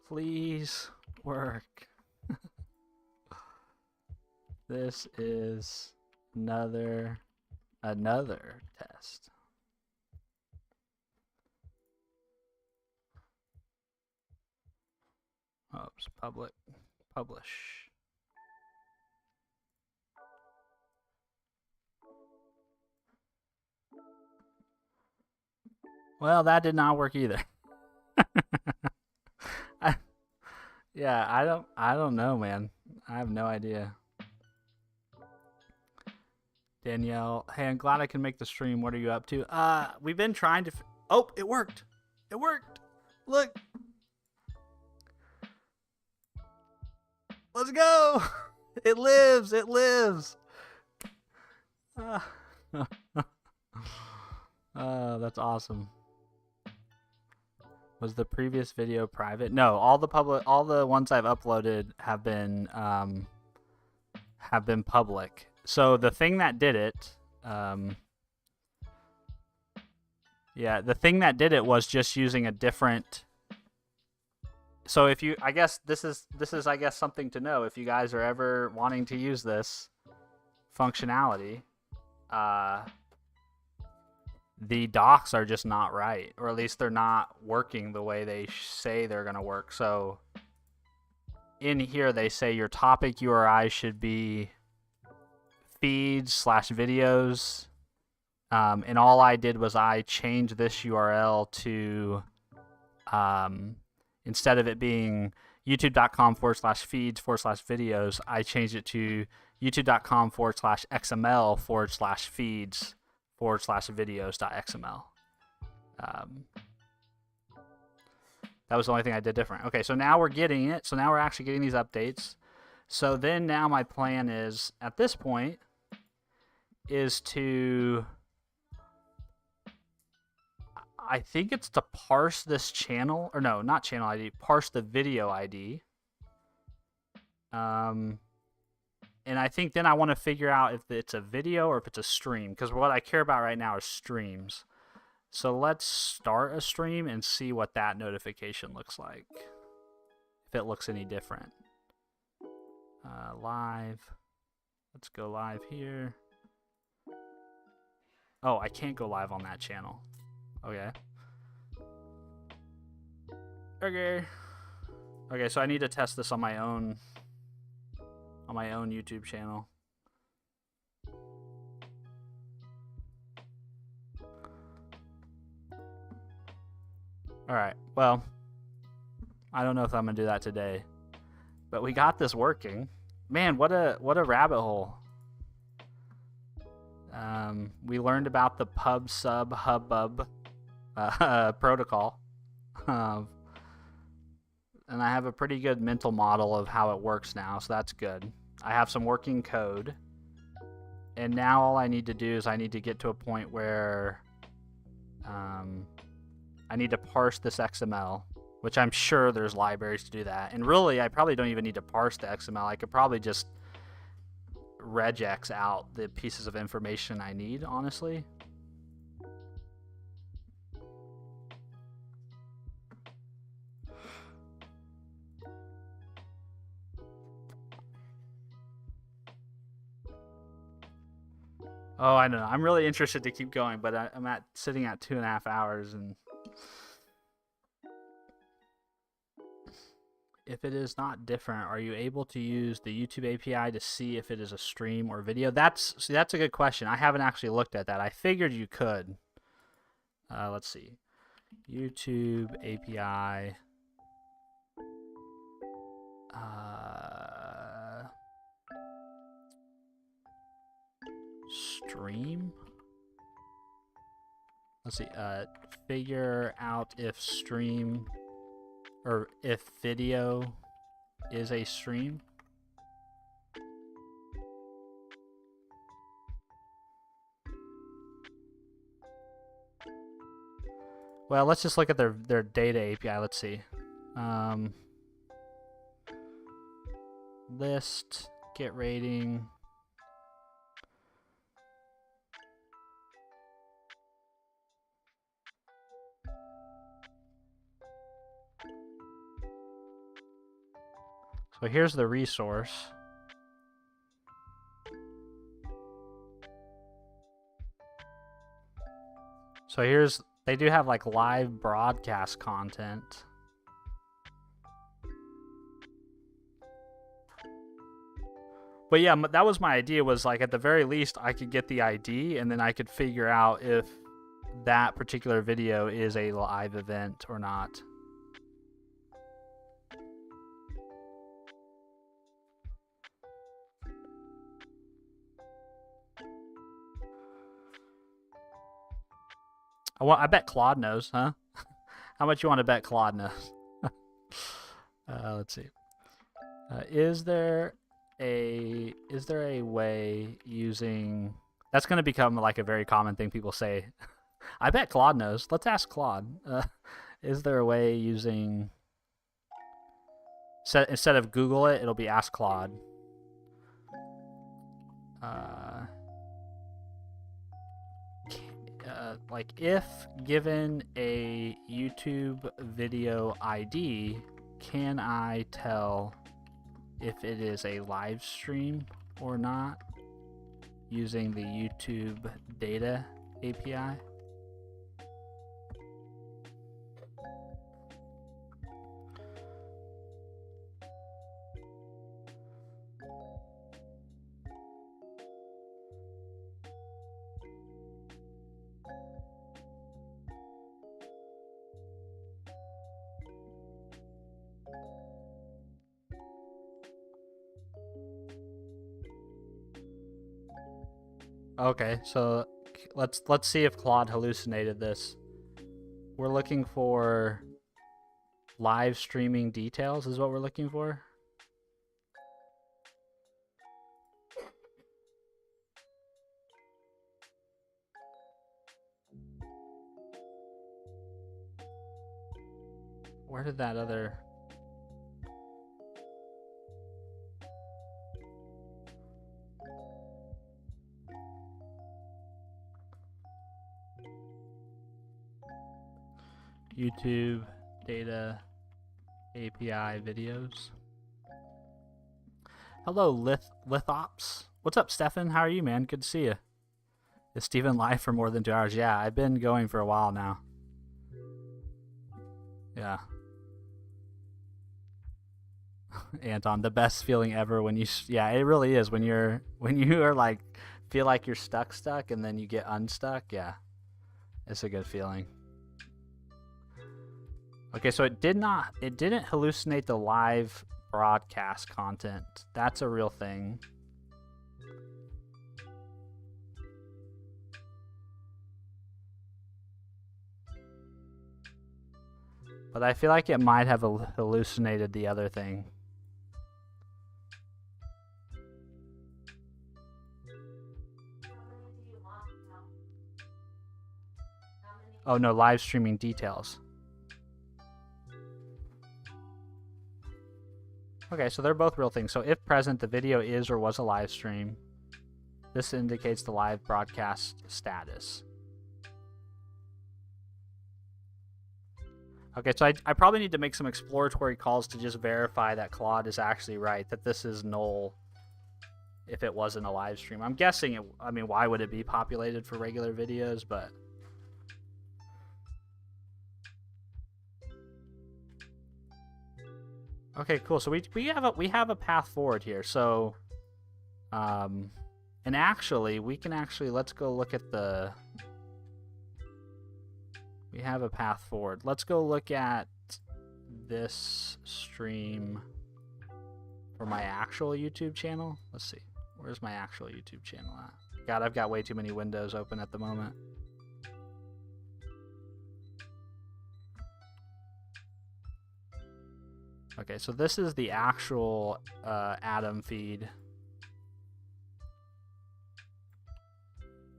Please work. This is another test. Oops, publish. Well, that did not work either. Yeah, I don't know, man. I have no idea. Danielle, hey, I'm glad I can make the stream. What are you up to? We've been trying to. Oh, it worked. It worked. Look. Let's go. It lives. It lives. That's awesome. Was the previous video private? No, all the ones I've uploaded have been public. So the thing that did it, the thing that did it was just using a different. So if you, I guess this is I guess something to know if you guys are ever wanting to use this functionality. The docs are just not right, or at least they're not working the way they say they're going to work. So in here, they say your topic URI should be feeds/videos. And all I did was I changed this URL to, instead of it being youtube.com/feeds/videos, I changed it to youtube.com/xml/feeds/videos.xml. That was the only thing I did different. Okay, so now we're getting it. So now we're actually getting these updates. So then now my plan is, at this point, is to, I think it's to parse this channel, or no, not channel ID, parse the video ID. And I think then I want to figure out if it's a video or if it's a stream, because what I care about right now is streams. So let's start a stream and see what that notification looks like. If it looks any different. Live. Let's go live here. Oh, I can't go live on that channel. Okay. Okay, so I need to test this on my own YouTube channel. All right. Well, I don't know if I'm going to do that today. But we got this working. Man, what a rabbit hole. We learned about the pub sub hubbub protocol. And I have a pretty good mental model of how it works now, so that's good. I have some working code. And now all I need to do is I need to get to a point where I need to parse this XML, which I'm sure there's libraries to do that. And really, I probably don't even need to parse the XML. I could probably just regex out the pieces of information I need, honestly. Oh, I don't know. I'm really interested to keep going, but I'm sitting at 2.5 hours, and if it is not different, are you able to use the YouTube API to see if it is a stream or video? That's a good question. I haven't actually looked at that. I figured you could. Let's see. YouTube API. Stream. Let's see. Figure out if stream or if video is a stream. Well, let's just look at their data API. Let's see. List, get rating. So here's the resource. So they do have like live broadcast content. But yeah, that was my idea, was like at the very least I could get the ID and then I could figure out if that particular video is a live event or not. I bet Claude knows, huh? How much you want to bet Claude knows? Let's see. Is there a way using... That's going to become like a very common thing people say. I bet Claude knows. Let's ask Claude. Is there a way using... Instead of Google it, it'll be Ask Claude. Like, if given a YouTube video ID, can I tell if it is a live stream or not using the YouTube data API? Okay, so let's see if Claude hallucinated this. We're looking for live streaming details is what we're looking for. Where did that other... YouTube data API videos. Hello, Lithops. What's up, Stefan? How are you, man? Good to see you. Is Steven live for more than 2 hours? Yeah, I've been going for a while now. Yeah. Anton, the best feeling ever when you, yeah, it really is when you are like, feel like you're stuck, and then you get unstuck. Yeah, it's a good feeling. Okay, so it didn't hallucinate the live broadcast content. That's a real thing. But I feel like it might have hallucinated the other thing. Oh no, live streaming details. Okay, so they're both real things. So if present, the video is or was a live stream. This indicates the live broadcast status. Okay, so I probably need to make some exploratory calls to just verify that Claude is actually right, that this is null if it wasn't a live stream. I'm guessing it, I mean, why would it be populated for regular videos, but... Okay, cool. So we have a path forward here. So, and actually, let's go look at the... We have a path forward. Let's go look at this stream for my actual YouTube channel. Let's see. Where's my actual YouTube channel at? God, I've got way too many windows open at the moment. Okay, so this is the actual Atom feed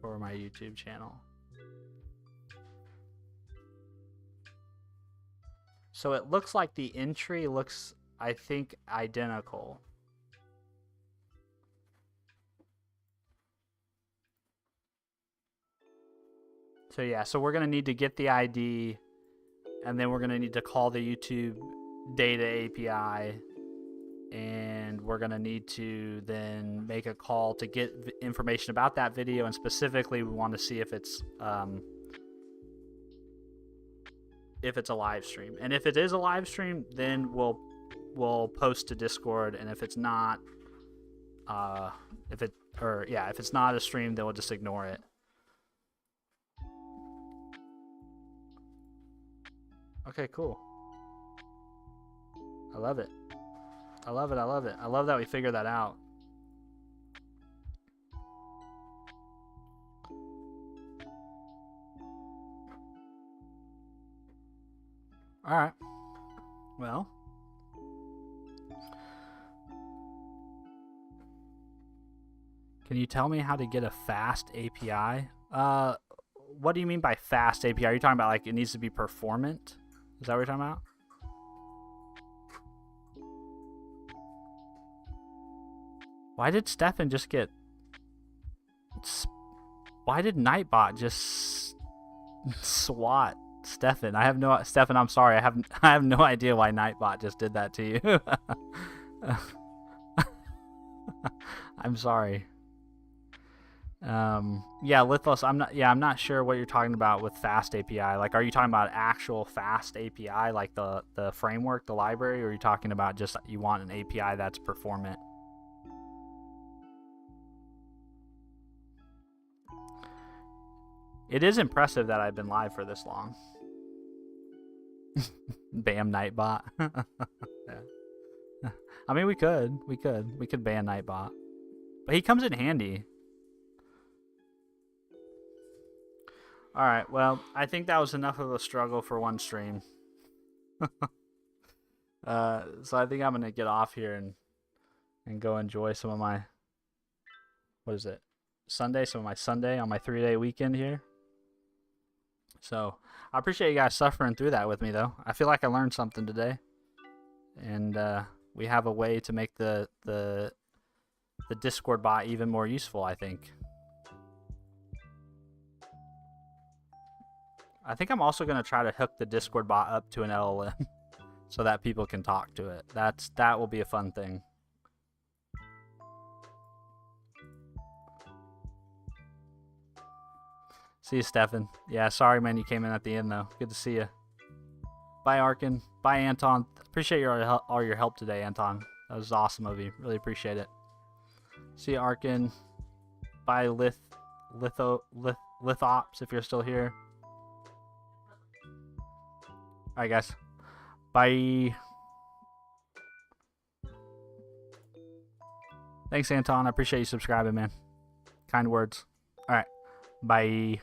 for my YouTube channel. So it looks like the entry looks, I think, identical. So yeah, so we're going to need to get the ID, and then we're going to need to call the YouTube data API, and we're going to need to then make a call to get information about that video, and specifically we want to see if it's a live stream. And if it is a live stream, then we'll post to Discord, and if it's not if it's not a stream, then we'll just ignore it. Okay, cool. I love it. I love it. I love it. I love that we figured that out. All right. Well, can you tell me how to get a fast API? What do you mean by fast API? Are you talking about like it needs to be performant? Is that what you're talking about? Why did Stefan just get... Why did Nightbot just swat Stefan? Stefan, I'm sorry. I have no idea why Nightbot just did that to you. I'm sorry. Yeah, Lithos, I'm not sure what you're talking about with fast API. Like, are you talking about actual fast API, like the framework, the library, or are you talking about just you want an API that's performant? It is impressive that I've been live for this long. Bam Nightbot. Yeah. I mean, we could ban Nightbot, but he comes in handy. All right, well, I think that was enough of a struggle for one stream. So I think I'm gonna get off here and go enjoy some of my, what is it, Sunday? Some of my Sunday on my 3-day weekend here. So I appreciate you guys suffering through that with me, though. I feel like I learned something today, and we have a way to make the Discord bot even more useful, I think. I think I'm also going to try to hook the Discord bot up to an LLM so that people can talk to it. That will be a fun thing. See you, Stefan. Yeah, sorry, man, you came in at the end, though. Good to see you. Bye, Arkin. Bye, Anton. Appreciate all your help today, Anton. That was awesome of you. Really appreciate it. See you, Arkin. Bye, Lithops, if you're still here. Alright, guys. Bye. Thanks, Anton. I appreciate you subscribing, man. Kind words. Alright. Bye.